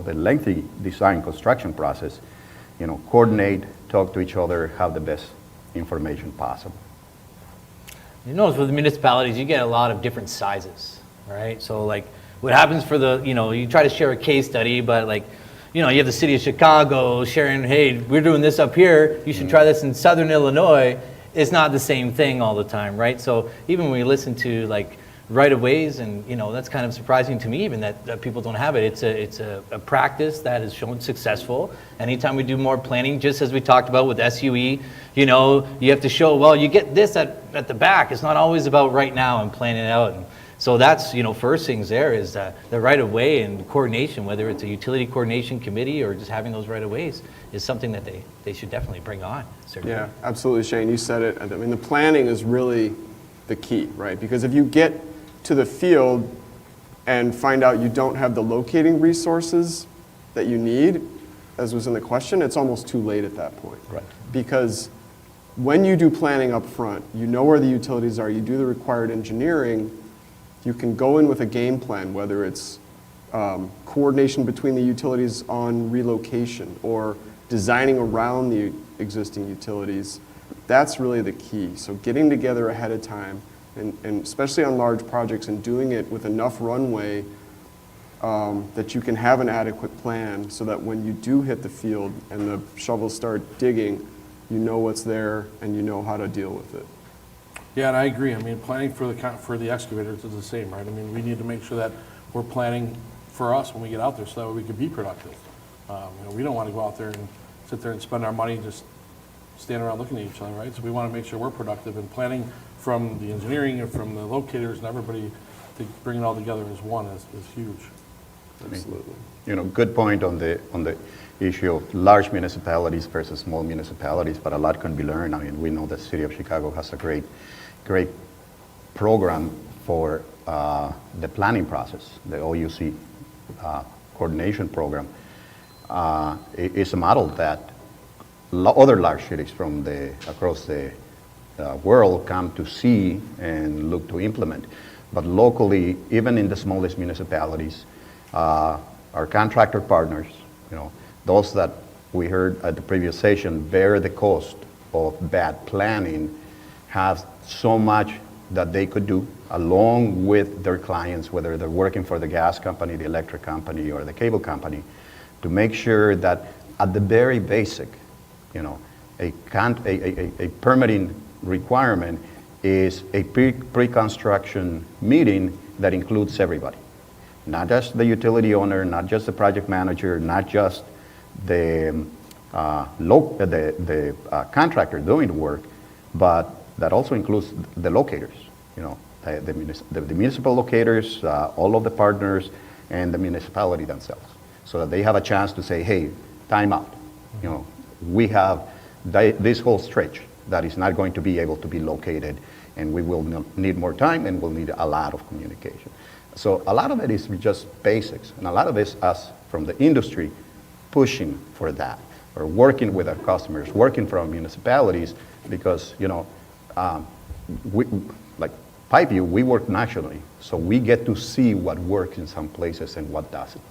the lengthy design construction process, coordinate, talk to each other, have the best information possible. You notice with the municipalities, you get a lot of different sizes, right? So like what happens for you try to share a case study, but like, you have the city of Chicago sharing, hey, we're doing this up here, you should try this in Southern Illinois. It's not the same thing all the time, right? So even when we listen to like right-of-ways, and that's kind of surprising to me even that people don't have it. It's a practice that has shown successful. Anytime we do more planning, just as we talked about with SUE, you have to show, well, you get this at the back. It's not always about right now and planning it out. And so that's, first things there is the right-of-way and coordination, whether it's a utility coordination committee or just having those right-of-ways is something that they should definitely bring on. Certainly. Yeah, absolutely, Shane. You said it. I mean, the planning is really the key, right? Because if you get to the field and find out you don't have the locating resources that you need, as was in the question, it's almost too late at that point. Right. Because when you do planning up front, you know where the utilities are, you do the required engineering, you can go in with a game plan, whether it's coordination between the utilities on relocation or designing around the existing utilities. That's really the key. So getting together ahead of time, and especially on large projects, and doing it with enough runway that you can have an adequate plan so that when you do hit the field and the shovels start digging, you know what's there and you know how to deal with it. Yeah, and I agree. I mean, planning for the excavators is the same, right? I mean, we need to make sure that we're planning for us when we get out there so that we can be productive. We don't want to go out there and sit there and spend our money just standing around looking at each other, right? So we want to make sure we're productive, and planning from the engineering and from the locators and everybody to bring it all together as one is huge. Absolutely. Good point on the issue of large municipalities versus small municipalities, but a lot can be learned. I mean, we know the city of Chicago has a great program for the planning process. The OUC coordination program is a model that other large cities from across the world come to see and look to implement. But locally, even in the smallest municipalities, our contractor partners, those that we heard at the previous session bear the cost of bad planning, have so much that they could do along with their clients, whether they're working for the gas company, the electric company, or the cable company, to make sure that at the very basic, a permitting requirement is a pre-construction meeting that includes everybody. Not just the utility owner, not just the project manager, not just the contractor doing the work, but that also includes the locators, the municipal locators, all of the partners, and the municipality themselves, so that they have a chance to say, hey, time out. We have this whole stretch that is not going to be able to be located, and we will need more time, and we'll need a lot of communication. So a lot of it is just basics, and a lot of it is us from the industry pushing for that, or working with our customers, working for our municipalities, because, we, like Pipeview, we work nationally, so we get to see what works in some places and what doesn't.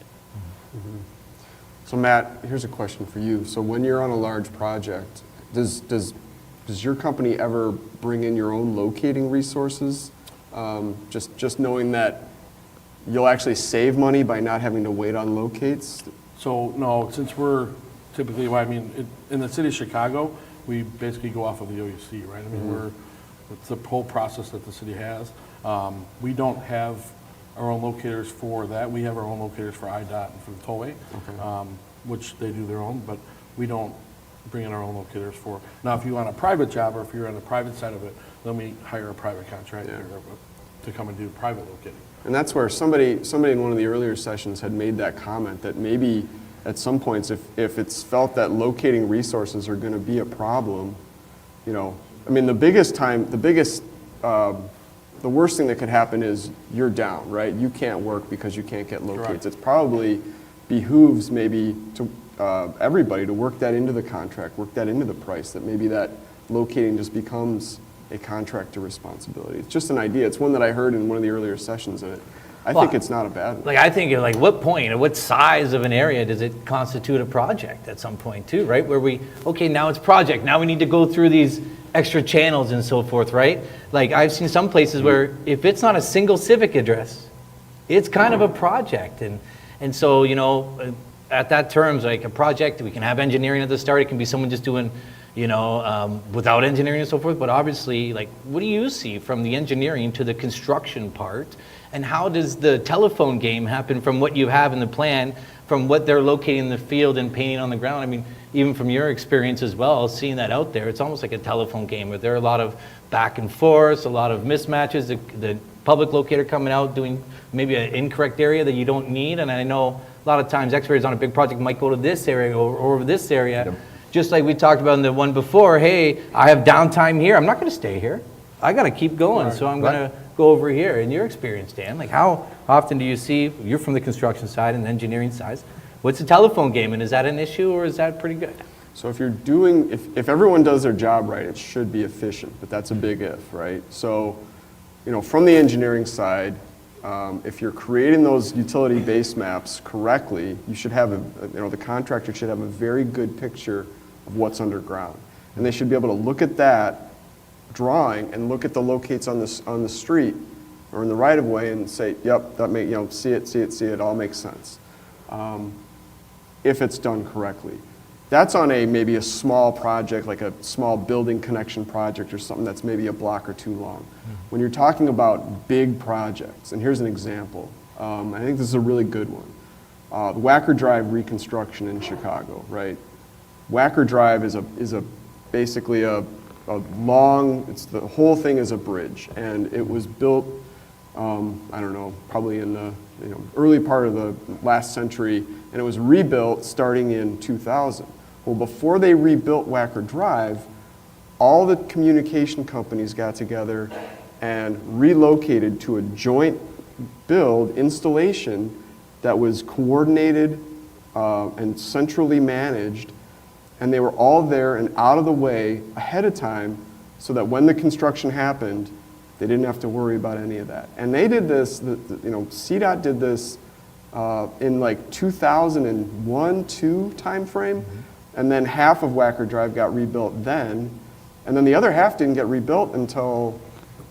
Mm-hmm. So Matt, here's a question for you. So when you're on a large project, does your company ever bring in your own locating resources? Just knowing that you'll actually save money by not having to wait on locates? So no, since we're typically, in the city of Chicago, we basically go off of the OUC, right? I mean, it's the whole process that the city has. We don't have our own locators for that. We have our own locators for IDOT and for the tollway, which they do their own, but we don't bring in our own locators for. Now, if you're on a private job or if you're on the private side of it, then we hire a private contractor to come and do private locating. And that's where somebody in one of the earlier sessions had made that comment that maybe at some points, if it's felt that locating resources are going to be a problem, the worst thing that could happen is you're down, right? You can't work because you can't get locates. It probably behooves maybe to everybody to work that into the contract, work that into the price, that maybe that locating just becomes a contractor responsibility. It's just an idea. It's one that I heard in one of the earlier sessions, and I Well, think it's not a bad one. Like, I think, like, what point, or what size of an area does it constitute a project at some point too, right? Where okay, now it's project, now we need to go through these extra channels and so forth, right? Like, I've seen some places where if it's not a single civic address, it's kind of a project. And so, at that terms, like a project, we can have engineering at the start, it can be someone just doing, without engineering and so forth, but obviously, like, what do you see from the engineering to the construction part? And how does the telephone game happen from what you have in the plan, from what they're locating in the field and painting on the ground? I mean, even from your experience as well, seeing that out there, it's almost like a telephone game where there are a lot of back and forth, a lot of mismatches, the public locator coming out doing maybe an incorrect area that you don't need. And I know a lot of times excavators on a big project might go to this area or over this area. Yep. Just like we talked about in the one before, hey, I have downtime here. I'm not going to stay here. I got to keep going. So I'm going to go over here. In your experience, Dan, like how often do you see, you're from the construction side and engineering side, what's the telephone game, and is that an issue or is that pretty good? So if you're doing, if everyone does their job right, it should be efficient, but that's a big if, right? So, from the engineering side, if you're creating those utility base maps correctly, you should have the contractor should have a very good picture of what's underground. And they should be able to look at that drawing and look at the locates on the street or in the right of way and say, yep, that may, see it, all makes sense. If it's done correctly. That's on maybe a small project, like a small building connection project or something that's maybe a block or two long. When you're talking about big projects, and here's an example, I think this is a really good one. The Wacker Drive reconstruction in Chicago, right? Wacker Drive is basically a long, the whole thing is a bridge, and it was built, I don't know, probably in the early part of the last century, and it was rebuilt starting in 2000. Well, before they rebuilt Wacker Drive, all the communication companies got together and relocated to a joint build installation that was coordinated and centrally managed, and they were all there and out of the way ahead of time so that when the construction happened, they didn't have to worry about any of that. And they did this, CDOT did this in like 2001-2 timeframe, and then half of Wacker Drive got rebuilt then, and then the other half didn't get rebuilt until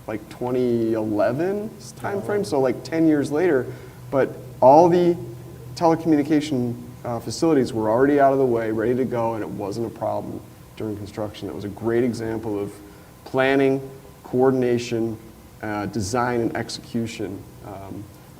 like 2011 timeframe, so like 10 years later. But all the telecommunication facilities were already out of the way, ready to go, and it wasn't a problem during construction. It was a great example of planning, coordination, design, and execution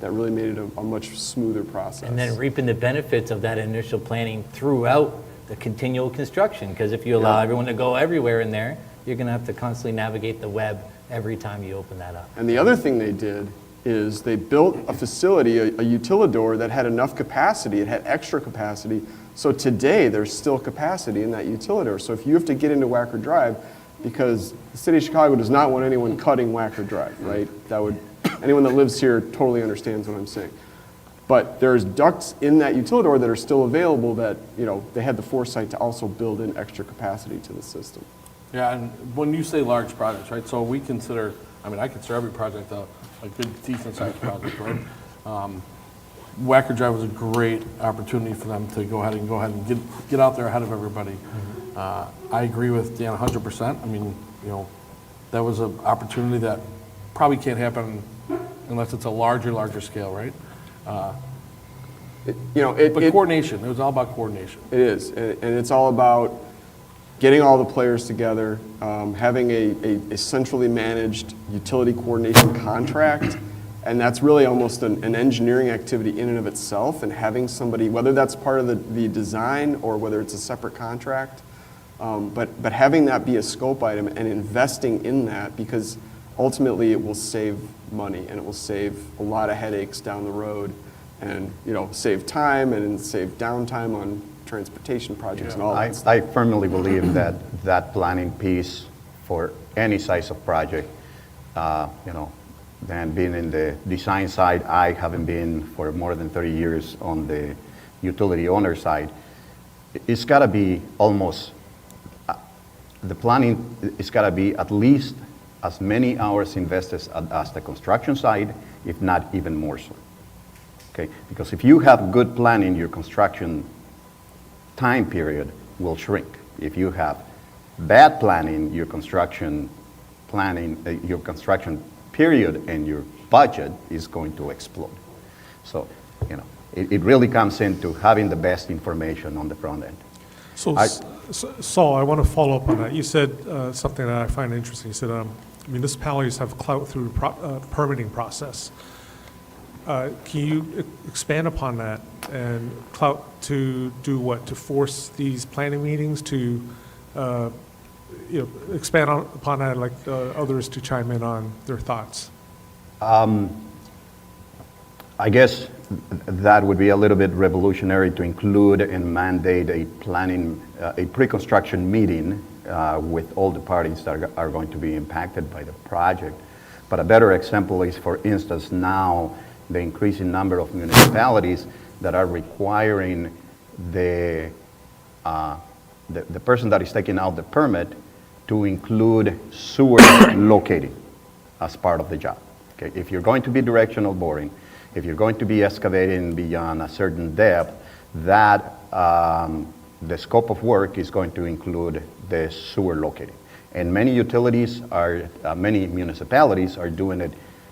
that really made it a much smoother process. And then reaping the benefits of that initial planning throughout the continual construction, because if you allow everyone to go everywhere in there, you're going to have to constantly navigate the web every time you open that up. And the other thing they did is they built a facility, a utilidor that had enough capacity, it had extra capacity, so today there's still capacity in that utilidor. So if you have to get into Wacker Drive, because the city of Chicago does not want anyone cutting Wacker Drive, right? Anyone that lives here totally understands what I'm saying. But there's ducts in that utilidor that are still available that, they had the foresight to also build in extra capacity to the system. Yeah, and when you say large projects, right, so I consider every project a good, decent-sized project, right? Wacker Drive was a great opportunity for them to go ahead and get out there ahead of everybody. I agree with Dan 100%. I mean, that was an opportunity that probably can't happen unless it's a larger scale, right? But coordination, it was all about coordination. It is, and it's all about getting all the players together, having a centrally managed utility coordination contract, and that's really almost an engineering activity in and of itself, and having somebody, whether that's part of the design or whether it's a separate contract, but having that be a scope item and investing in that, because ultimately it will save money and it will save a lot of headaches down the road, and save time and save downtime on transportation projects and all that. I firmly believe that planning piece for any size of project, then being in the design side, I haven't been for more than 30 years on the utility owner side. It's got to be almost, the planning, it's got to be at least as many hours invested as the construction side, if not even more so. okay? Because if you have good planning, your construction time period will shrink. If you have bad planning, your construction period and your budget is going to explode. So, it really comes into having the best information on the front end. So, Saul, I want to follow up on that. You said something that I find interesting. You said municipalities have clout through permitting process. Can you expand upon that and clout to do what? To force these planning meetings to, expand upon that, like others to chime in on their thoughts? I guess that would be a little bit revolutionary to include and mandate a pre-construction meeting with all the parties that are going to be impacted by the project. But a better example is, for instance, now the increasing number of municipalities that are requiring the person that is taking out the permit to include sewer locating as part of the job. Okay? If you're going to be directional boring, if you're going to be excavating beyond a certain depth, that the scope of work is going to include the sewer locating. And many municipalities are doing it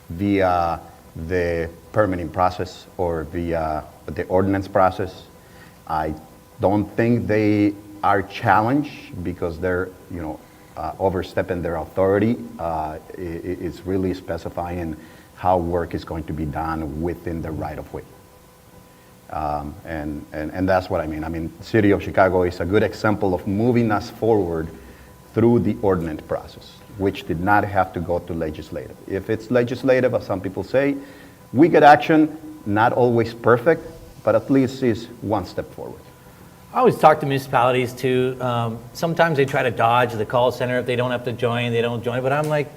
via the permitting process or via the ordinance process. I don't think they are challenged because they're, overstepping their authority. It's really specifying how work is going to be done within the right-of-way. And that's what I mean. I mean, City of Chicago is a good example of moving us forward through the ordinance process, which did not have to go to legislative. If it's legislative, as some people say, we get action, not always perfect, but at least is one step forward. I always talk to municipalities too. Sometimes they try to dodge the call center. If they don't have to join, they don't join. But I'm like,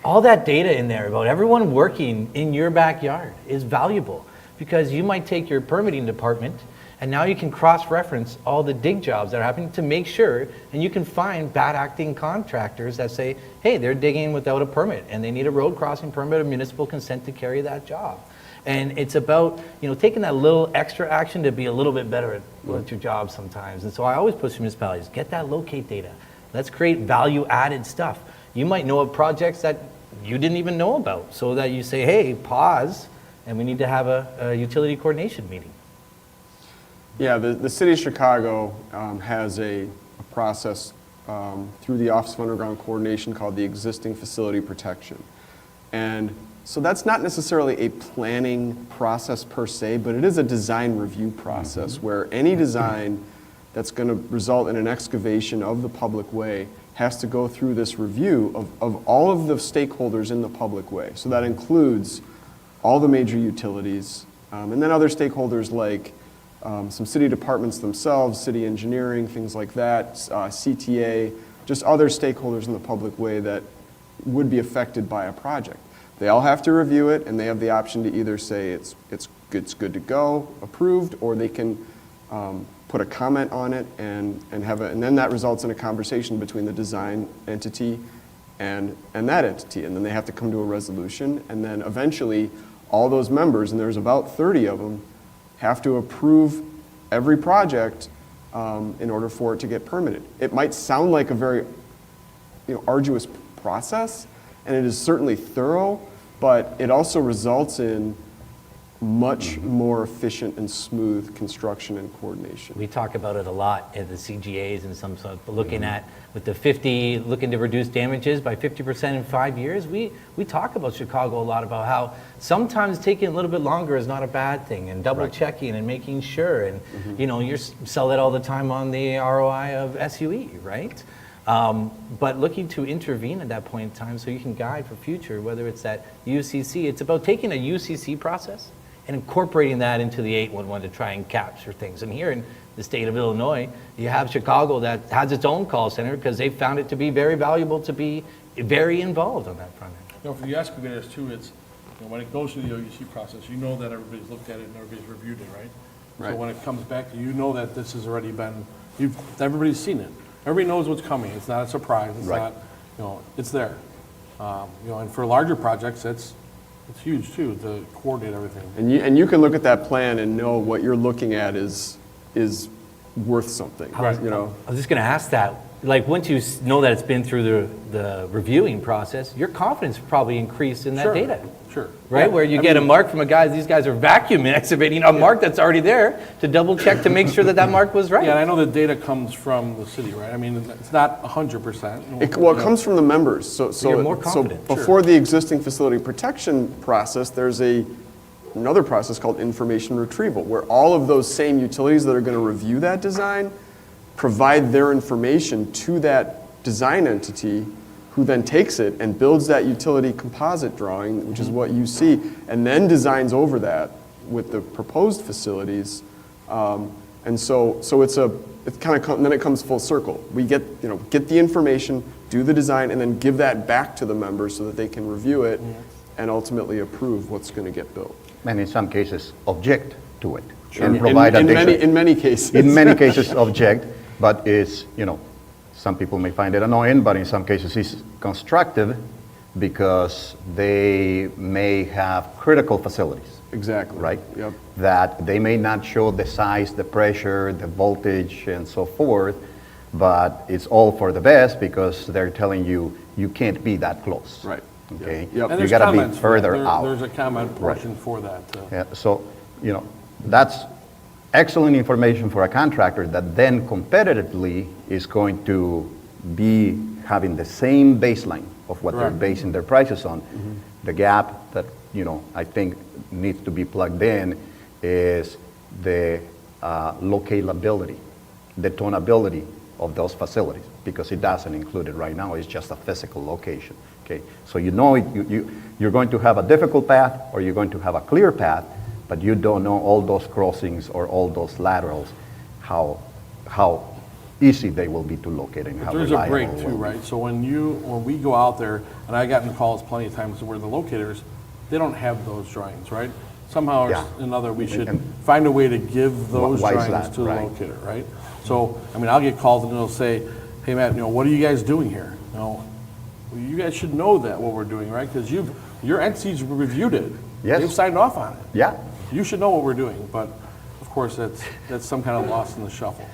all that data in there about everyone working in your backyard is valuable, because you might take your permitting department and now you can cross-reference all the dig jobs that are happening to make sure, and you can find bad acting contractors that say, hey, they're digging without a permit and they need a road crossing permit or municipal consent to carry that job. And it's about, taking that little extra action to be a little bit better at your job sometimes. And so I always push municipalities, get that locate data. Let's create value-added stuff. You might know of projects that you didn't even know about, so that you say, hey, pause, and we need to have a utility coordination meeting. Yeah, the City of Chicago has a process through the Office of Underground Coordination called the Existing Facility Protection. And so that's not necessarily a planning process per se, but it is a design review process where any design that's going to result in an excavation of the public way has to go through this review of all of the stakeholders in the public way. So that includes all the major utilities, and then other stakeholders like some city departments themselves, city engineering, things like that, CTA, just other stakeholders in the public way that would be affected by a project. They all have to review it, and they have the option to either say it's good to go, approved, or they can put a comment on it and then that results in a conversation between the design entity and that entity, and then they have to come to a resolution, and then eventually all those members, and there's about 30 of them, have to approve every project in order for it to get permitted. It might sound like a very arduous process, and it is certainly thorough, but it also results in much more efficient and smooth construction and coordination. We talk about it a lot at the CGAs and some sort, looking at with the 50, looking to reduce damages by 50% in 5 years. We talk about Chicago a lot about how sometimes taking a little bit longer is not a bad thing, and double checking and making sure, and you sell it all the time on the ROI of SUE, right? But looking to intervene at that point in time so you can guide for future, whether it's that UCC, it's about taking a UCC process and incorporating that into the 811 to try and capture things. And here in the state of Illinois, you have Chicago that has its own call center because they found it to be very valuable to be very involved on that front end. For the excavators too, it's, when it goes through the OUC process, that everybody's looked at it and everybody's reviewed it, right? So when it comes back, that this has already been, everybody's seen it. Everybody knows what's coming. It's not a surprise. It's not, it's there. And for larger projects, It's huge too, to coordinate everything. And you can look at that plan and know what you're looking at is worth something, you know? I was just going to ask that. Like, once you know that it's been through the reviewing process, your confidence probably increased in that Sure. data. Sure. Right? Where you get a mark from these guys are vacuum excavating a mark that's already there to double check to make sure that that mark was right. Yeah, and I know the data comes from the city, right? I mean, it's not 100%. It comes from the members, so you're more confident. before the existing facility protection process, there's another process called information retrieval, where all of those same utilities that are going to review that design provide their information to that design entity, who then takes it and builds that utility composite drawing, which is what you see, and then designs over that with the proposed facilities. And so then it comes full circle. We get the information, do the design, and then give that back to the members so that they can review it and ultimately approve what's going to get built. And in some cases, object to it. Sure. And provide in additional. many cases. In many cases, object, but it's, some people may find it annoying, but in some cases it's constructive because they may have critical facilities. Exactly. Right? Yep. That they may not show the size, the pressure, the voltage, and so forth, but it's all for the best because they're telling you, you can't be that close. Right. Okay? Yep. And You there's gotta be comments for that. further out. There's a comment portion for that. Yeah, so, that's excellent information for a contractor that then competitively is going to be having the same baseline of what they're Correct. basing their prices on. The gap that, I think needs to be plugged in is the locatability, the tonability of those facilities, because it doesn't include it right now. It's just a physical location. Okay, so you're going to have a difficult path or you're going to have a clear path, but you don't know all those crossings or all those laterals, how easy they will be to locate and how There's a reliable break it too, will be. right? So when we go out there, and I've gotten calls plenty of times where the locators, they don't have those drawings, right? Somehow or Yeah. another, we should And find a way to give those why is drawings that, to the right? locator, right? So, I'll get calls and they'll say, hey, Matt, what are you guys doing here? Well, you guys should know that what we're doing, right? Because your entities reviewed it. Yes. They've signed off on it. Yeah. You should know what we're doing, but of course, that's some kind of lost in the shuffle.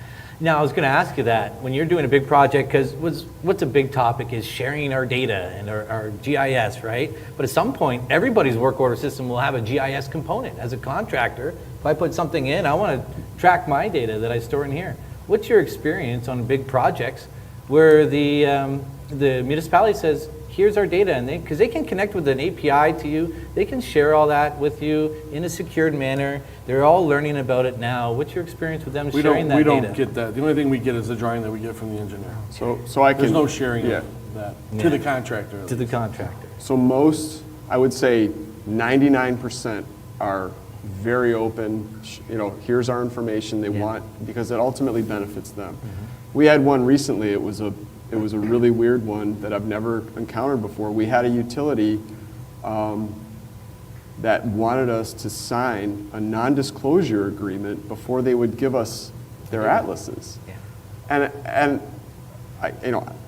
Now, I was going to ask you that when you're doing a big project, because what's a big topic is sharing our data and our GIS, right? But at some point, everybody's work order system will have a GIS component. As a contractor, if I put something in, I want to track my data that I store in here. What's your experience on big projects where the municipality says, here's our data, and because they can connect with an API to you, they can share all that with you in a secured manner. They're all learning about it now. What's your experience with them sharing that data? We don't get that. The only thing we get is the drawing that we get from the engineer. So I can. There's no sharing Yeah. of that to the contractor. To the contractor. So most, I would say 99% are very open, here's our information they want, because it ultimately benefits them. We had one recently, it was a really weird one that I've never encountered before. We had a utility that wanted us to sign a non-disclosure agreement before they would give us their atlases. Yeah. And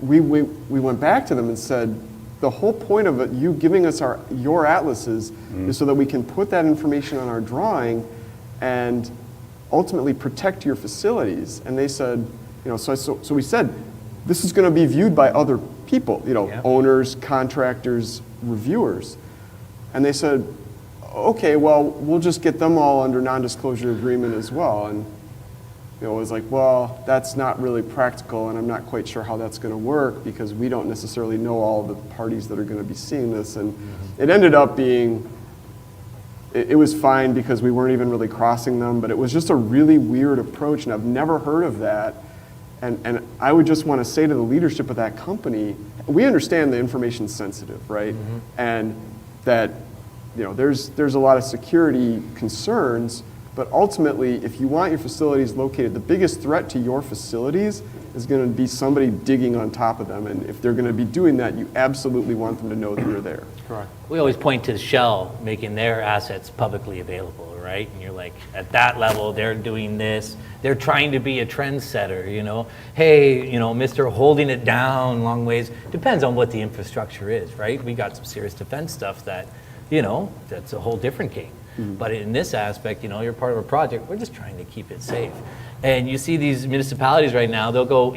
we went back to them and said, the whole point of it, you giving us your atlases is so that we can put that information on our drawing and ultimately protect your facilities. And they said, so we said, this is going to be viewed by other people, owners, contractors, reviewers. And they said, okay, well, we'll just get them all under non-disclosure agreement as well. And it was like, well, that's not really practical, and I'm not quite sure how that's going to work because we don't necessarily know all the parties that are going to be seeing this. And it ended up being, it was fine because we weren't even really crossing them, but it was just a really weird approach, and I've never heard of that. And I would just want to say to the leadership of that company, we understand the information's sensitive, right? And that, there's a lot of security concerns, but ultimately, if you want your facilities located, the biggest threat to your facilities is going to be somebody digging on top of them. And if they're going to be doing that, you absolutely want them to know that you're there. Correct. We always point to Shell making their assets publicly available, right? And you're like, at that level, they're doing this. They're trying to be a trendsetter, Hey, Mr. Holding it down long ways. Depends on what the infrastructure is, right? We got some serious defense stuff that, that's a whole different game. But in this aspect, you're part of a project, we're just trying to keep it safe. And you see these municipalities right now, they'll go,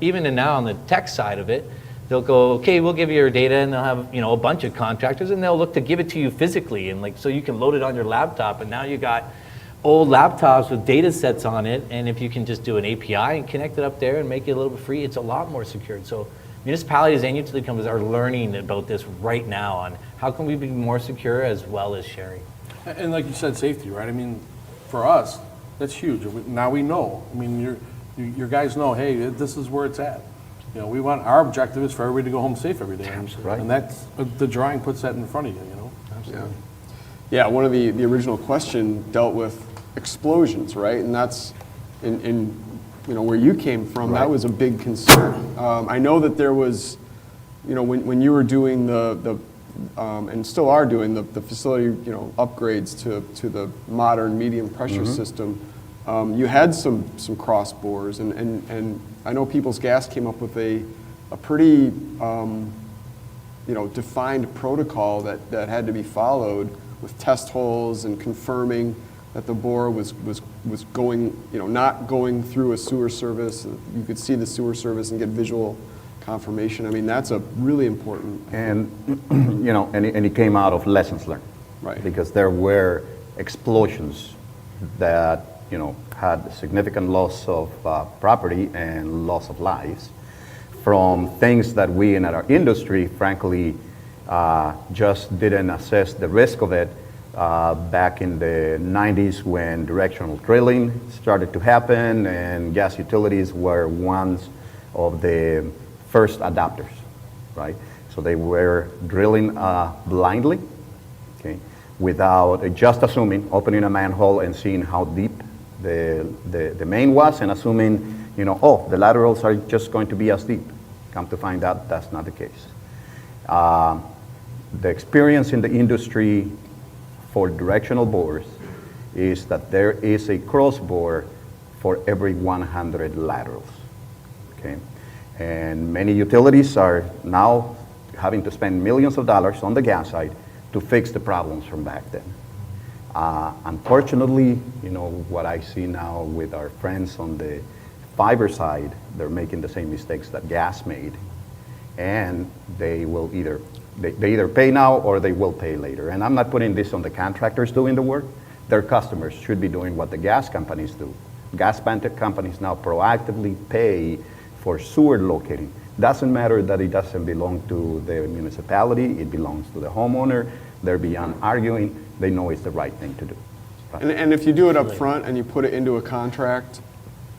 even now on the tech side of it, they'll go, okay, we'll give you your data, and they'll have, a bunch of contractors, and they'll look to give it to you physically, and so you can load it on your laptop, and now you got old laptops with data sets on it, and if you can just do an API and connect it up there and make it a little bit free, it's a lot more secured. So municipalities and utility companies are learning about this right now on how can we be more secure as well as sharing. And like you said, safety, right? I mean, for us, that's huge. Now we know. I mean, your guys know, hey, this is where it's at. We want, our objective is for everybody to go home safe every day. Right. And that's, the drawing puts that in front of you, Absolutely. Yeah, one of the original question dealt with explosions, right? And that's in where you came from, that was a big concern. I know that there was, when you were doing the and still are doing the facility, upgrades to the modern medium pressure system, you had some cross bores, and I know People's Gas came up with a pretty defined protocol that had to be followed with test holes and confirming that the bore was going, not going through a sewer service. You could see the sewer service and get visual confirmation. I mean, that's a really important. And, and it came out of lessons learned. Right. Because there were explosions that, had significant loss of property and loss of lives from things that we in our industry, frankly, just didn't assess the risk of it back in the 90s when directional drilling started to happen, and gas utilities were ones of the first adopters, right? So they were drilling blindly, okay, without just assuming, opening a manhole and seeing how deep the main was, and assuming, the laterals are just going to be as deep. Come to find out that's not the case. The experience in the industry for directional bores is that there is a cross bore for every 100 laterals, okay? And many utilities are now having to spend millions of dollars on the gas side to fix the problems from back then. Unfortunately, what I see now with our friends on the fiber side, they're making the same mistakes that gas made, and they will either pay now or they will pay later. And I'm not putting this on the contractors doing the work. Their customers should be doing what the gas companies do. Gas companies now proactively pay for sewer locating. Doesn't matter that it doesn't belong to the municipality, it belongs to the homeowner. They're beyond arguing. They know it's the right thing to do. And if you do it up front and you put it into a contract,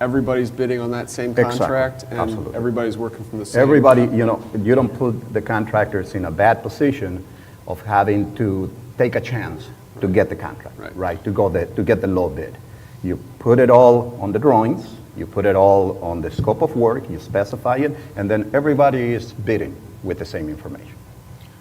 everybody's bidding on that same contract, Exactly. and Absolutely. everybody's working from the same. Everybody, you don't put the contractors in a bad position of having to take a chance to get the contract, right? To get the low bid. You put it all on the drawings, you put it all on the scope of work, you specify it, and then everybody is bidding with the same information.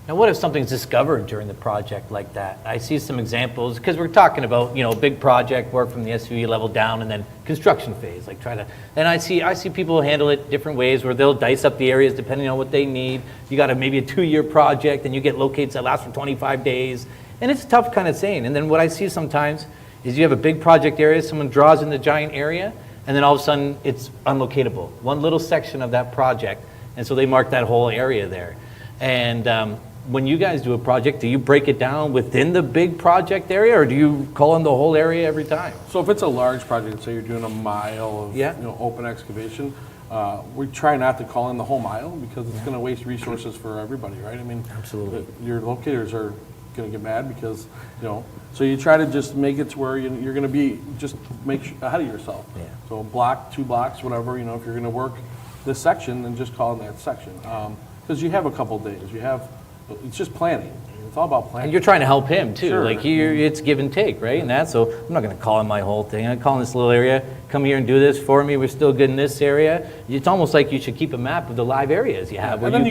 Now, what if something's discovered during the project like that? I see some examples, because we're talking about, big project work from the SUE level down, and then construction phase, and I see people handle it different ways, where they'll dice up the areas depending on what they need. You got maybe a 2-year project, and you get locates that last for 25 days, and it's tough kind of saying. And then what I see sometimes is you have a big project area, someone draws in the giant area, and then all of a sudden it's unlocatable, one little section of that project, and so they mark that whole area there. And when you guys do a project, do you break it down within the big project area, or do you call in the whole area every time? So if it's a large project, say you're doing a mile of open excavation, we try not to call in the whole mile because it's going to waste resources for everybody, right? I mean, absolutely. Your locators are going to get mad because, so you try to just make it to where you're going to be, just make sure, ahead of yourself. Yeah. So a block, 2 blocks, whatever, if you're going to work this section, then just call in that section. Because you have a couple days. It's just planning. It's all about planning. And you're trying to help him too. Sure. It's give and take, right? And so I'm not going to call in my whole thing. I'm calling this little area. Come here and do this for me. We're still good in this area. It's almost like you should keep a map of the live areas you have. And then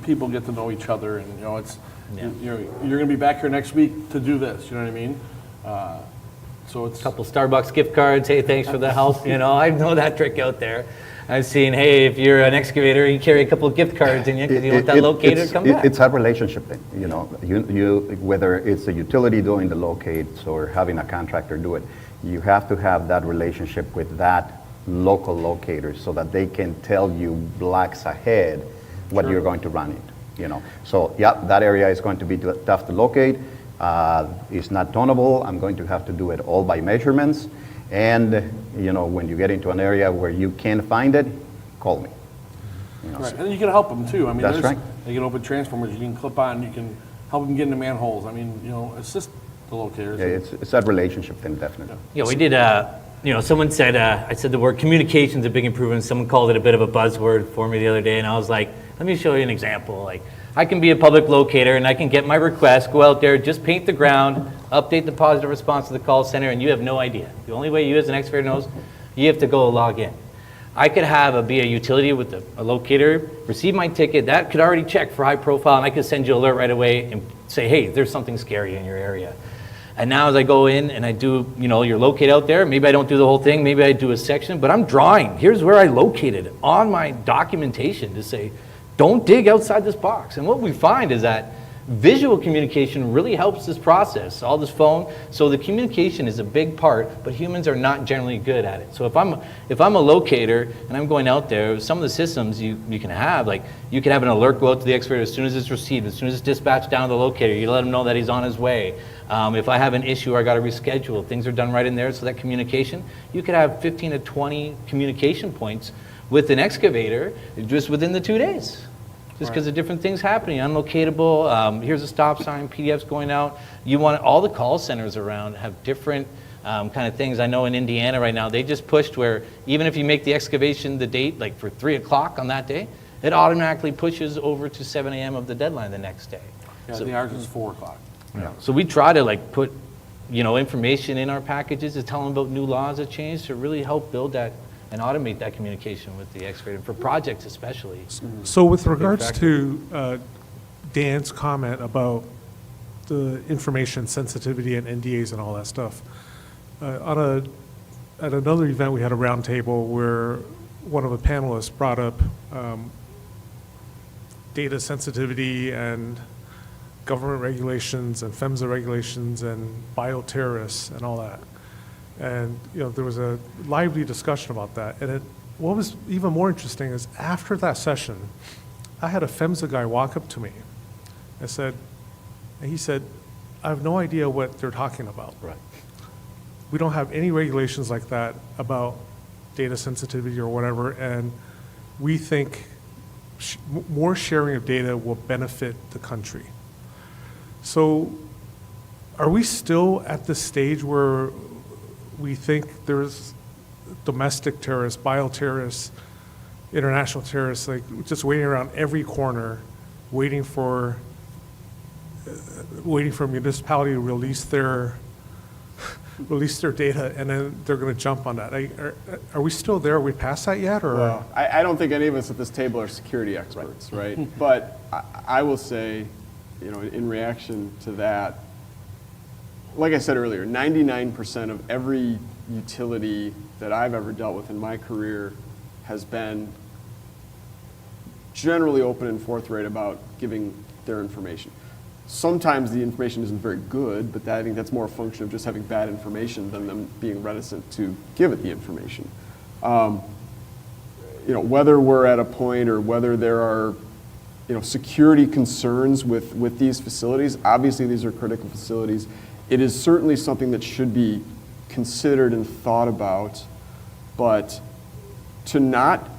people get to know each other, and you're going to be back here next week to do this. You know what I mean? So it's a couple Starbucks gift cards. Hey, thanks for the help. I know that trick out there. I've seen, hey, if you're an excavator, you carry a couple of gift cards in you because you want that locator to come back. It's a relationship thing, you know. Whether it's a utility doing the locates or having a contractor do it, you have to have that relationship with that local locator so that they can tell you blocks ahead what you're going to run into, you know. So, yeah, that area is going to be tough to locate. It's not tunnable. I'm going to have to do it all by measurements. And, you know, when you get into an area where you can't find it, call me. You know, Right, and you can help them too. I mean, That's there's, right. you can open transformers, you can clip on, you can help them get into manholes. I mean, you know, assist the locators. Yeah, it's that relationship thing, definitely. Yeah, we did, someone said, I said the word communication's a big improvement. Someone called it a bit of a buzzword for me the other day, and I was like, let me show you an example. Like, I can be a public locator, and I can get my request, go out there, just paint the ground, update the positive response to the call center, and you have no idea. The only way you as an excavator knows, you have to go log in. I could be a utility with a locator, receive my ticket, that could already check for high profile, and I could send you an alert right away and say, hey, there's something scary in your area. And now as I go in and I do, your locate out there, maybe I don't do the whole thing, maybe I do a section, but I'm drawing. Here's where I located on my documentation to say, don't dig outside this box. And what we find is that visual communication really helps this process, all this phone. So the communication is a big part, but humans are not generally good at it. So if I'm a locator and I'm going out there, some of the systems you can have, like you can have an alert go out to the excavator as soon as it's received, as soon as it's dispatched down to the locator, you let him know that he's on his way. If I have an issue or I got to reschedule, things are done right in there. So that communication, you could have 15 to 20 communication points with an excavator just within the 2 days. Just because of different things happening, unlocatable, here's a stop sign, PDFs going out. You want all the call centers around have different kind of things. I know in Indiana right now, they just pushed where even if you make the excavation the date, like for 3 o'clock on that day, it automatically pushes over to 7 a.m. of the deadline the next day. Yeah, So- the ours is 4 o'clock. Yeah. So we try to like put, information in our packages to tell them about new laws that changed to really help build that and automate that communication with the excavator for projects especially. So with Big regards factor. to Dan's comment about the information sensitivity and NDAs and all that stuff, at another event, we had a roundtable where one of the panelists brought up data sensitivity and government regulations and PHMSA regulations and bioterrorists and all that. And there was a lively discussion about that. And what was even more interesting is after that session, I had a PHMSA guy walk up to me and he said, I have no idea what they're talking about. Right. We don't have any regulations like that about data sensitivity or whatever, and we think more sharing of data will benefit the country. So are we still at the stage where we think there's domestic terrorists, bioterrorists, international terrorists, like just waiting around every corner, waiting for a municipality to release their data, and then they're going to jump on that? Are we still there? Are we past that yet? Or Well, I don't think any of us at this table are security experts, right? But I will say, in reaction to that, like I said earlier, 99% of every utility that I've ever dealt with in my career has been generally open and forthright about giving their information. Sometimes the information isn't very good, but I think that's more a function of just having bad information than them being reticent to give it the information. Whether we're at a point or whether there are security concerns with these facilities, obviously these are critical facilities. It is certainly something that should be considered and thought about, but to not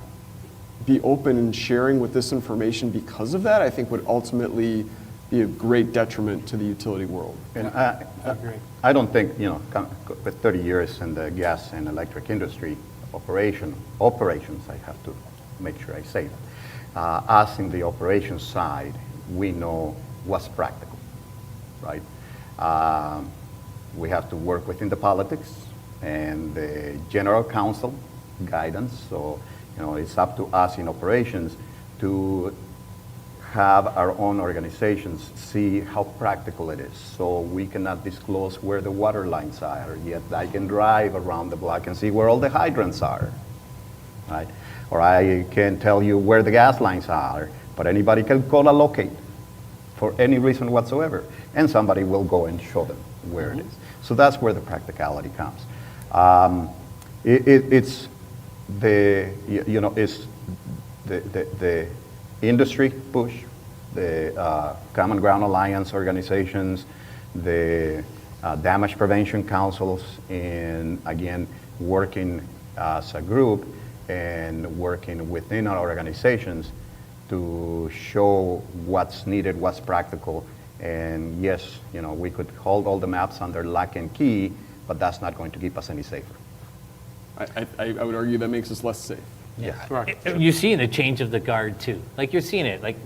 be open and sharing with this information because of that, I think would ultimately be a great detriment to the utility world. And I don't think, with 30 years in the gas and electric industry, operations, I have to make sure I say that. Us in the operations side, we know what's practical, right? We have to work within the politics and the general counsel guidance. So, it's up to us in operations to have our own organizations see how practical it is. So we cannot disclose where the water lines are, yet I can drive around the block and see where all the hydrants are, right? or I can tell you where the gas lines are, but anybody can call a locate for any reason whatsoever, and somebody will go and show them where it is. So that's where the practicality comes. It's the, it's the industry push, the Common Ground Alliance organizations, the damage prevention councils, and again, working as a group and working within our organizations to show what's needed, what's practical. And yes, we could hold all the maps under lock and key, but that's not going to keep us any safer. I would argue that makes us less safe. Yeah. Correct. You're seeing a change of the guard too. Like you're seeing it. Like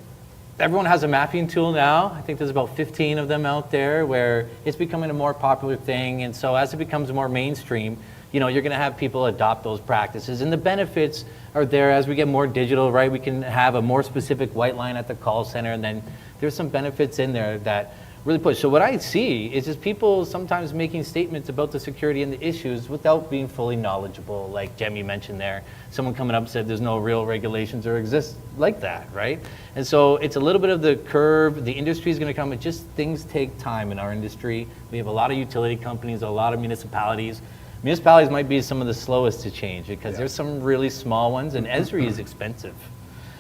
everyone has a mapping tool now. I think there's about 15 of them out there where it's becoming a more popular thing. And so as it becomes more mainstream, you're going to have people adopt those practices. And the benefits are there as we get more digital, right? We can have a more specific white line at the call center. And then there's some benefits in there that really push. So what I see is just people sometimes making statements about the security and the issues without being fully knowledgeable. Like Jem, you mentioned there, someone coming up said there's no real regulations or exist like that, right? And so it's a little bit of the curve. The industry is going to come, but just things take time in our industry. We have a lot of utility companies, a lot of municipalities. Municipalities might be some of the slowest to change because there's some really small ones, and Esri is expensive,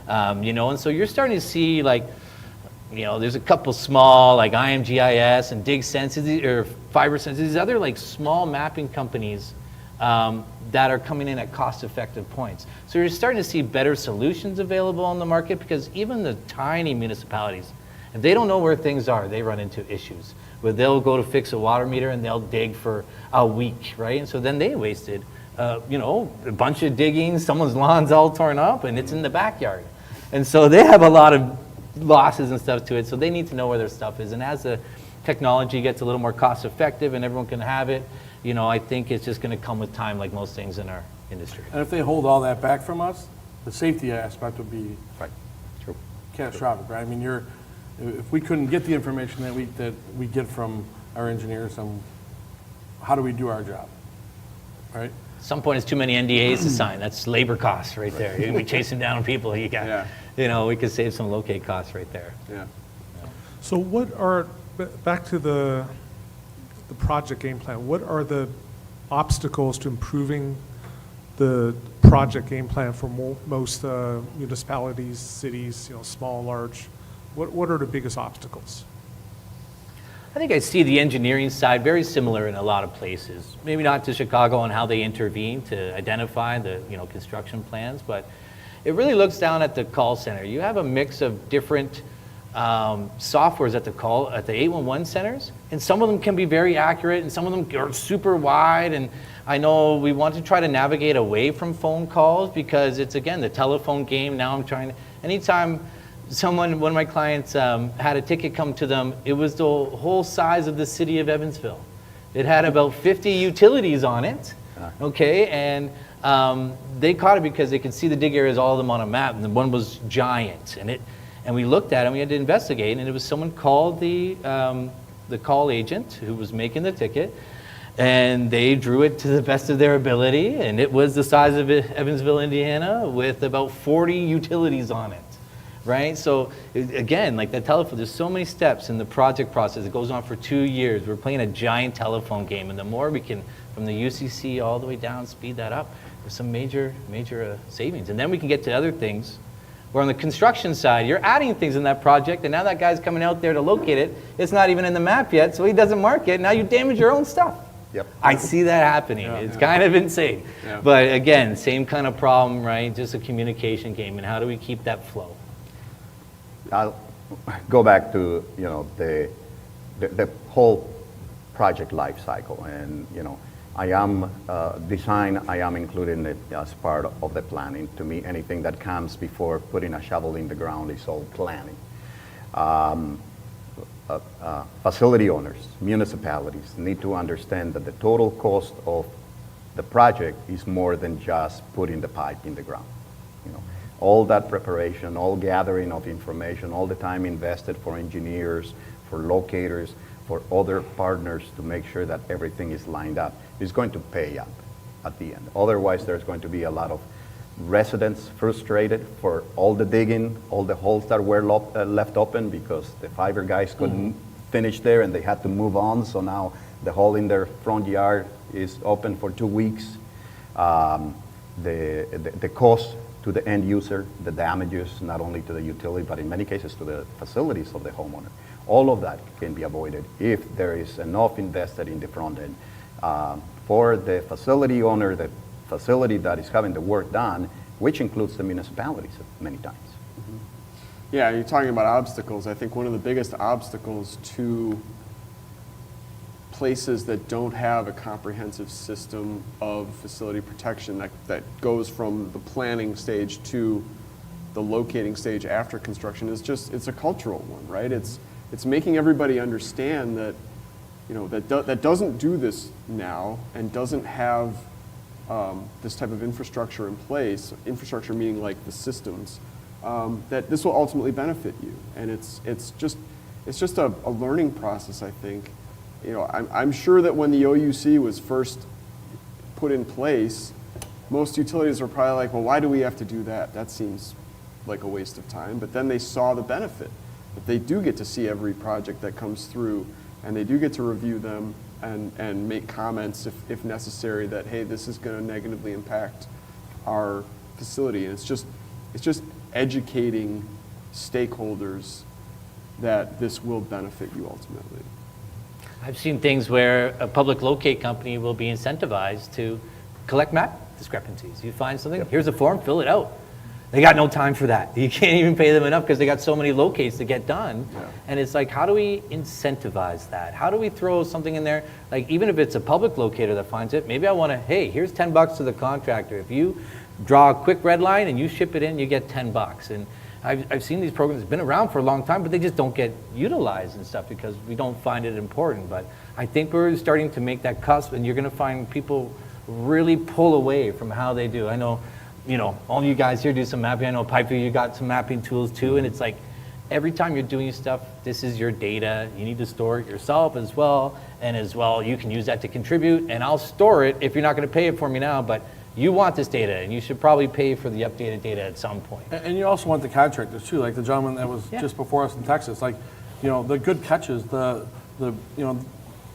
and so you're starting to see there's a couple small like IMGIS and DigSense or FiberSense, these other like small mapping companies that are coming in at cost-effective points. So you're starting to see better solutions available on the market because even the tiny municipalities, if they don't know where things are, they run into issues where they'll go to fix a water meter and they'll dig for a week, right? And so then they wasted, a bunch of digging, someone's lawn's all torn up and it's in the backyard. And so they have a lot of losses and stuff to it, so they need to know where their stuff is. And as the technology gets a little more cost effective and everyone can have it, I think it's just going to come with time like most things in our industry. And if they hold all that back from us, the safety aspect would be catastrophic, right? I mean, if we couldn't get the information that we get from our engineers, how do we do our job, right? At some point, it's too many NDAs to sign. That's labor costs right there. You're going to be chasing down people. We could save some locate costs right there. Yeah. So back to the project game plan, what are the obstacles to improving the project game plan for most municipalities, cities, small, large? What are the biggest obstacles? I think I see the engineering side very similar in a lot of places. Maybe not to Chicago on how they intervene to identify the construction plans, but it really looks down at the call center. You have a mix of different softwares at the 811 centers, and some of them can be very accurate, and some of them are super wide. And I know we want to try to navigate away from phone calls because it's again the telephone game. Now anytime one of my clients had a ticket come to them, it was the whole size of the city of Evansville. It had about 50 utilities on it, okay, and they caught it because they could see the dig areas, all of them on a map, and the one was giant, and we looked at it, and we had to investigate, and it was someone called the call agent who was making the ticket, and they drew it to the best of their ability, and it was the size of Evansville, Indiana, with about 40 utilities on it. Right? So again, like that telephone, there's so many steps in the project process. It goes on for 2 years. We're playing a giant telephone game, and the more we can, from the UCC all the way down, speed that up, there's some major savings. And then we can get to other things, where on the construction side, you're adding things in that project, and now that guy's coming out there to locate it. It's not even in the map yet, so he doesn't mark it. Now you damage your own stuff. Yep. I see that happening. It's kind of insane. Yeah. But again, same kind of problem, right? Just a communication game, and how do we keep that flow? I'll go back to the whole project life cycle, and I am design. I am including it as part of the planning. To me, anything that comes before putting a shovel in the ground is all planning. Facility owners, municipalities need to understand that the total cost of the project is more than just putting the pipe in the ground. All that preparation, all gathering of information, all the time invested for engineers, for locators, for other partners to make sure that everything is lined up is going to pay up at the end. Otherwise, there's going to be a lot of residents frustrated for all the digging, all the holes that were left open because the fiber guys couldn't finish there and they had to move on. So now the hole in their front yard is open for 2 weeks. The cost to the end user, the damages, not only to the utility, but in many cases to the facilities of the homeowner. All of that can be avoided if there is enough invested in the front end. For the facility owner, the facility that is having the work done, which includes the municipalities many times. Yeah, you're talking about obstacles. I think one of the biggest obstacles to places that don't have a comprehensive system of facility protection that goes from the planning stage to the locating stage after construction is just, it's a cultural one, right? It's making everybody understand that, that doesn't do this now and doesn't have this type of infrastructure in place, infrastructure meaning like the systems, that this will ultimately benefit you. And it's just a learning process, I think. I'm sure that when the OUC was first put in place, most utilities were probably like, well, why do we have to do that? That seems like a waste of time. But then they saw the benefit, that they do get to see every project that comes through, and they do get to review them and make comments if necessary that, hey, this is going to negatively impact our facility. And it's just educating stakeholders that this will benefit you ultimately. I've seen things where a public locate company will be incentivized to collect map discrepancies. You find something, here's a form, fill it out. They got no time for that. You can't even pay them enough because they got so many locates to get done. Yeah. And it's like, how do we incentivize that? How do we throw something in there? Like, even if it's a public locator that finds it, maybe I want to, hey, here's $10 to the contractor. If you draw a quick red line and you ship it in, you get $10. And I've seen these programs, it's been around for a long time, but they just don't get utilized and stuff because we don't find it important. But I think we're starting to make that cusp, and you're going to find people really pull away from how they do. I know, all you guys here do some mapping. I know, Piper, you got some mapping tools too, and it's like every time you're doing stuff, this is your data. You need to store it yourself as well, and as well, you can use that to contribute, and I'll store it if you're not going to pay it for me now, but you want this data, and you should probably pay for the updated data at some point. And you also want the contractors too, like the gentleman that was just before us in Texas. Like, the good catches, the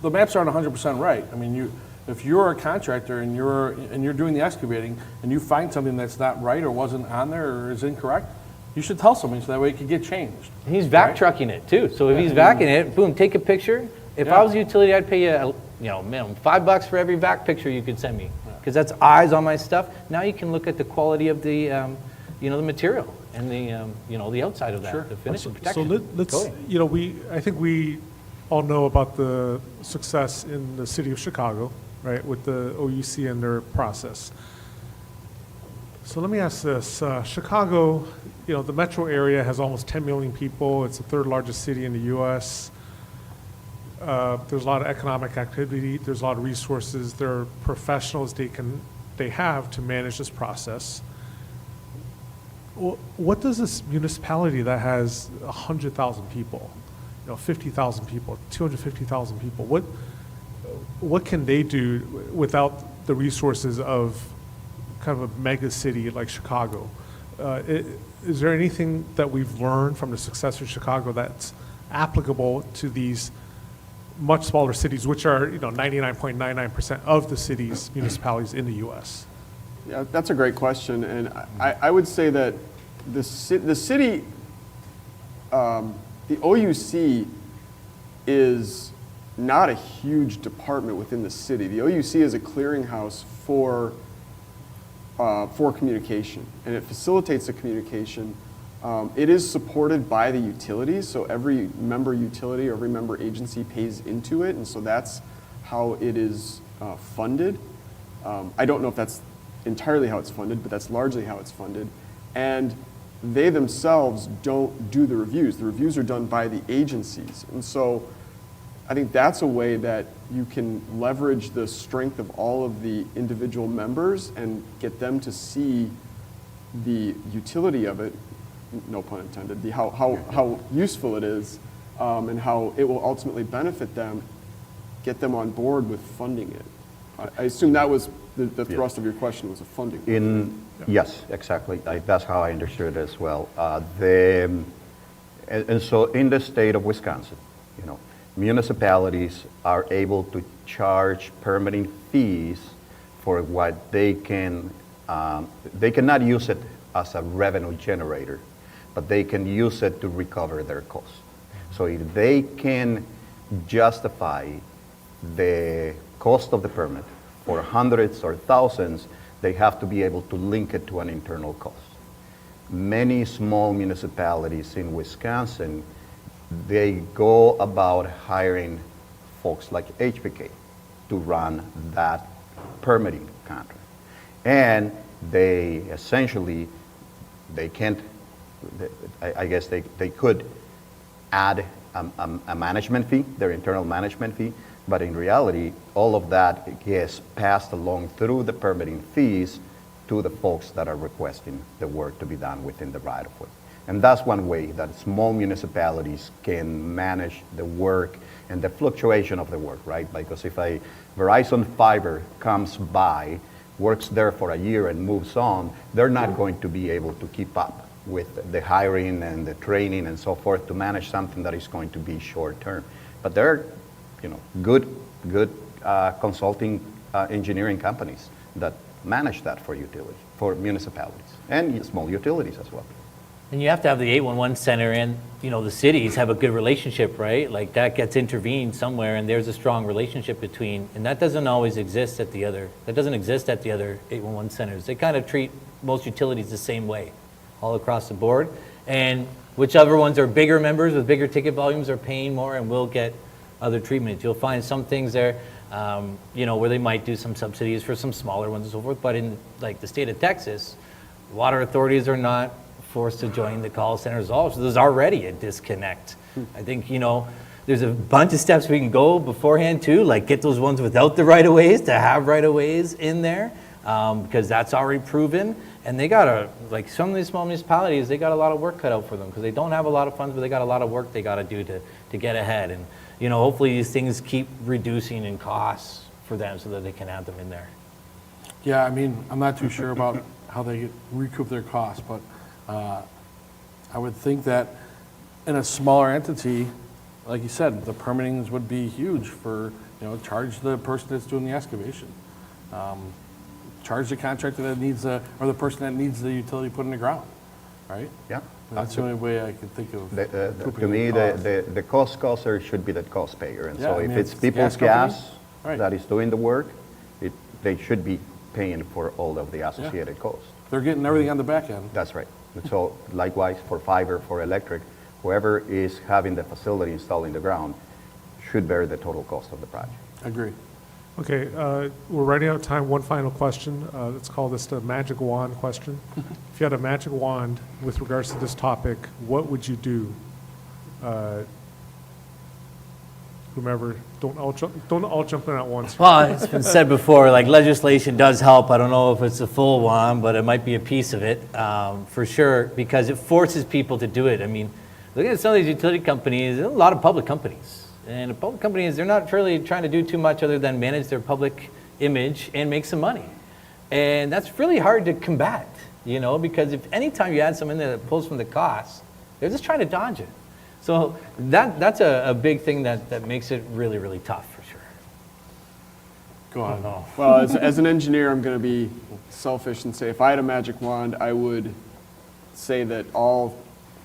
maps aren't 100% right. I mean, if you're a contractor and you're doing the excavating and you find something that's not right or wasn't on there or is incorrect, you should tell somebody so that way it could get changed. And he's vac trucking it too. So if he's vacing it, boom, take a picture. If I was a utility, I'd pay you, minimum $5 for every vac picture you could send me. Because that's eyes on my stuff. Now you can look at the quality of the, the material and the outside of that, the finish and protection. So let's, I think we all know about the success in the city of Chicago, right, with the OUC and their process. So let me ask this: Chicago, the metro area has almost 10 million people. It's the third largest city in the U.S. There's a lot of economic activity. There's a lot of resources. There are professionals they have to manage this process. What does this municipality that has 100,000 people, 50,000 people, 250,000 people, what can they do without the resources of kind of a mega city like Chicago? Is there anything that we've learned from the success of Chicago that's applicable to these much smaller cities, which are 99.99% of the cities, municipalities in the U.S.? Yeah, that's a great question, and I would say that the city, the OUC is not a huge department within the city. The OUC is a clearinghouse for communication, and it facilitates the communication. It is supported by the utilities, so every member utility or every member agency pays into it, and so that's how it is funded. I don't know if that's entirely how it's funded, but that's largely how it's funded. And they themselves don't do the reviews. The reviews are done by the agencies. And so I think that's a way that you can leverage the strength of all of the individual members and get them to see the utility of it, no pun intended, how useful it is, and how it will ultimately benefit them, get them on board with funding it. I assume that was the thrust of your question, was a funding. Yes, exactly. That's how I understood it as well. And so in the state of Wisconsin, municipalities are able to charge permitting fees for what they cannot use it as a revenue generator, but they can use it to recover their costs. So if they can justify the cost of the permit for hundreds or thousands, they have to be able to link it to an internal cost. Many small municipalities in Wisconsin, they go about hiring folks like HBK to run that permitting contract. And they essentially, they can't, I guess they could add a management fee, their internal management fee, but in reality, all of that gets passed along through the permitting fees to the folks that are requesting the work to be done within the right-of-way. And that's one way that small municipalities can manage the work and the fluctuation of the work, right? Because if a Verizon fiber comes by, works there for a year and moves on, they're not going to be able to keep up with the hiring and the training and so forth to manage something that is going to be short-term. But there are, good consulting engineering companies that manage that for utilities, for municipalities, and small utilities as well. And you have to have the 811 center and, the cities have a good relationship, right? Like that gets intervened somewhere and there's a strong relationship between, and that doesn't always exist at the other 811 centers. They kind of treat most utilities the same way all across the board. And whichever ones are bigger members with bigger ticket volumes are paying more and will get other treatment. You'll find some things there, where they might do some subsidies for some smaller ones and so forth. But in like the state of Texas, water authorities are not forced to join the call centers also. So there's already a disconnect. I think, there's a bunch of steps we can go beforehand too, like get those ones without the right-of-ways to have right-of-ways in there, because that's already proven. And they like some of these small municipalities, they got a lot of work cut out for them because they don't have a lot of funds, but they got a lot of work they got to do to get ahead. And, hopefully these things keep reducing in costs for them so that they can have them in there. Yeah, I'm not too sure about how they recoup their costs, but I would think that in a smaller entity, like you said, the permittings would be huge for, charge the person that's doing the excavation. Charge the contractor that needs or the person that needs the utility put in the ground, right? Yeah. That's the only way I can think of. To me, the cost causer should be the cost payer. And so if it's people's gas gas that is doing the work, they should be paying for all of the associated costs. They're getting everything on the back end. That's right. So likewise for fiber, for electric, whoever is having the facility installed in the ground should bear the total cost of the project. Agree. Okay, we're running out of time. One final question. Let's call this the magic wand question. If you had a magic wand with regards to this topic, what would you do? Whomever, don't all jump in at once. Well, it's been said before, like legislation does help. I don't know if it's a full one, but it might be a piece of it for sure, because it forces people to do it. Look at some of these utility companies, a lot of public companies. And the public companies, they're not really trying to do too much other than manage their public image and make some money. And that's really hard to combat, because if anytime you add something that pulls from the costs, they're just trying to dodge it. So that's a big thing that makes it really, really tough for sure. Go on. Well, as an engineer, I'm going to be selfish and say if I had a magic wand, I would say that all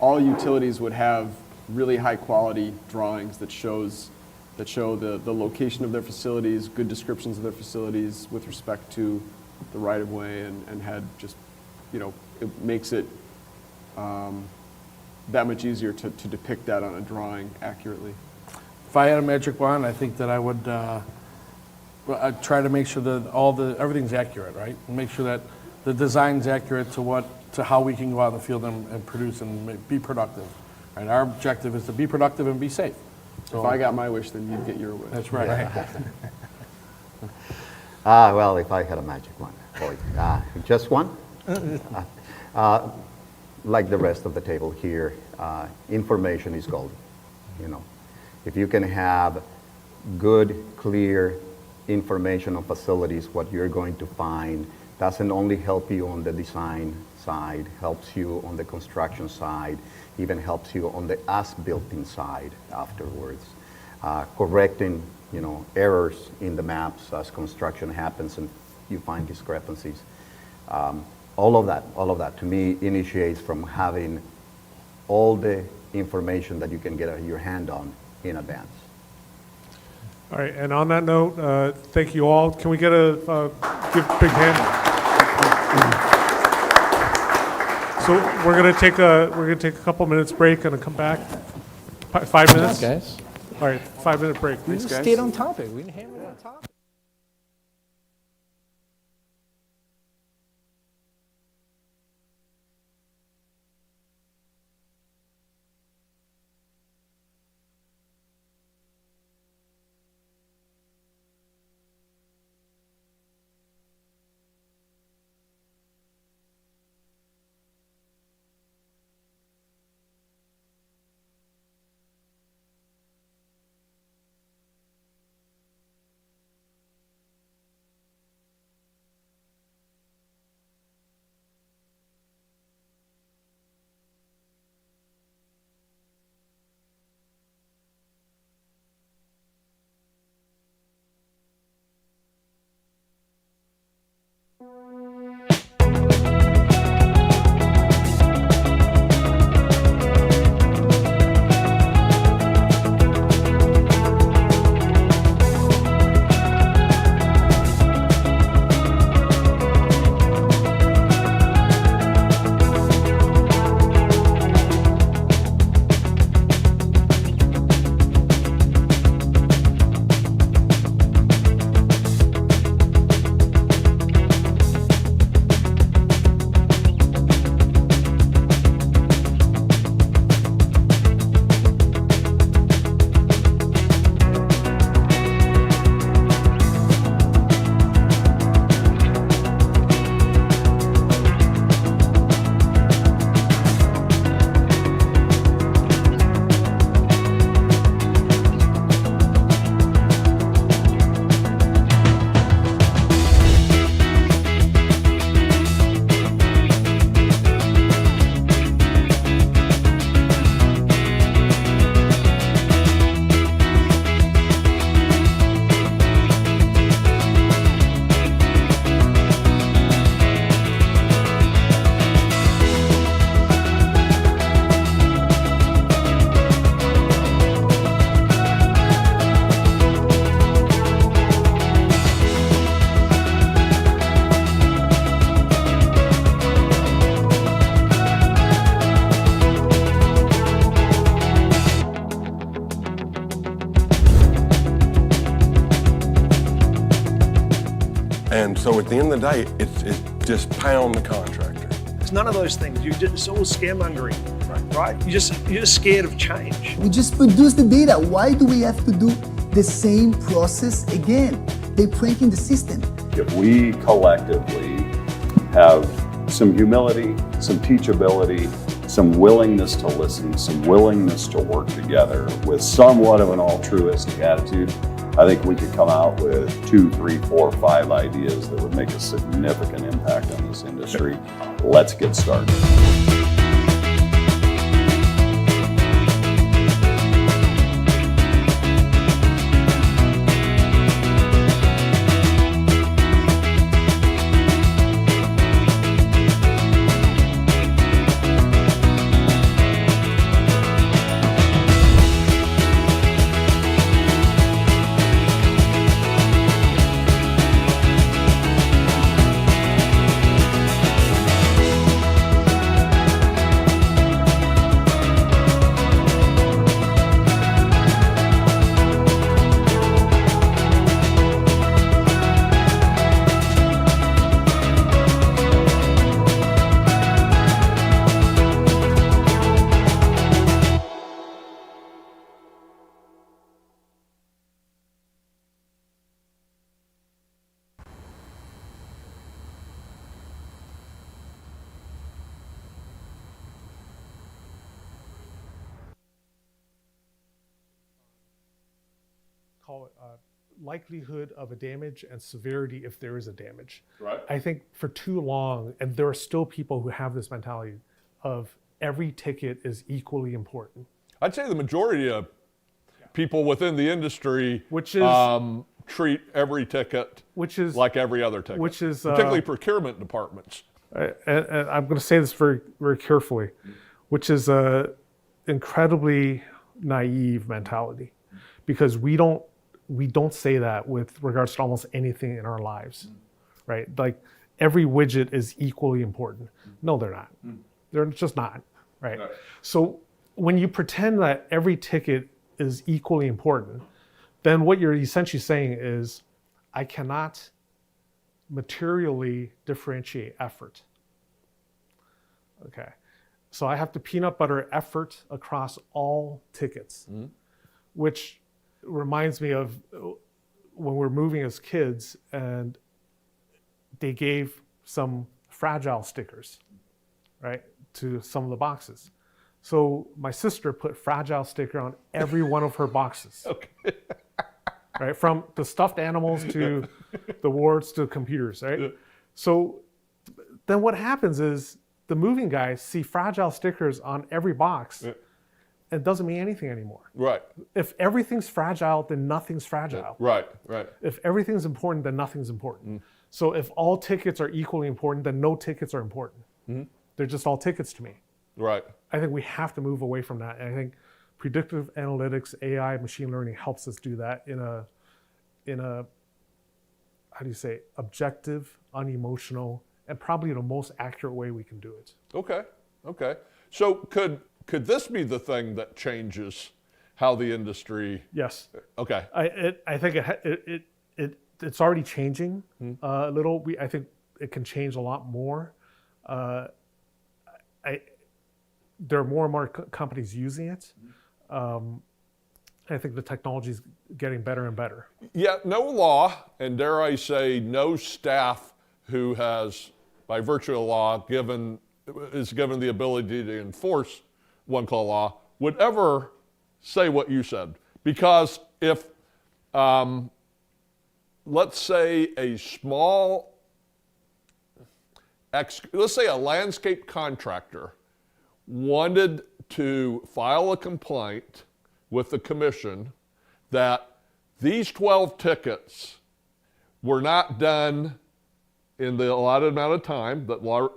utilities would have really high quality drawings that show the location of their facilities, good descriptions of their facilities with respect to the right of way, and had just, it makes it that much easier to depict that on a drawing accurately. If I had a magic wand, I think that I would I'd try to make sure that everything's accurate, right? And make sure that the design's accurate to how we can go out in the field and produce and be productive. Right? Our objective is to be productive and be safe. So if I got my wish, then you'd get your wish. That's right. Well, if I had a magic wand, boy, just one? Like the rest of the table here, information is gold. If you can have good, clear information on facilities, what you're going to find, doesn't only help you on the design side, helps you on the construction side, even helps you on the as-built-in side afterwards, correcting errors in the maps as construction happens and you find discrepancies. All of that to me initiates from having all the information that you can get your hand on in advance. All right, and on that note, thank you all. Can we get give a big hand? So we're gonna take a couple minutes break and then come back. 5 minutes, guys. All right, 5-minute break. We Thanks, guys. stayed on topic. We didn't hammer that topic. And so at the end of the day, it's just pound the contractor. It's none of those things. It's all scaremongering, right? You're just scared of change. We just produce the data. Why do we have to do the same process again? They're pranking the system. If we collectively have some humility, some teachability, some willingness to listen, some willingness to work together with somewhat of an altruistic attitude, I think we could come out with 2, 3, 4, 5 ideas that would make a significant impact on this industry. Let's get started. Call it likelihood of a damage and severity if there is a damage. Right. I think for too long, and there are still people who have this mentality of every ticket is equally important. I'd say the majority of people within the industry Which is- treat every ticket like every other ticket, which is, particularly procurement departments. And I'm going to say this very, very carefully, which is a incredibly naive mentality, because we don't say that with regards to almost anything in our lives, right? Like every widget is equally important. No, they're not. They're just not, right? So when you pretend that every ticket is equally important, then what you're essentially saying is, I cannot materially differentiate effort. Okay, so I have to peanut butter effort across all tickets, which reminds me of when we're moving as kids and they gave some fragile stickers, right, to some of the boxes. So my sister put fragile sticker on every one of her boxes. Okay. Right, from the stuffed animals to the wards to computers, right? Yeah. So then what happens is the moving guys see fragile stickers on every box, and it doesn't mean anything anymore. Right. If everything's fragile, then nothing's fragile. Right. If everything's important, then nothing's important. So if all tickets are equally important, then no tickets are important. They're just all tickets to me. Right. I think we have to move away from that. And I think predictive analytics, AI, machine learning helps us do that in a how do you say, objective, unemotional, and probably the most accurate way we can do it. Okay. So could this be the thing that changes how the industry? Yes. Okay. I think it's already changing a little. I think it can change a lot more. There are more and more companies using it. I think the technology is getting better and better. Yeah, no law, and dare I say, no staff who has, by virtue of law, is given the ability to enforce one call law, would ever say what you said. Because if, let's say let's say a landscape contractor wanted to file a complaint with the commission that these 12 tickets were not done in the allotted amount of time that law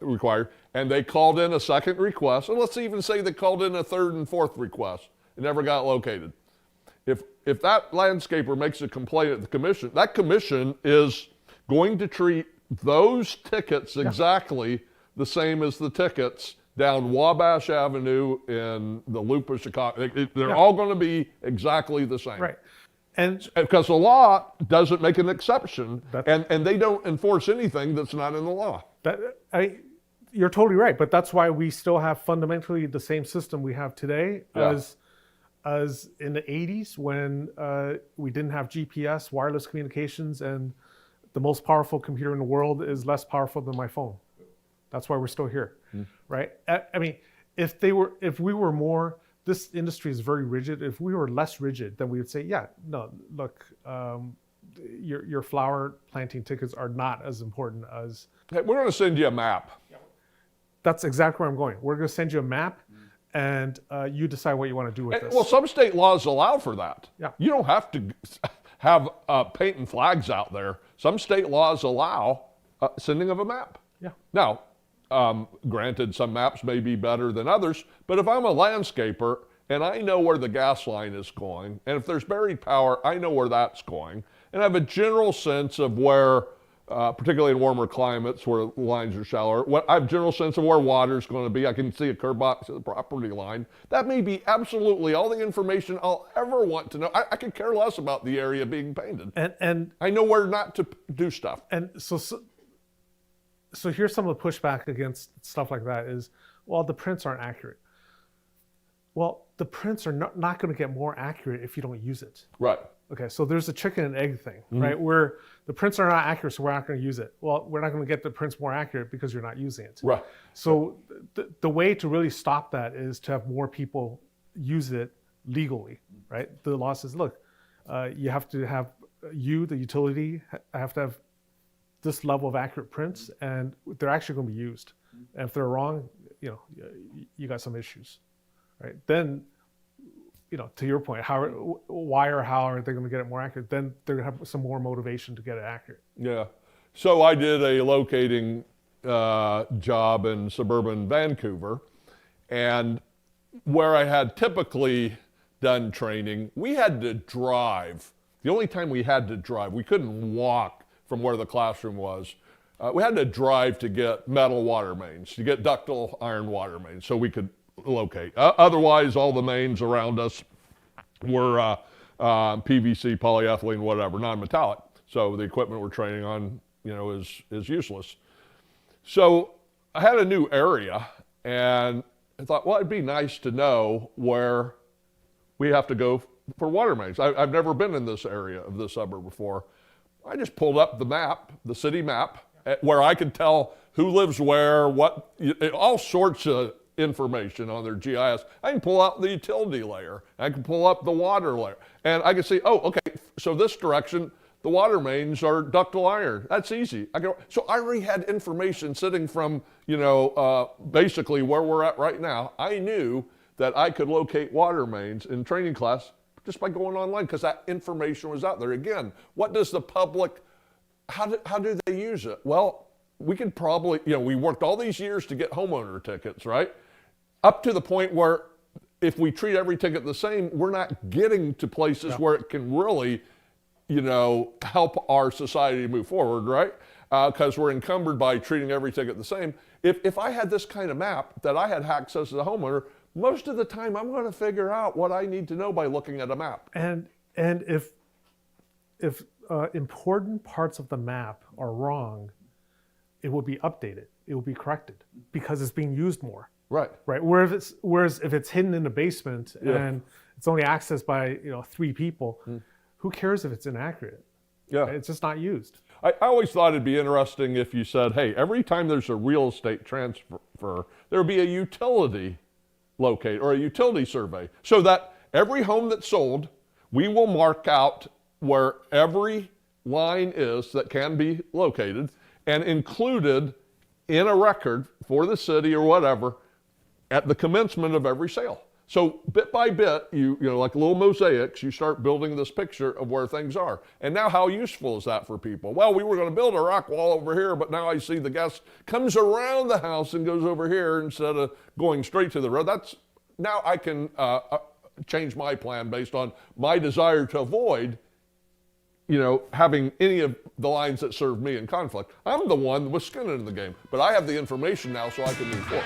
required, and they called in a second request, and let's even say they called in a third and fourth request, it never got located. If that landscaper makes a complaint at the commission, that commission is going to treat those tickets exactly the same as the tickets down Wabash Avenue in the Loop of Chicago. They're all going to be exactly the same. Right. And because the law doesn't make an exception, and they don't enforce anything that's not in the law. You're totally right, but that's why we still have fundamentally the same system we have today as in the 80s when we didn't have GPS, wireless communications, and the most powerful computer in the world is less powerful than my phone. That's why we're still here, right? I mean, if we were more, this industry is very rigid. If we were less rigid, then we would say, yeah, no, look, your flower planting tickets are not as important as. Hey, we're going to send you a map. That's exactly where I'm going. We're going to send you a map, and you decide what you want to do with this. Well, some state laws allow for that. Yeah. You don't have to have painting flags out there. Some state laws allow sending of a map. Yeah. Now, granted, some maps may be better than others, but if I'm a landscaper and I know where the gas line is going, and if there's buried power, I know where that's going, and I have a general sense of where, particularly in warmer climates where lines are shallower, I have a general sense of where water's going to be. I can see a curb box at the property line. That may be absolutely all the information I'll ever want to know. I could care less about the area being painted. And I know where not to do stuff. And so here's some of the pushback against stuff like that is, well, the prints aren't accurate. Well, the prints are not going to get more accurate if you don't use it. Right. Okay, so there's a chicken and egg thing, right? Where the prints are not accurate, so we're not going to use it. Well, we're not going to get the prints more accurate because you're not using it. Right. So the way to really stop that is to have more people use it legally, right? The law says, look, you have to have, the utility, have to have this level of accurate prints, and they're actually going to be used. And if they're wrong, you got some issues, right? Then, to your point, why or how are they going to get it more accurate? Then they're going to have some more motivation to get it accurate. Yeah. So I did a locating job in suburban Vancouver, and where I had typically done training, we had to drive. The only time we had to drive, we couldn't walk from where the classroom was. We had to drive to get metal water mains, to get ductile iron water mains, so we could locate. Otherwise, all the mains around us were PVC, polyethylene, whatever, non-metallic. So the equipment we're training on, is useless. So I had a new area, and I thought, well, it'd be nice to know where we have to go for water mains. I've never been in this area of the suburb before. I just pulled up the map, the city map, where I could tell who lives where, all sorts of information on their GIS. I can pull out the utility layer. I can pull up the water layer. And I can see, oh, okay, so this direction, the water mains are ductile iron. That's easy. So I already had information sitting from, basically where we're at right now. I knew that I could locate water mains in training class just by going online, because that information was out there. Again, what does the public, how do they use it? Well, we could probably, we worked all these years to get homeowner tickets, right? Up to the point where if we treat every ticket the same, we're not getting to places where it can really, help our society move forward, right? Because we're encumbered by treating every ticket the same. If I had this kind of map that I had access as a homeowner, most of the time I'm going to figure out what I need to know by looking at a map. And if important parts of the map are wrong, it will be updated. It will be corrected because it's being used more. Right. Right. Whereas if it's hidden in the basement and it's only accessed by 3 people, who cares if it's inaccurate? Yeah. It's just not used. I always thought it'd be interesting if you said, hey, every time there's a real estate transfer, there would be a utility locate or a utility survey, so that every home that's sold, we will mark out where every line is that can be located and included in a record for the city or whatever at the commencement of every sale. So bit by bit, you like little mosaics, you start building this picture of where things are. And now how useful is that for people? Well, we were going to build a rock wall over here, but now I see the guest comes around the house and goes over here instead of going straight to the road. Now I can change my plan based on my desire to avoid having any of the lines that serve me in conflict. I'm the one with skin in the game, but I have the information now so I can move forward.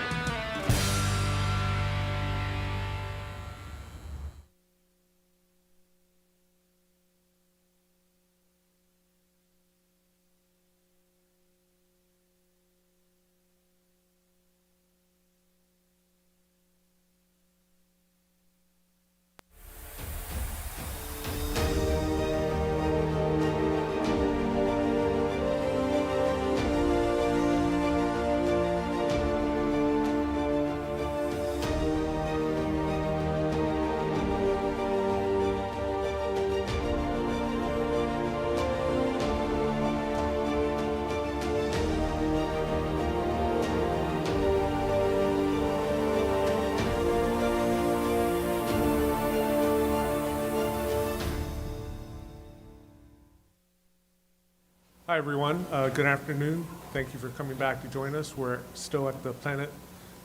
Hi, everyone. Good afternoon. Thank you for coming back to join us. We're still at the Planet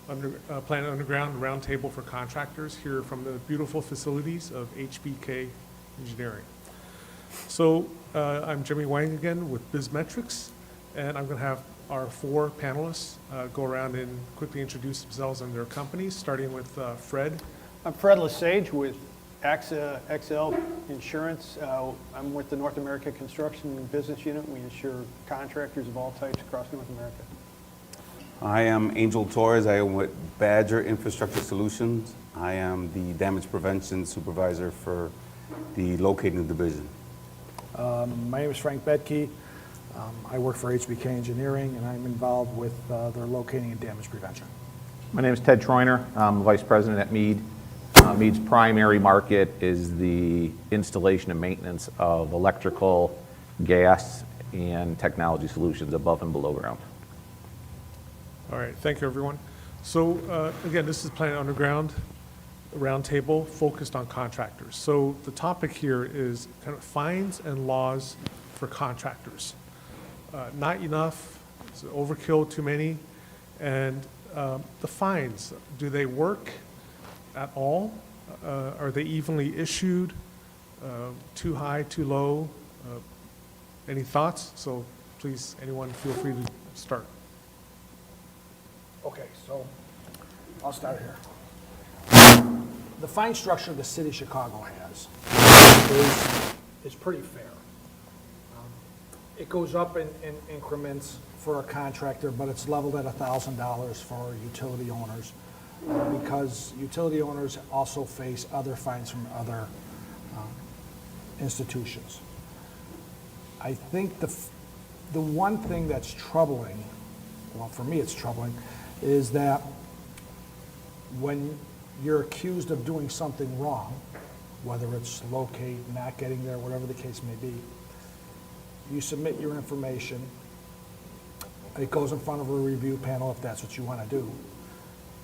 Underground Roundtable for Contractors here from the beautiful facilities of HBK Engineering. So I'm Jimmy Wang again with BizMetrics, and I'm going to have our 4 panelists go around and quickly introduce themselves and their companies, starting with Fred. I'm Fred Lesage with AXA XL Insurance. I'm with the North America Construction Business Unit. We insure contractors of all types across North America. I am Angel Torres. I am with Badger Infrastructure Solutions. I am the damage prevention supervisor for the locating division. My name is Frank Bedke. I work for HBK Engineering, and I'm involved with their locating and damage prevention. My name is Ted Troiner. I'm the Vice President at Mead. Mead's primary market is the installation and maintenance of electrical, gas, and technology solutions above and below ground. All right, thank you, everyone. So again, this is Planet Underground Roundtable focused on contractors. So the topic here is kind of fines and laws for contractors. Not enough, it's overkill, too many. And the fines, do they work at all? Are they evenly issued? Too high, too low? Any thoughts? So please, anyone, feel free to start. Okay, so I'll start here. The fine structure the city of Chicago has is pretty fair. It goes up in increments for a contractor, but it's leveled at $1,000 for utility owners because utility owners also face other fines from other institutions. I think the one thing that's troubling, well, for me it's troubling, is that when you're accused of doing something wrong, whether it's locate, not getting there, whatever the case may be, you submit your information, it goes in front of a review panel if that's what you want to do,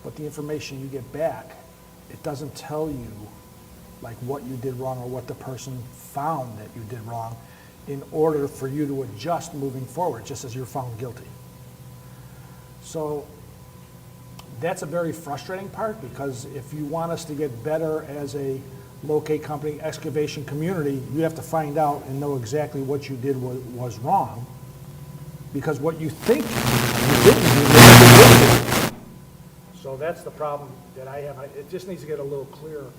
but the information you get back, it doesn't tell you like what you did wrong or what the person found that you did wrong in order for you to adjust moving forward, just as you're found guilty. So that's a very frustrating part because if you want us to get better as a locate company excavation community, you have to find out and know exactly what you did was wrong, because what you think you didn't do. So that's the problem that I have. It just needs to get a little clearer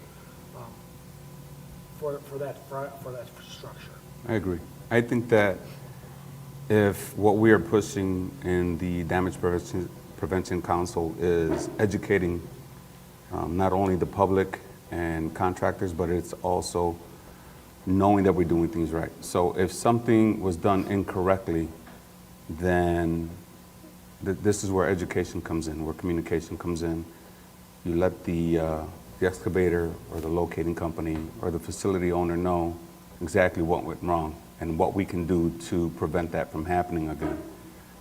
for that structure. I agree. I think that if what we are pushing in the Damage Prevention Council is educating not only the public and contractors, but it's also knowing that we're doing things right. So if something was done incorrectly, then this is where education comes in, where communication comes in. You let the excavator or the locating company or the facility owner know exactly what went wrong and what we can do to prevent that from happening again.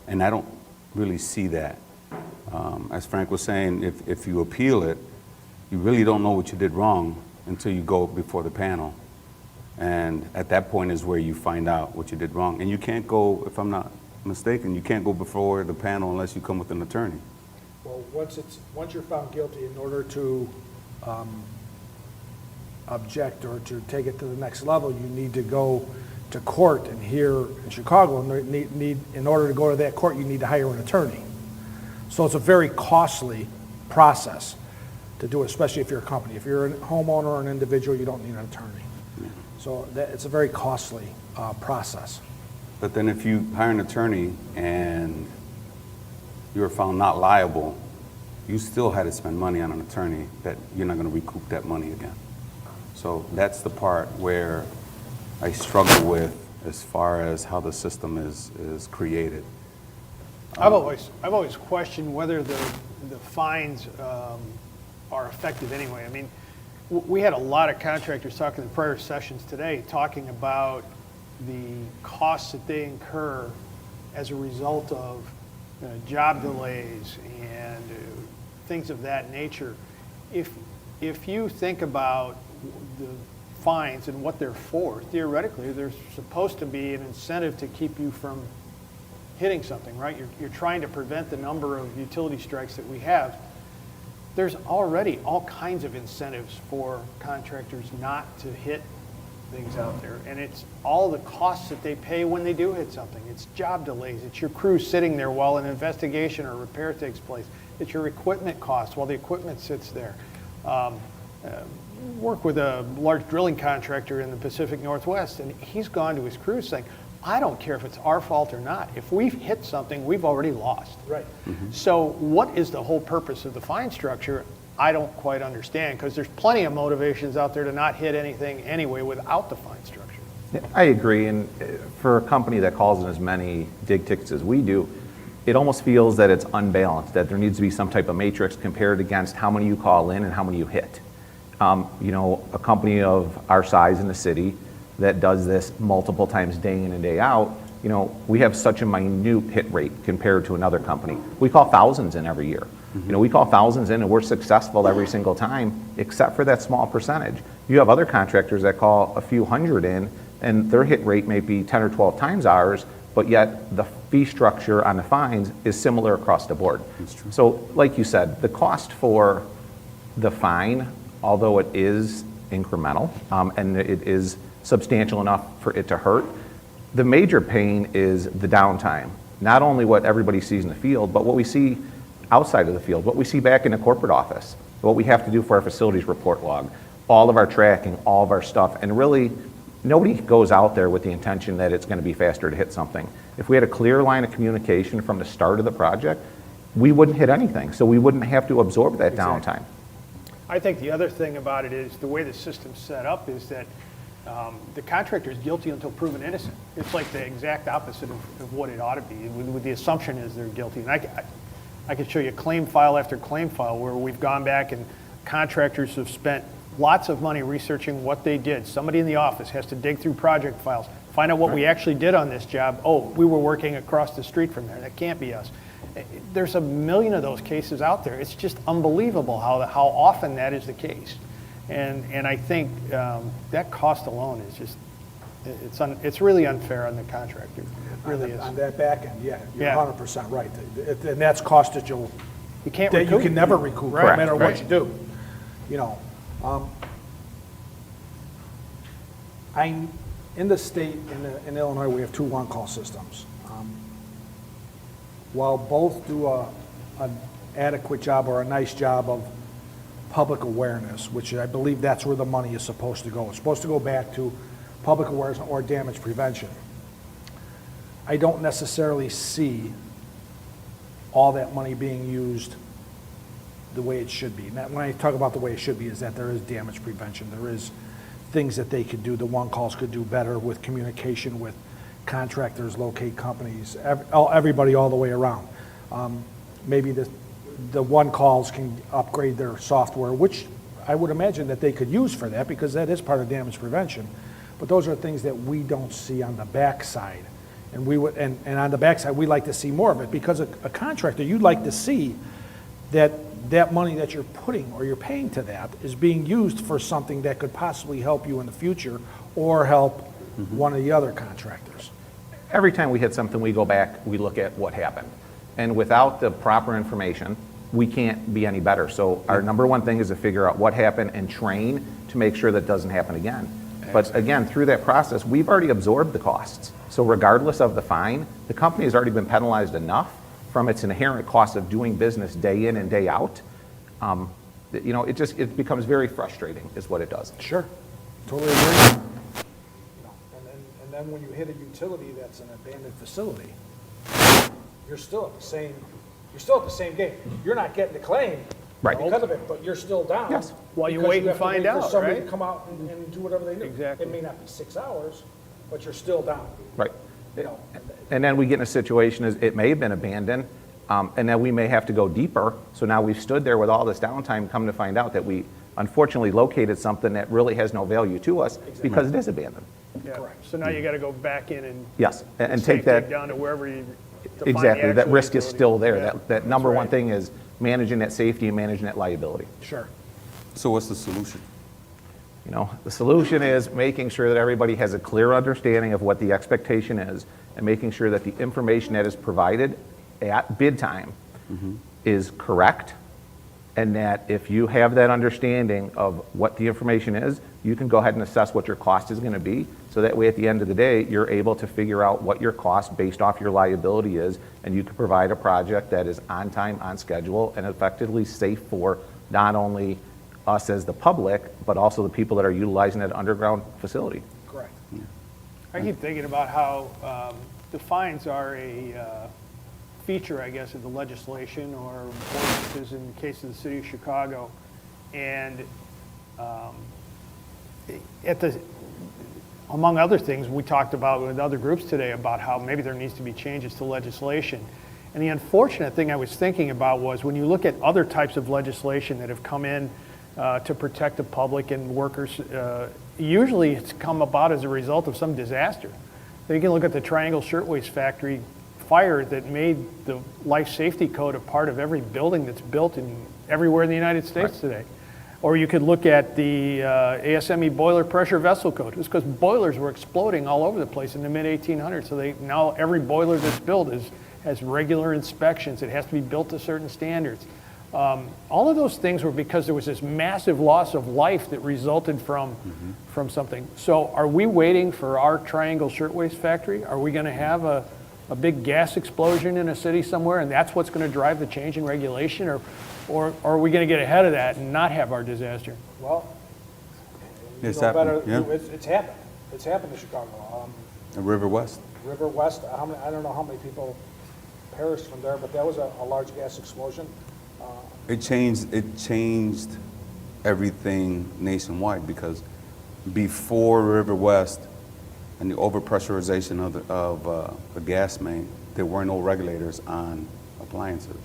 And I don't really see that. As Frank was saying, if you appeal it, you really don't know what you did wrong until you go before the panel. And at that point is where you find out what you did wrong. And you can't go, if I'm not mistaken, you can't go before the panel unless you come with an attorney. Well, once you're found guilty, in order to object or to take it to the next level, you need to go to court. And here in Chicago, in order to go to that court, you need to hire an attorney. So it's a very costly process to do it, especially if you're a company. If you're a homeowner or an individual, you don't need an attorney. So it's a very costly process. But then if you hire an attorney and you're found not liable, you still had to spend money on an attorney that you're not going to recoup that money again. So that's the part where I struggle with as far as how the system is created. I've always questioned whether the fines are effective anyway. I mean, we had a lot of contractors talking in prior sessions today talking about the costs that they incur as a result of job delays and things of that nature. If you think about the fines and what they're for, theoretically, they're supposed to be an incentive to keep you from hitting something, right? You're trying to prevent the number of utility strikes that we have. There's already all kinds of incentives for contractors not to hit things out there. And it's all the costs that they pay when they do hit something. It's job delays. It's your crew sitting there while an investigation or repair takes place. It's your equipment costs while the equipment sits there. Work with a large drilling contractor in the Pacific Northwest, and he's gone to his crews saying, I don't care if it's our fault or not. If we've hit something, we've already lost. Right. So what is the whole purpose of the fine structure? I don't quite understand, because there's plenty of motivations out there to not hit anything anyway without the fine structure. Yeah, I agree, and for a company that calls in as many dig tickets as we do, it almost feels that it's unbalanced, that there needs to be some type of matrix compared against how many you call in and how many you hit. a company of our size in the city that does this multiple times day in and day out, we have such a minute hit rate compared to another company. We call thousands in every year. We call thousands in and we're successful every single time, except for that small percentage. You have other contractors that call a few hundred in and their hit rate may be 10 or 12 times ours, but yet the fee structure on the fines is similar across the board. So like you said, the cost for the fine, although it is incremental and it is substantial enough for it to hurt, the major pain is the downtime. Not only what everybody sees in the field, but what we see outside of the field, what we see back in the corporate office, what we have to do for our facilities report log, all of our tracking, all of our stuff, and really nobody goes out there with the intention that it's going to be faster to hit something. If we had a clear line of communication from the start of the project, we wouldn't hit anything, so we wouldn't have to absorb that downtime. I think the other thing about it is the way the system's set up is that the contractor is guilty until proven innocent. It's like the exact opposite of what it ought to be. With the assumption is they're guilty. And I could show you claim file after claim file where we've gone back and contractors have spent lots of money researching what they did. Somebody in the office has to dig through project files, find out what we actually did on this job. Oh, we were working across the street from there. That can't be us. There's a million of those cases out there. It's just unbelievable how often that is the case. And I think that cost alone is just, it's really unfair on the contractor. It really is. On that back end, yeah, you're Yeah. 100% right. And that's cost that you can't that recoup. you can never recoup, Right. no matter Right. what you do. In the state, in Illinois, we have two one-call systems. While both do an adequate job or a nice job of public awareness, which I believe that's where the money is supposed to go. It's supposed to go back to public awareness or damage prevention. I don't necessarily see all that money being used the way it should be. And when I talk about the way it should be is that there is damage prevention. There is things that they could do, the one calls could do better with communication with contractors, locate companies, everybody all the way around. Maybe the one calls can upgrade their software, which I would imagine that they could use for that because that is part of damage prevention. But those are things that we don't see on the backside. And and on the backside, we like to see more of it because a contractor, you'd like to see that money that you're putting or you're paying to that is being used for something that could possibly help you in the future or help one of the other contractors. Every time we hit something, we go back, we look at what happened. And without the proper information, we can't be any better. So our number one thing is to figure out what happened and train to make sure that doesn't happen again. But again, through that process, we've already absorbed the costs. So regardless of the fine, the company has already been penalized enough from its inherent cost of doing business day in and day out. It becomes very frustrating is what it does. Sure, totally agree. And then when you hit a utility that's an abandoned facility, you're still at the same game. You're not getting the claim because of it, but you're still down. Yes. While you because wait and have to find for out, somebody right? to come out and do whatever they do. Exactly. It may not be 6 hours, but you're still down. Right. And then we get in a situation as it may have been abandoned, and then we may have to go deeper. So now we've stood there with all this downtime, come to find out that we unfortunately located something that really has no value to us because it is abandoned. Yeah. Correct. So now you got to go back in and Yes, and take that down to wherever you to find the exactly. That actual risk is utility. still there. Yeah. That number That's one right. thing is managing that safety and managing that liability. Sure. So what's the solution? The solution is making sure that everybody has a clear understanding of what the expectation is and making sure that the information that is provided at bid time is correct, and that if you have that understanding of what the information is, you can go ahead and assess what your cost is going to be, so that way at the end of the day, you're able to figure out what your cost based off your liability is, and you can provide a project that is on time, on schedule, and effectively safe for not only us as the public, but also the people that are utilizing that underground facility. Correct. I keep thinking about how the fines are a feature, I guess, of the legislation or ordinances in the case of the city of Chicago. And among other things, we talked about with other groups today about how maybe there needs to be changes to legislation. And the unfortunate thing I was thinking about was when you look at other types of legislation that have come in to protect the public and workers. Usually it's come about as a result of some disaster. So you can look at the Triangle Shirtwaist Factory fire that made the life safety code a part of every building that's built everywhere in the United States today. Or you could look at the ASME boiler pressure vessel code. It was because boilers were exploding all over the place in the mid-1800s. So now every boiler that's built has regular inspections. It has to be built to certain standards. All of those things were because there was this massive loss of life that resulted from something. So are we waiting for our Triangle Shirtwaist Factory? Are we going to have a big gas explosion in a city somewhere, and that's what's going to drive the change in regulation? Or are we going to get ahead of that and not have our disaster? Well, It's you know happened, better, yeah. it's happened. It's happened in Chicago. River West. River West, I don't know how many people perished from there, but that was a large gas explosion. It changed everything nationwide, because before River West and the overpressurization of the gas main, there were no regulators on appliances.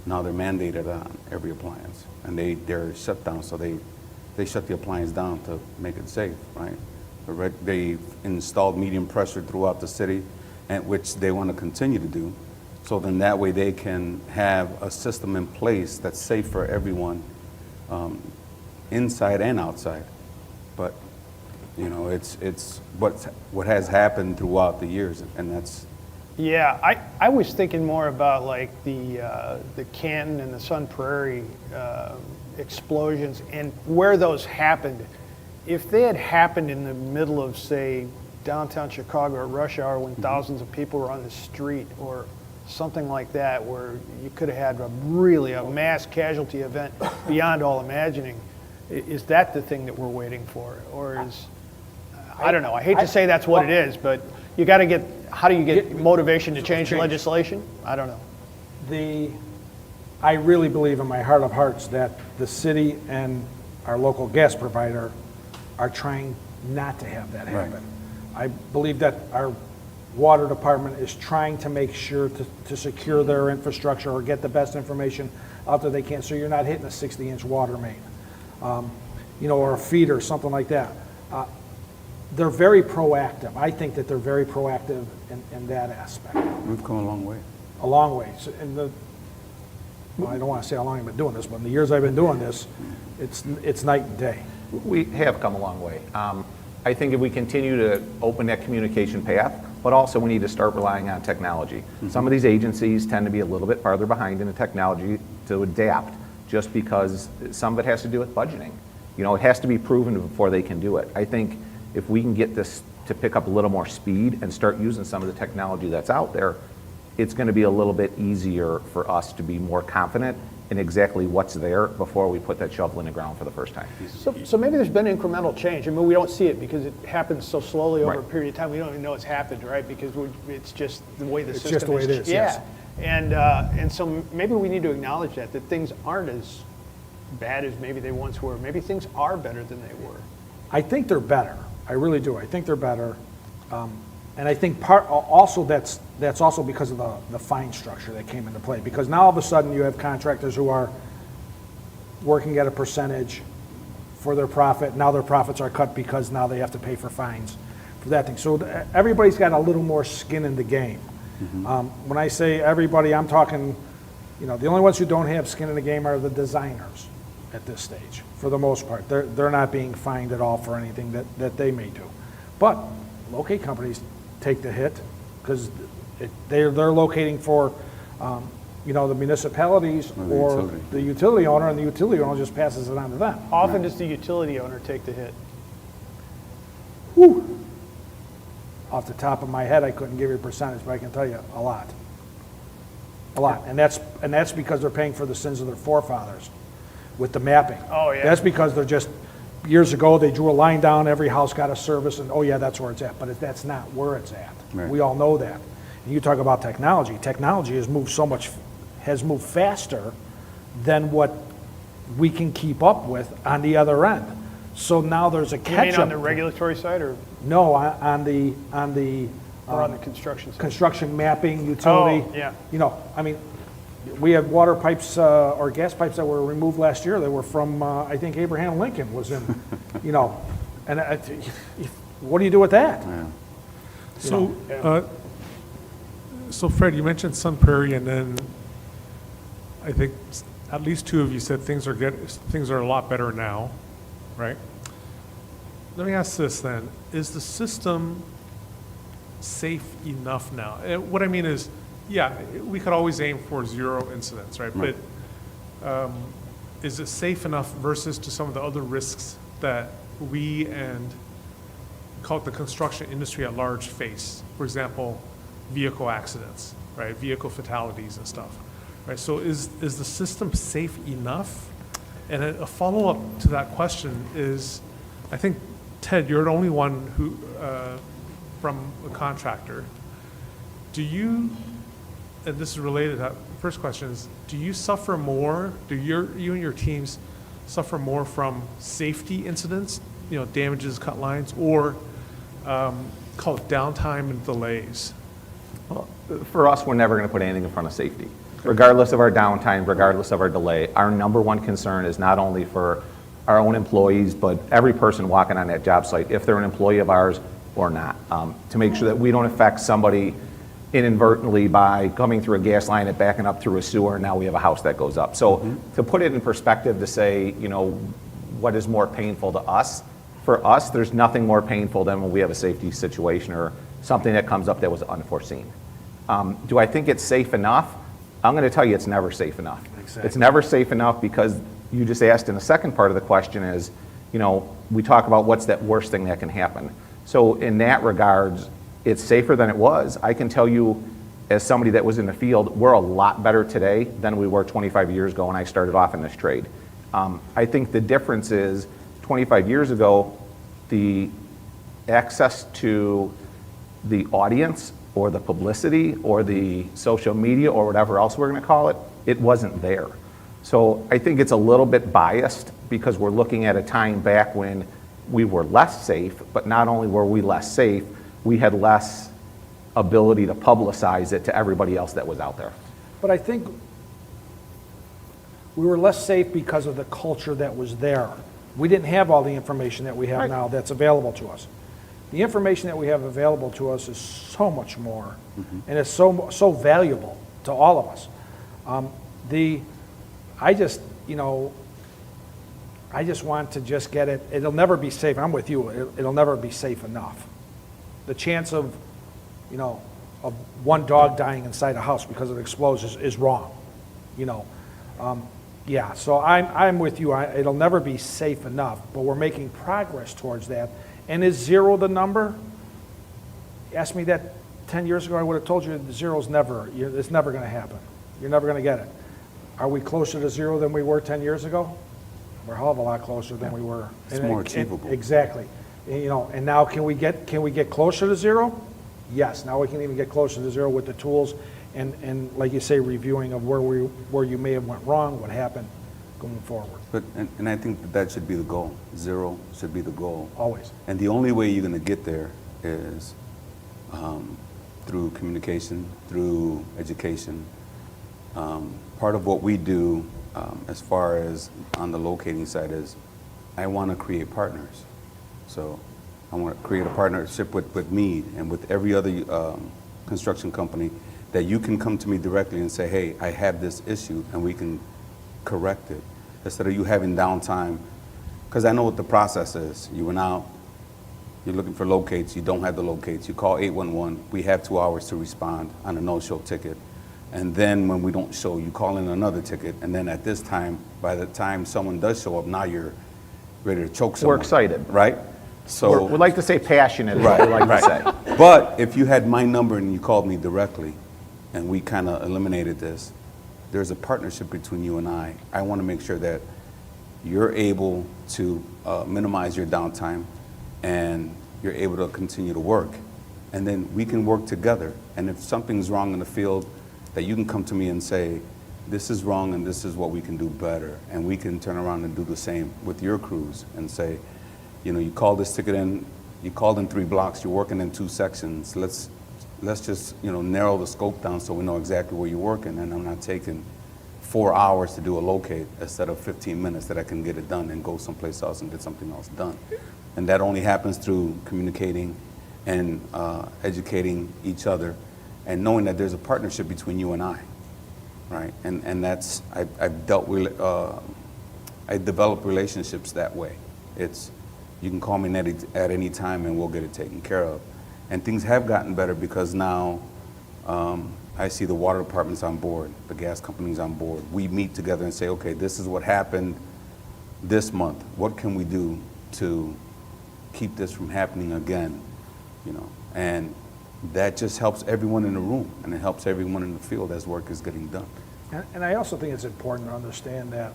Now they're mandated on every appliance, and they're shut down, so they shut the appliance down to make it safe, right? They've installed medium pressure throughout the city, and which they want to continue to do. So then that way they can have a system in place that's safe for everyone, inside and outside. But you know, it's what has happened throughout the years, and that's. Yeah, I was thinking more about like the Canton and the Sun Prairie explosions and where those happened. If they had happened in the middle of, say, downtown Chicago at rush hour when thousands of people were on the street, or something like that, where you could have had a mass casualty event beyond all imagining, is that the thing that we're waiting for? Or is, I don't know, I hate to say that's what it is, but you got to get, how do you get motivation to change legislation? I don't know. I really believe in my heart of hearts that the city and our local gas provider are trying not to have that happen. Right. I believe that our water department is trying to make sure to secure their infrastructure or get the best information out there they can, so you're not hitting a 60-inch water main, or a feeder, something like that. They're very proactive. I think that they're very proactive in that aspect. We've come a long way. A long way. So I don't want to say how long I've been doing this, but in the years I've been doing this, it's night and day. We have come a long way. I think if we continue to open that communication path, but also we need to start relying on technology. Some of these agencies tend to be a little bit farther behind in the technology to adapt, just because some of it has to do with budgeting. It has to be proven before they can do it. I think if we can get this to pick up a little more speed and start using some of the technology that's out there, it's going to be a little bit easier for us to be more confident in exactly what's there before we put that shovel in the ground for the first time. So maybe there's been incremental change. I mean, we don't see it because it happens so slowly over a period of time. We don't even know it's happened, right? Because it's just the way the system is. It's just the way it is, yeah. yes. And so maybe we need to acknowledge that things aren't as bad as maybe they once were. Maybe things are better than they were. I think they're better. I really do. I think they're better. And I think also that's also because of the fine structure that came into play. Because now all of a sudden you have contractors who are working at a percentage for their profit. Now their profits are cut because now they have to pay for fines for that thing. So everybody's got a little more skin in the game. When I say everybody, I'm talking, the only ones who don't have skin in the game are the designers at this stage, for the most part. They're not being fined at all for anything that they may do. But locate companies take the hit because they're locating for, the municipalities or the utility owner, and the utility owner just passes it on to them. Often does the utility owner take the hit? Whew. Off the top of my head, I couldn't give you a percentage, but I can tell you a lot. A lot. And that's because they're paying for the sins of their forefathers with the mapping. Oh, yeah. That's because they're just, years ago, they drew a line down, every house got a service, and oh yeah, that's where it's at. But that's not where it's at. Right. We all know that. And you talk about technology. Technology has moved faster than what we can keep up with on the other end. So now there's a catch-up. You mean on the regulatory side, or? No, on the Or on the construction side? construction mapping, utility. Oh, yeah. We had water pipes or gas pipes that were removed last year that were from, I think Abraham Lincoln was in, you know, and what do you do with that? So, so Fred, you mentioned Sun Prairie, and then I think at least two of you said things are a lot better now, right? Let me ask this then: is the system safe enough now? What I mean is, yeah, we could always aim for 0 incidents, right? Right. But is it safe enough versus to some of the other risks that we and call it the construction industry at large face? For example, vehicle accidents, right? Vehicle fatalities and stuff, right? So is the system safe enough? And a follow-up to that question is, I think, Ted, you're the only one who, from a contractor. Do you, and this is related to that first question, is do you suffer more, do you and your teams suffer more from safety incidents, you know, damages, cut lines, or call it downtime and delays? Well, for us, we're never going to put anything in front of safety. Regardless of our downtime, regardless of our delay, our number one concern is not only for our own employees, but every person walking on that job site, if they're an employee of ours or not, to make sure that we don't affect somebody inadvertently by coming through a gas line and backing up through a sewer, and now we have a house that goes up. So to put it in perspective, to say, you know, what is more painful to us, for us, there's nothing more painful than when we have a safety situation or something that comes up that was unforeseen. Do I think it's safe enough? I'm going to tell you it's never safe enough. Exactly. It's never safe enough because you just asked in the second part of the question is, you know, we talk about what's that worst thing that can happen. So in that regards, it's safer than it was. I can tell you, as somebody that was in the field, we're a lot better today than we were 25 years ago when I started off in this trade. I think the difference is 25 years ago, the access to the audience or the publicity or the social media or whatever else we're going to call it, it wasn't there. So I think it's a little bit biased because we're looking at a time back when we were less safe, but not only were we less safe, we had less ability to publicize it to everybody else that was out there. But I think we were less safe because of the culture that was there. We didn't have all the information that we have now that's available to us. The information that we have available to us is so much more, and it's so valuable to all of us. I just want to just get it. It'll never be safe. I'm with you. It'll never be safe enough. The chance of, you know, of one dog dying inside a house because of explosions is wrong. You know, yeah. So I'm with you. It'll never be safe enough, but we're making progress towards that. And is 0 the number? Ask me that 10 years ago, I would have told you it's never going to happen. You're never going to get it. Are we closer to 0 than we were 10 years ago? We're a hell of a lot closer than we were. It's more achievable. Exactly. And, you know, and now can we get closer to 0? Yes. Now we can even get closer to 0 with the tools and like you say, reviewing of where you may have went wrong, what happened going forward. But and I think that should be the goal. 0 should be the goal. Always. And the only way you're going to get there is through communication, through education. Part of what we do as far as on the locating side is I want to create partners. So I want to create a partnership with me and with every other construction company that you can come to me directly and say, hey, I have this issue, and we can correct it. Instead of you having downtime, because I know what the process is. You went out, you're looking for locates, you don't have the locates, you call 811, we have 2 hours to respond on a no-show ticket. And then when we don't show, you call in another ticket, and then at this time, by the time someone does show up, now you're ready to choke someone. We're excited. Right? So we like to say passionate, is right, what we like right. to say. But if you had my number and you called me directly, and we kind of eliminated this, there's a partnership between you and I. I want to make sure that you're able to minimize your downtime and you're able to continue to work. And then we can work together. And if something's wrong in the field, that you can come to me and say, this is wrong and this is what we can do better. And we can turn around and do the same with your crews and say, you know, you called this ticket in, you called in 3 blocks, you're working in 2 sections. Let's just, you know, narrow the scope down so we know exactly where you're working, and I'm not taking 4 hours to do a locate instead of 15 minutes that I can get it done and go someplace else and get something else done. And that only happens through communicating and educating each other and knowing that there's a partnership between you and I, right? And that's, I've dealt with, I develop relationships that way. It's, you can call me at any time and we'll get it taken care of. And things have gotten better because now I see the water department's on board, the gas company's on board. We meet together and say, okay, this is what happened this month. What can we do to keep this from happening again? You know, and that just helps everyone in the room, and it helps everyone in the field as work is getting done. And I also think it's important to understand that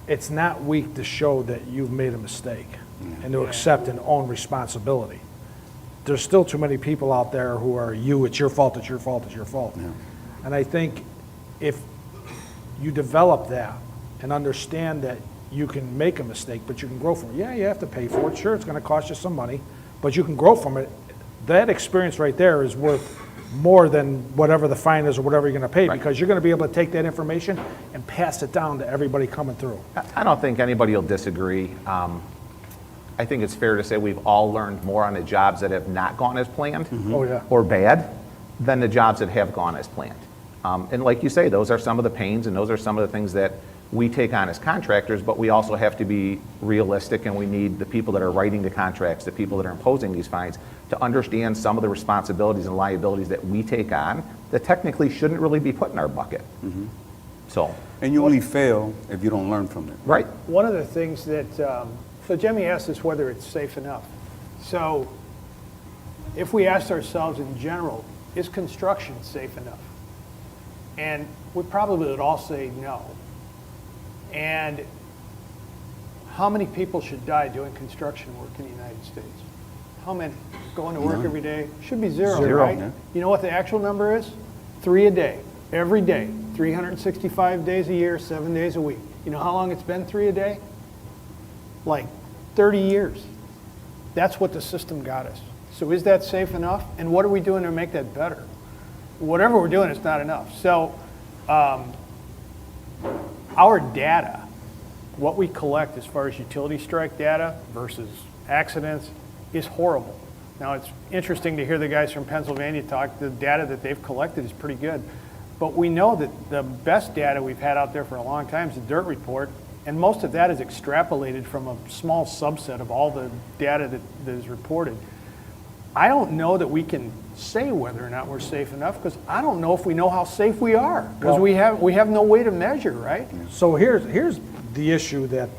it's not weak to show that you've made a mistake and to accept and own responsibility. There's still too many people out there who are it's your fault, it's your fault, it's your fault. Yeah. And I think if you develop that and understand that you can make a mistake, but you can grow from it. Yeah, you have to pay for it. Sure, it's going to cost you some money, but you can grow from it. That experience right there is worth more than whatever the fine is or whatever you're going to pay, because you're going to be able to take that information and pass it down to everybody coming through. I don't think anybody will disagree. I think it's fair to say we've all learned more on the jobs that have not gone as planned Oh, yeah. or bad than the jobs that have gone as planned. And like you say, those are some of the pains and those are some of the things that we take on as contractors, but we also have to be realistic, and we need the people that are writing the contracts, the people that are imposing these fines, to understand some of the responsibilities and liabilities that we take on that technically shouldn't really be put in our bucket. So. And you only fail if you don't learn from it. Right. One of the things that, so Jemmy asked us whether it's safe enough. So if we asked ourselves in general, is construction safe enough? And we probably would all say no. And how many people should die doing construction work in the United States? How many? Going to work None. every day? Should be zero, Zero. right? Yeah. You know what the actual number is? 3 a day, every day, 365 days a year, 7 days a week. You know how long it's been 3 a day? Like 30 years. That's what the system got us. So is that safe enough? And what are we doing to make that better? Whatever we're doing, it's not enough. So our data, what we collect as far as utility strike data versus accidents, is horrible. Now, it's interesting to hear the guys from Pennsylvania talk. The data that they've collected is pretty good. But we know that the best data we've had out there for a long time is the DIRT report, and most of that is extrapolated from a small subset of all the data that is reported. I don't know that we can say whether or not we're safe enough, because I don't know if we know how safe we are, because we have no way to measure, right? So here's the issue that,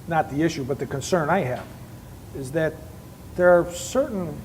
not the issue, but the concern I have, is that there are certain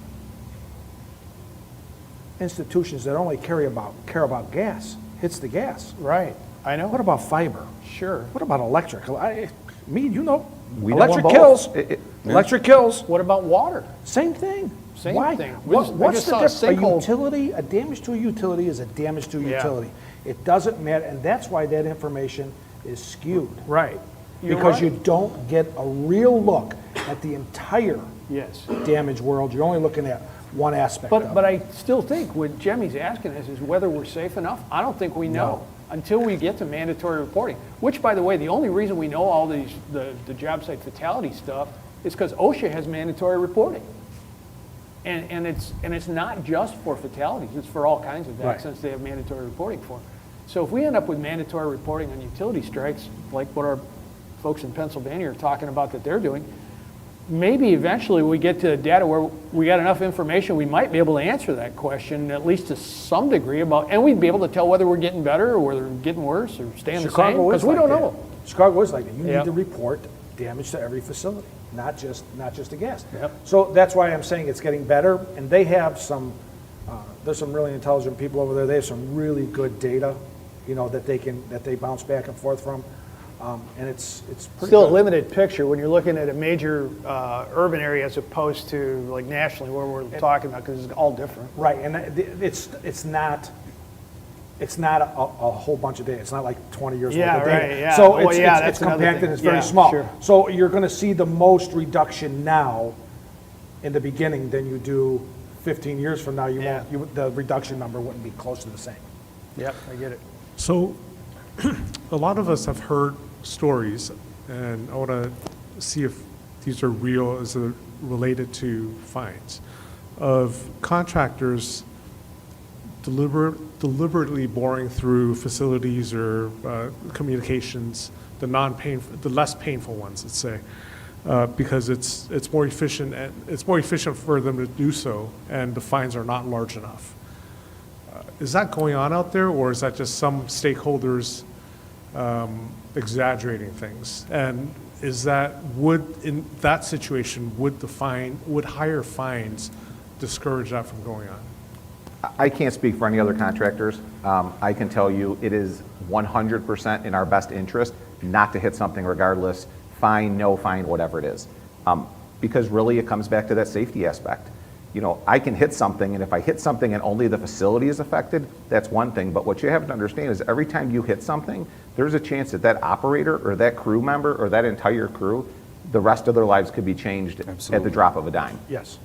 institutions that only care about gas, hits the gas. Right, I know. What about fiber? Sure. What about electric? You know, We know electric them kills. both. Electric kills. What about water? Same thing. Same Why? thing. What's the difference? A sinkhole. utility, a damage to a utility is a damage to a Yeah. utility. It doesn't matter, and that's why that information is skewed. Right. You're Because right. you don't get a real look at the entire Yes. damage world. You're only looking at one aspect of it. But I still think what Jemmy's asking us is whether we're safe enough. I don't think we know until we get to mandatory reporting, which, by the way, the only reason we know all the job site fatality stuff is because OSHA has mandatory reporting. And it's not just for fatalities, it's for all kinds of accidents they have mandatory reporting for. So if we end up with mandatory reporting on utility strikes, like what our folks in Pennsylvania are talking about that they're doing, maybe eventually we get to data where we got enough information, we might be able to answer that question, at least to some degree, and we'd be able to tell whether we're getting better or whether we're getting worse or staying the same, because we don't know. Chicago is like that. You Yep. need to report damage to every facility, not just the gas. Yep. So that's why I'm saying it's getting better, and they have some, there's some really intelligent people over there. They have some really good data, you know, that they bounce back and forth from. And it's pretty Still good. a limited picture when you're looking at a major urban area as opposed to like nationally where we're talking about, because it's all different. Right, and it's not a whole bunch of data. It's not like 20 years worth of data. Right, yeah. So Well, it's that's another compacted, thing. it's very Yeah, small. sure. So you're going to see the most reduction now in the beginning than you do 15 years from now. The reduction number wouldn't be close to the same. Yep, I get it. So a lot of us have heard stories, and I want to see if these are real as they're related to fines, of contractors deliberately boring through facilities or communications, the less painful ones, let's say, because it's more efficient and it's more efficient for them to do so, and the fines are not large enough. Is that going on out there, or is that just some stakeholders exaggerating things? And in that situation, would higher fines discourage that from going on? I can't speak for any other contractors. I can tell you it is 100% in our best interest not to hit something regardless, fine, no fine, whatever it is. Because really it comes back to that safety aspect. You know, I can hit something, and if I hit something and only the facility is affected, that's one thing. But what you have to understand is every time you hit something, there's a chance that that operator or that crew member or that entire crew, the rest of their lives could be changed at the drop of a dime. Yes.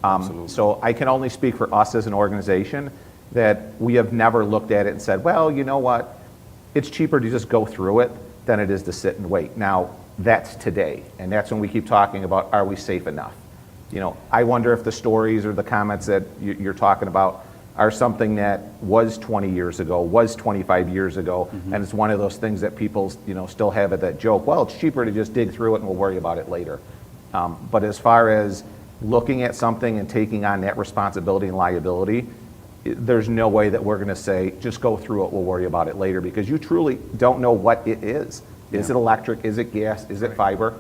So I can only speak for us as an organization that we have never looked at it and said, well, you know what, it's cheaper to just go through it than it is to sit and wait. Now, that's today, and that's when we keep talking about, are we safe enough? You know, I wonder if the stories or the comments that you're talking about are something that was 20 years ago, was 25 years ago, and it's one of those things that people, you know, still have at that joke, well, it's cheaper to just dig through it and we'll worry about it later. But as far as looking at something and taking on that responsibility and liability, there's no way that we're going to say, just go through it, we'll worry about it later, because you truly don't know what it is. Is it electric? Is it gas? Is it fiber?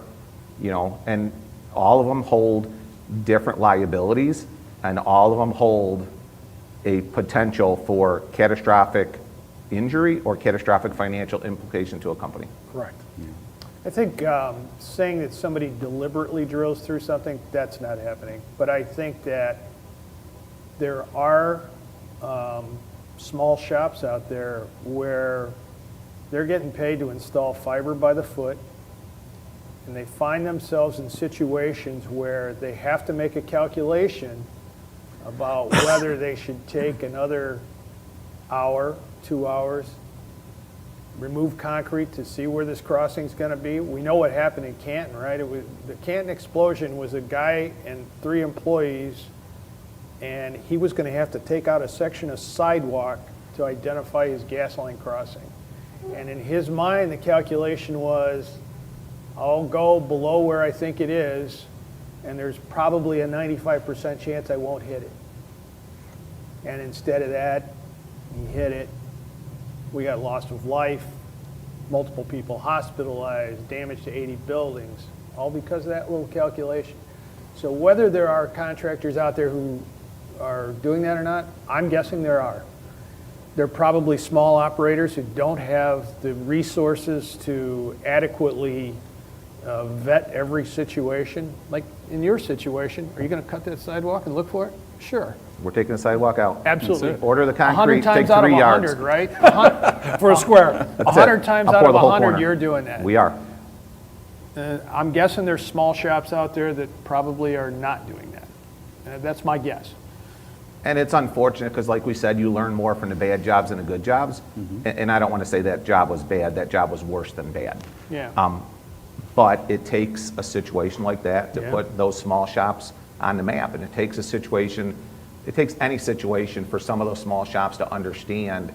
You know, and all of them hold different liabilities, and all of them hold a potential for catastrophic injury or catastrophic financial implication to a company. Correct. I think saying that somebody deliberately drills through something, that's not happening. But I think that there are small shops out there where they're getting paid to install fiber by the foot, and they find themselves in situations where they have to make a calculation about whether they should take another hour, 2 hours, remove concrete to see where this crossing is going to be. We know what happened in Canton, right? The Canton explosion was a guy and 3 employees, and he was going to have to take out a section of sidewalk to identify his gas line crossing. And in his mind, the calculation was, I'll go below where I think it is, and there's probably a 95% chance I won't hit it. And instead of that, he hit it. We got loss of life, multiple people hospitalized, damage to 80 buildings, all because of that little calculation. So whether there are contractors out there who are doing that or not, I'm guessing there are. They're probably small operators who don't have the resources to adequately vet every situation. Like in your situation, are you going to cut that sidewalk and look for it? Sure. We're taking the sidewalk out. Absolutely. Order the concrete, 100 times take out of 3 yards. 100, right? For a square. 100 times out of 100, you're doing that. We are. I'm guessing there's small shops out there that probably are not doing that. That's my guess. And it's unfortunate because, like we said, you learn more from the bad jobs than the good jobs. And I don't want to say that job was bad. That job was worse than bad. Yeah. But it takes a situation like that to put those small shops on the map. And it takes a situation, it takes any situation for some of those small shops to understand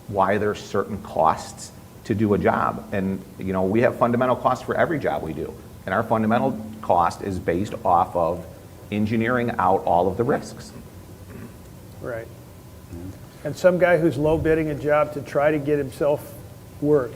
why there's certain costs to do a job. And, you know, we have fundamental costs for every job we do. And our fundamental cost is based off of engineering out all of the risks. Right. And some guy who's low bidding a job to try to get himself work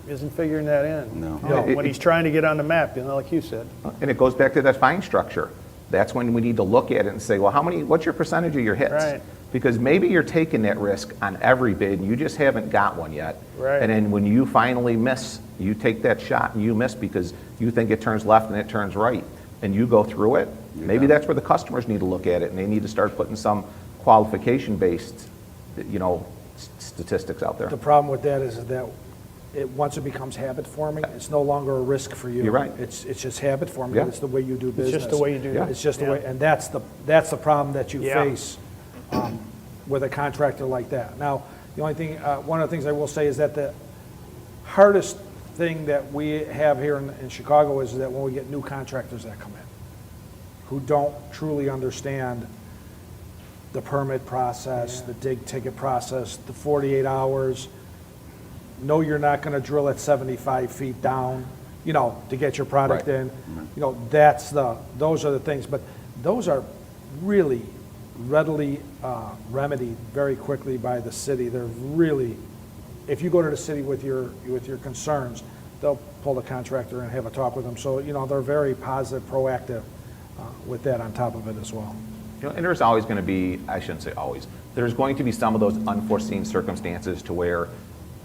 isn't figuring that in. No. When he's trying to get on the map, you know, like you said. And it goes back to that fine structure. That's when we need to look at it and say, well, what's your percentage of your hits? Right. Because maybe you're taking that risk on every bid and you just haven't got one yet. Right. And then when you finally miss, you take that shot and you miss because you think it turns left and it turns right. And you go through it. Maybe that's where the customers need to look at it, and they need to start putting some qualification-based, you know, statistics out there. The problem with that is that once it becomes habit forming, it's no longer a risk for you. You're right. It's just habit forming. Yeah. It's the way you do business. It's just the way you do it. It's just the way, and that's the problem that you face with a contractor like that. Now, The only thing, one of the things I will say is that the hardest thing that we have here in Chicago is that when we get new contractors that come in, who don't truly understand the permit process, the dig ticket process, the 48 hours, know you're not going to drill at 75 feet down, you know, to get your product in. You know, those are the things. But those are really readily remedied very quickly by the city. They're really, if you go to the city with your concerns, they'll pull the contractor and have a talk with them. So, you know, they're very positive, proactive with that on top of it as well. You know, and there's always going to be, I shouldn't say always, there's going to be some of those unforeseen circumstances to where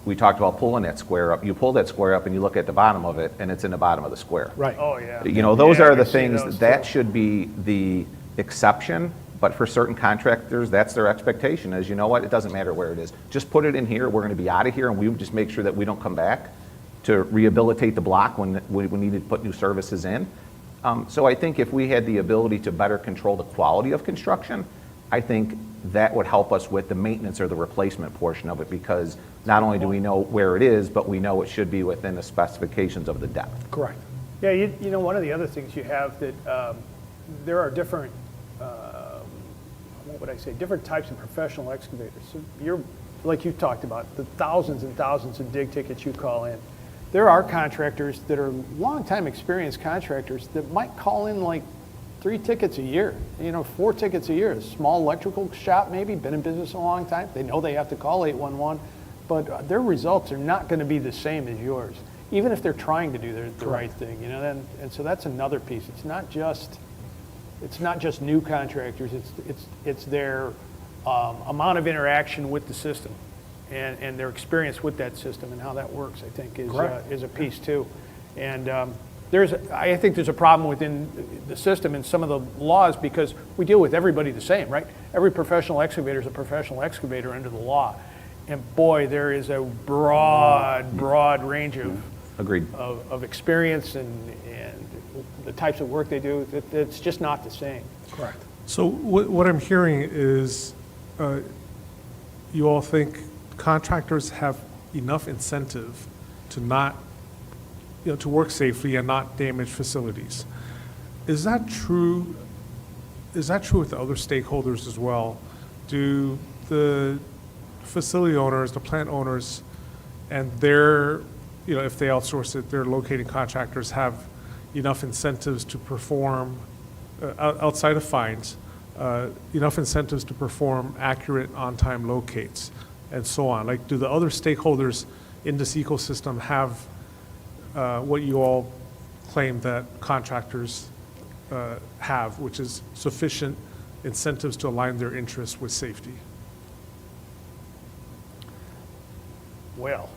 we talked about pulling that square up. You pull that square up and you look at the bottom of it and it's in the bottom of the square. Right. Oh, yeah. You know, those are the I've seen things those that too. should be the exception, but for certain contractors, that's their expectation is, you know what, it doesn't matter where it is. Just put it in here, we're going to be out of here, and we just make sure that we don't come back to rehabilitate the block when we need to put new services in. So I think if we had the ability to better control the quality of construction, I think that would help us with the maintenance or the replacement portion of it, because not only do we know where it is, but we know it should be within the specifications of the depth. Correct. Yeah, you know, one of the other things you have that there are different, what would I say, different types of professional excavators. So you're, like you talked about, the thousands and thousands of dig tickets you call in. There are contractors that are long-time experienced contractors that might call in like 3 tickets a year, you know, 4 tickets a year. A small electrical shop maybe, been in business a long time. They know they have to call 811, but their results are not going to be the same as yours, even if they're trying to do the right thing, you know. And so that's another piece. It's not just new contractors. It's their amount of interaction with the system and their experience with that system and how that works, I think, is a piece too. And I think there's a problem within the system and some of the laws, because we deal with everybody the same, right? Every professional excavator is a professional excavator under the law. And boy, there is a broad range of Agreed. Of experience and the types of work they do. It's just not the same. Correct. So what I'm hearing is you all think contractors have enough incentive to not, you know, to work safely and not damage facilities. Is that true? Is that true with the other stakeholders as well? Do the facility owners, the plant owners, and their, you know, if they outsource it, their locating contractors have enough incentives to perform, outside of fines, enough incentives to perform accurate on-time locates and so on? Like, do the other stakeholders in this ecosystem have what you all claim that contractors have, which is sufficient incentives to align their interests with safety? Well,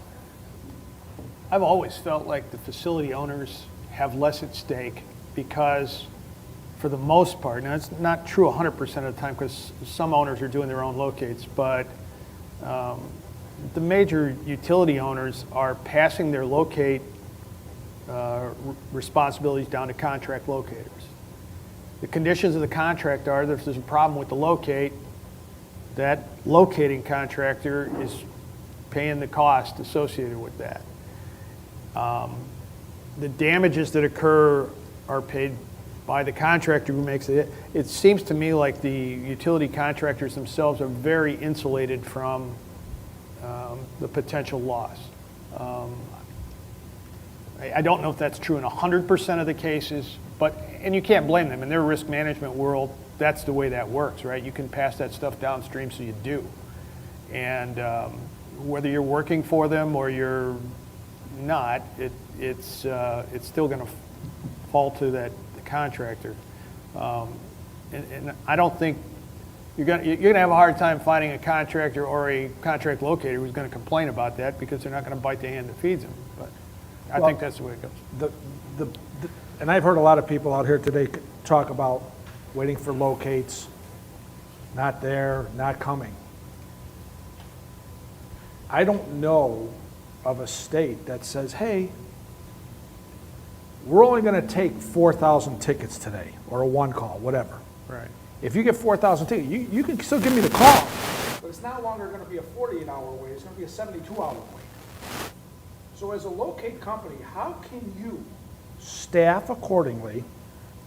I've always felt like the facility owners have less at stake because, for the most part, now it's not true 100% of the time because some owners are doing their own locates, but the major utility owners are passing their locate responsibilities down to contract locators. The conditions of the contract are that if there's a problem with the locate, that locating contractor is paying the cost associated with that. The damages that occur are paid by the contractor who makes it. It seems to me like the utility contractors themselves are very insulated from the potential loss. I don't know if that's true in 100% of the cases, and you can't blame them. In their risk management world, that's the way that works, right? You can pass that stuff downstream, so you do. And whether you're working for them or you're not, it's still going to fall to the contractor. And I don't think you're going to have a hard time finding a contractor or a contract locator who's going to complain about that, because they're not going to bite the hand that feeds them. But I think that's the way it goes. And I've heard a lot of people out here today talk about waiting for locates, not there, not coming. I don't know of a state that says, hey, we're only going to take 4,000 tickets today, or a one call, whatever. Right. If you get 4,000 tickets, you can still give me the call. it's no longer going to be a 48-hour wait, it's going to be a 72-hour wait. So as a locate company, how can you staff accordingly,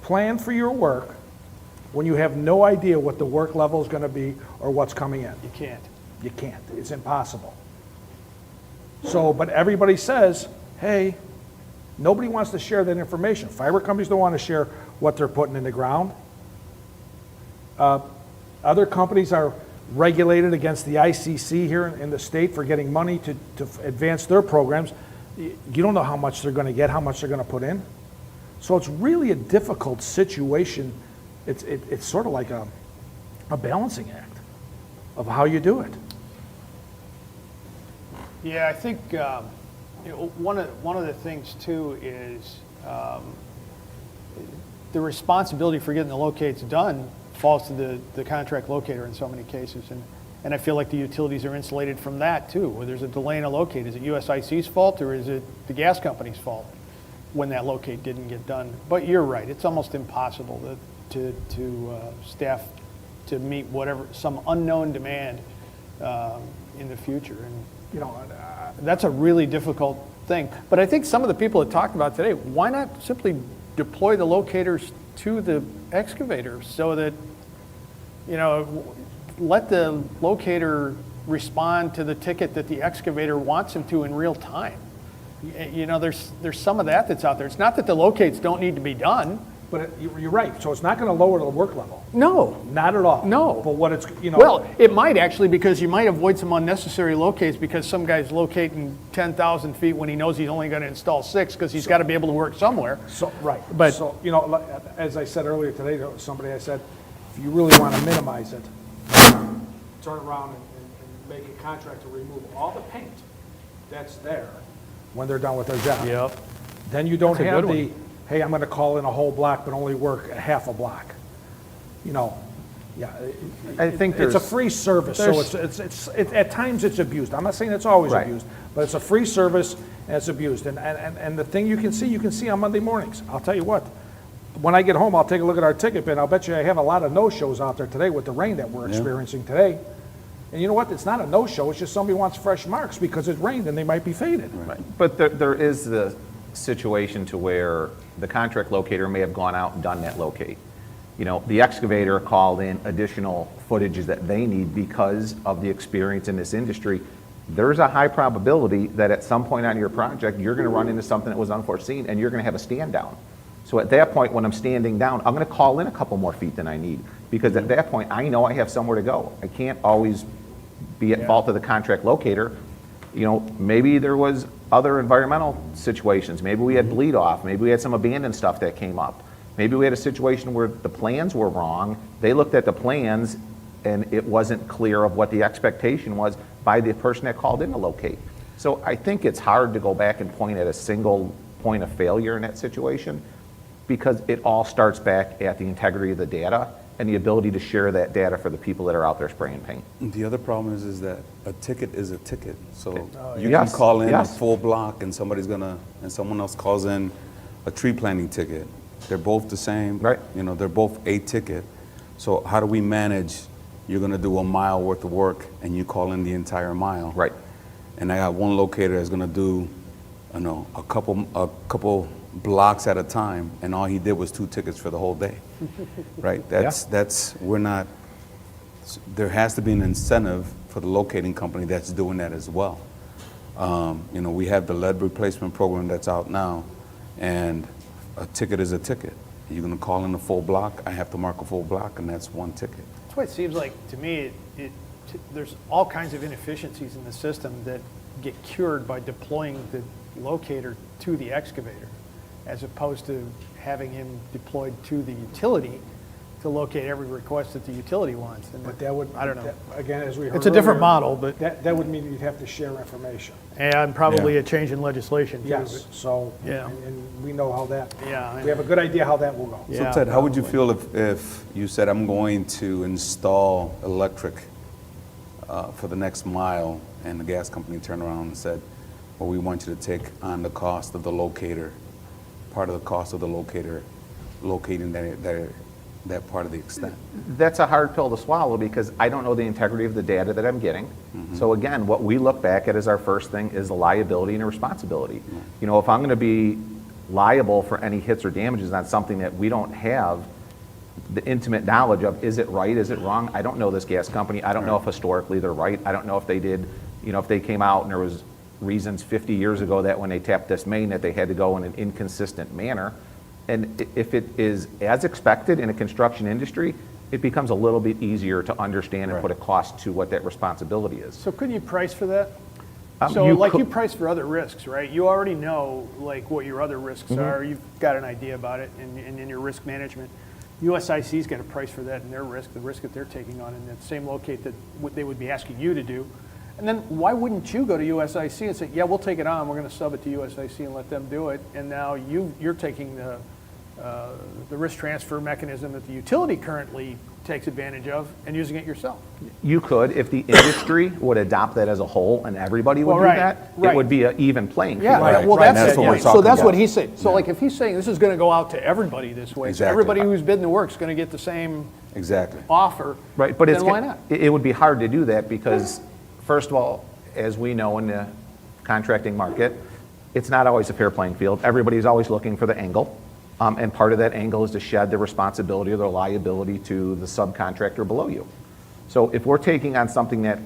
plan for your work, when you have no idea what the work level is going to be or what's coming in? You can't. You can't. It's impossible. So, but everybody says, hey, nobody wants to share that information. Fiber companies don't want to share what they're putting in the ground. Other companies are regulated against the ICC here in the state for getting money to advance their programs. You don't know how much they're going to get, how much they're going to put in. So it's really a difficult situation. It's sort of like a balancing act of how you do it. Yeah, I think one of the things too is the responsibility for getting the locates done falls to the contract locator in so many cases, and I feel like the utilities are insulated from that too. Where there's a delay in a locate, is it USIC's fault or is it the gas company's fault when that locate didn't get done? But you're right; it's almost impossible to staff to meet some unknown demand in the future, and you know that's a really difficult thing. But I think some of the people that talked about today, why not simply deploy the locators to the excavator so that, you know, let the locator respond to the ticket that the excavator wants him to in real time. You know, there's some of that that's out there. It's not that the locates don't need to be done. But you're right. So it's not going to lower the work level. No. Not at all. No. But what it's, you know. Well, it might actually, because you might avoid some unnecessary locates because some guy's locating 10,000 feet when he knows he's only going to install 6 because he's got to be able to work somewhere. So, right. But, so, you know, as I said earlier today to somebody, I said, if you really want to minimize it, turn around and make a contractor remove all the paint that's there when they're done with their job. Yep. Then you don't That's a have good the, one. hey, I'm going to call in a whole block but only work a half a block. You know, yeah. I think it's a there's- free service, so it's at times it's abused. I'm not saying it's always Right. abused, but it's a free service and it's abused. And the thing you can see on Monday mornings. I'll tell you what, when I get home, I'll take a look at our ticket bin. I'll bet you I have a lot of no-shows out there today with the rain that we're experiencing today. And you know what? It's not a no-show. It's just somebody wants fresh marks because it rained and they might be faded. Right. But there is the situation to where the contract locator may have gone out and done that locate. You know, the excavator called in additional footages that they need because of the experience in this industry. There's a high probability that at some point on your project, you're going to run into something that was unforeseen and you're going to have a stand down. So at that point, when I'm standing down, I'm going to call in a couple more feet than I need because at that point, I know I have somewhere to go. I can't always be at fault of the contract locator. You know, maybe there was other environmental situations. Maybe we had bleed off. Maybe we had some abandoned stuff that came up. Maybe we had a situation where the plans were wrong. They looked at the plans and it wasn't clear of what the expectation was by the person that called in to locate. So I think it's hard to go back and point at a single point of failure in that situation because it all starts back at the integrity of the data and the ability to share that data for the people that are out there spraying paint. The other problem is that a ticket is a ticket. So you Yes, can call in yes. a full block and and someone else calls in a tree planting ticket. They're both the same. Right. You know, they're both a ticket. So how do we manage, you're gonna do a mile worth of work and you call in the entire mile. Right. And I got one locator that's gonna do, I know, a couple blocks at a time, and all he did was 2 tickets for the whole day. Right? We're not, there has to be an incentive for the locating company that's doing that as well. You know, we have the lead replacement program that's out now, and a ticket is a ticket. You're gonna call in a full block, I have to mark a full block, and that's 1 ticket. That's what it seems like to me. There's all kinds of inefficiencies in the system that get cured by deploying the locator to the excavator, as opposed to having him deployed to the utility to locate every request that the utility wants. And But that would, I don't know. Again, as we heard It's a different earlier, model, but that would mean you'd have to share information. and probably a change in legislation too. Yes, so, Yeah. and we know how that, Yeah, we have a good idea how that will go. Yeah, So Ted, how would you feel if you said, I'm going to install electric for the next mile, and the gas company turned around and said, well, we want you to take on the cost of the locator, part of the cost of the locator, locating that part of the extent? That's a hard pill to swallow because I don't know the integrity of the data that I'm getting. So again, what we look back at as our first thing is the liability and the responsibility. You know, if I'm going to be liable for any hits or damages on something that we don't have the intimate knowledge of, is it right, is it wrong? I don't know this gas company. I don't know if historically they're right. I don't know if they did, you know, if they came out and there was reasons 50 years ago that when they tapped this main that they had to go in an inconsistent manner. And if it is as expected in a construction industry, it becomes a little bit easier to understand and put a cost to what that responsibility is. So could you price for that? So you price for other risks, right? You already know like what your other risks are. You've got an idea about it in your risk management. USIC's got a price for that and their risk, the risk that they're taking on in that same locate that what they would be asking you to do. And then why wouldn't you go to USIC and say, yeah, we'll take it on, we're going to sub it to USIC and let them do it. And now you're taking the risk transfer mechanism that the utility currently takes advantage of and using it yourself. You could, if the industry would adopt that as a whole and everybody would do that, it would be an even playing field. Yeah, well, that's what we're talking about. So that's what he's saying. So like if he's saying this is going to go out to everybody this way, so everybody who's bidding the work is going to get the same offer, right? But then why not? It would be hard to do that because, first of all, as we know in the contracting market, it's not always a fair playing field. Everybody's always looking for the angle. And part of that angle is to shed the responsibility or the liability to the subcontractor below you. So if we're taking on something that,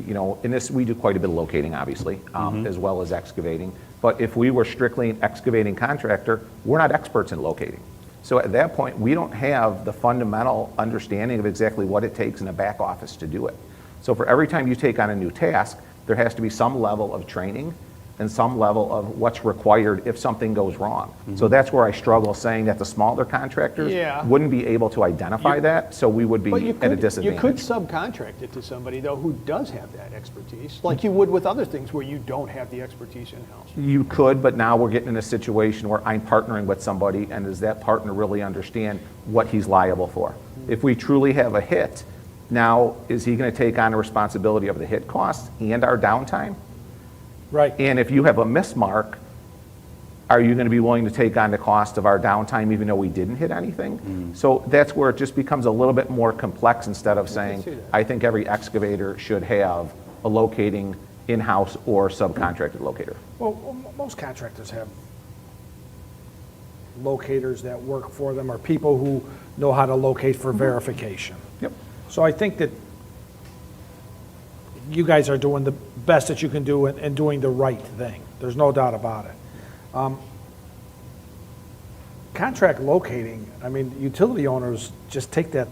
you know, in this we do quite a bit of locating, obviously, as well as excavating. But if we were strictly an excavating contractor, we're not experts in locating. So at that point, we don't have the fundamental understanding of exactly what it takes in a back office to do it. So for every time you take on a new task, there has to be some level of training and some level of what's required if something goes wrong. So that's where I struggle saying that the smaller contractors wouldn't be able to identify that, so we would be at a disadvantage. You could subcontract it to somebody, though, who does have that expertise, like you would with other things where you don't have the expertise in-house. You could, but now we're getting in a situation where I'm partnering with somebody, and does that partner really understand what he's liable for? If we truly have a hit, now is he going to take on the responsibility of the hit costs and our downtime? Right. And if you have a mismark, are you going to be willing to take on the cost of our downtime even though we didn't hit anything? So that's where it just becomes a little bit more complex instead of saying, I think every excavator should have a locating in-house or subcontracted locator. Well, most contractors have locators that work for them or people who know how to locate for verification. Yep. So I think that you guys are doing the best that you can do and doing the right thing. There's no doubt about it. Contract locating, I mean, utility owners just take that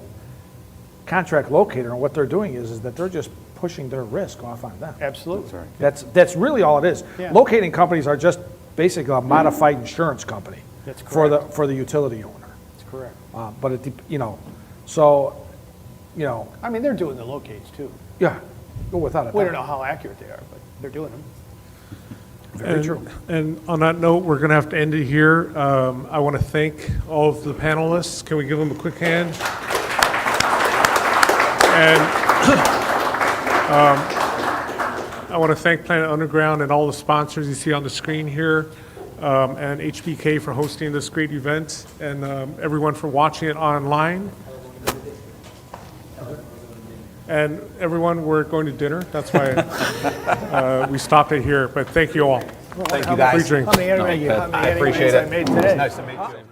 contract locator and what they're doing is that they're just pushing their risk off on them. Absolutely. That's really all it is. Yeah. Locating companies are just basically a modified insurance company That's for correct. the utility owner. That's correct. But it, you know, so, you know, I mean, they're doing the locates too. yeah, go without a doubt. We don't know how accurate they are, but they're doing them. Very true. And on that note, we're going to have to end it here. I want to thank all of the panelists. Can we give them a quick hand? And I want to thank Planet Underground and all the sponsors you see on the screen here, and HBK for hosting this great event, and everyone for watching it online. And everyone, we're going to dinner. That's why we stopped it here. But thank you all. Thank you, guys. Free drink. I appreciate it. Nice to meet you.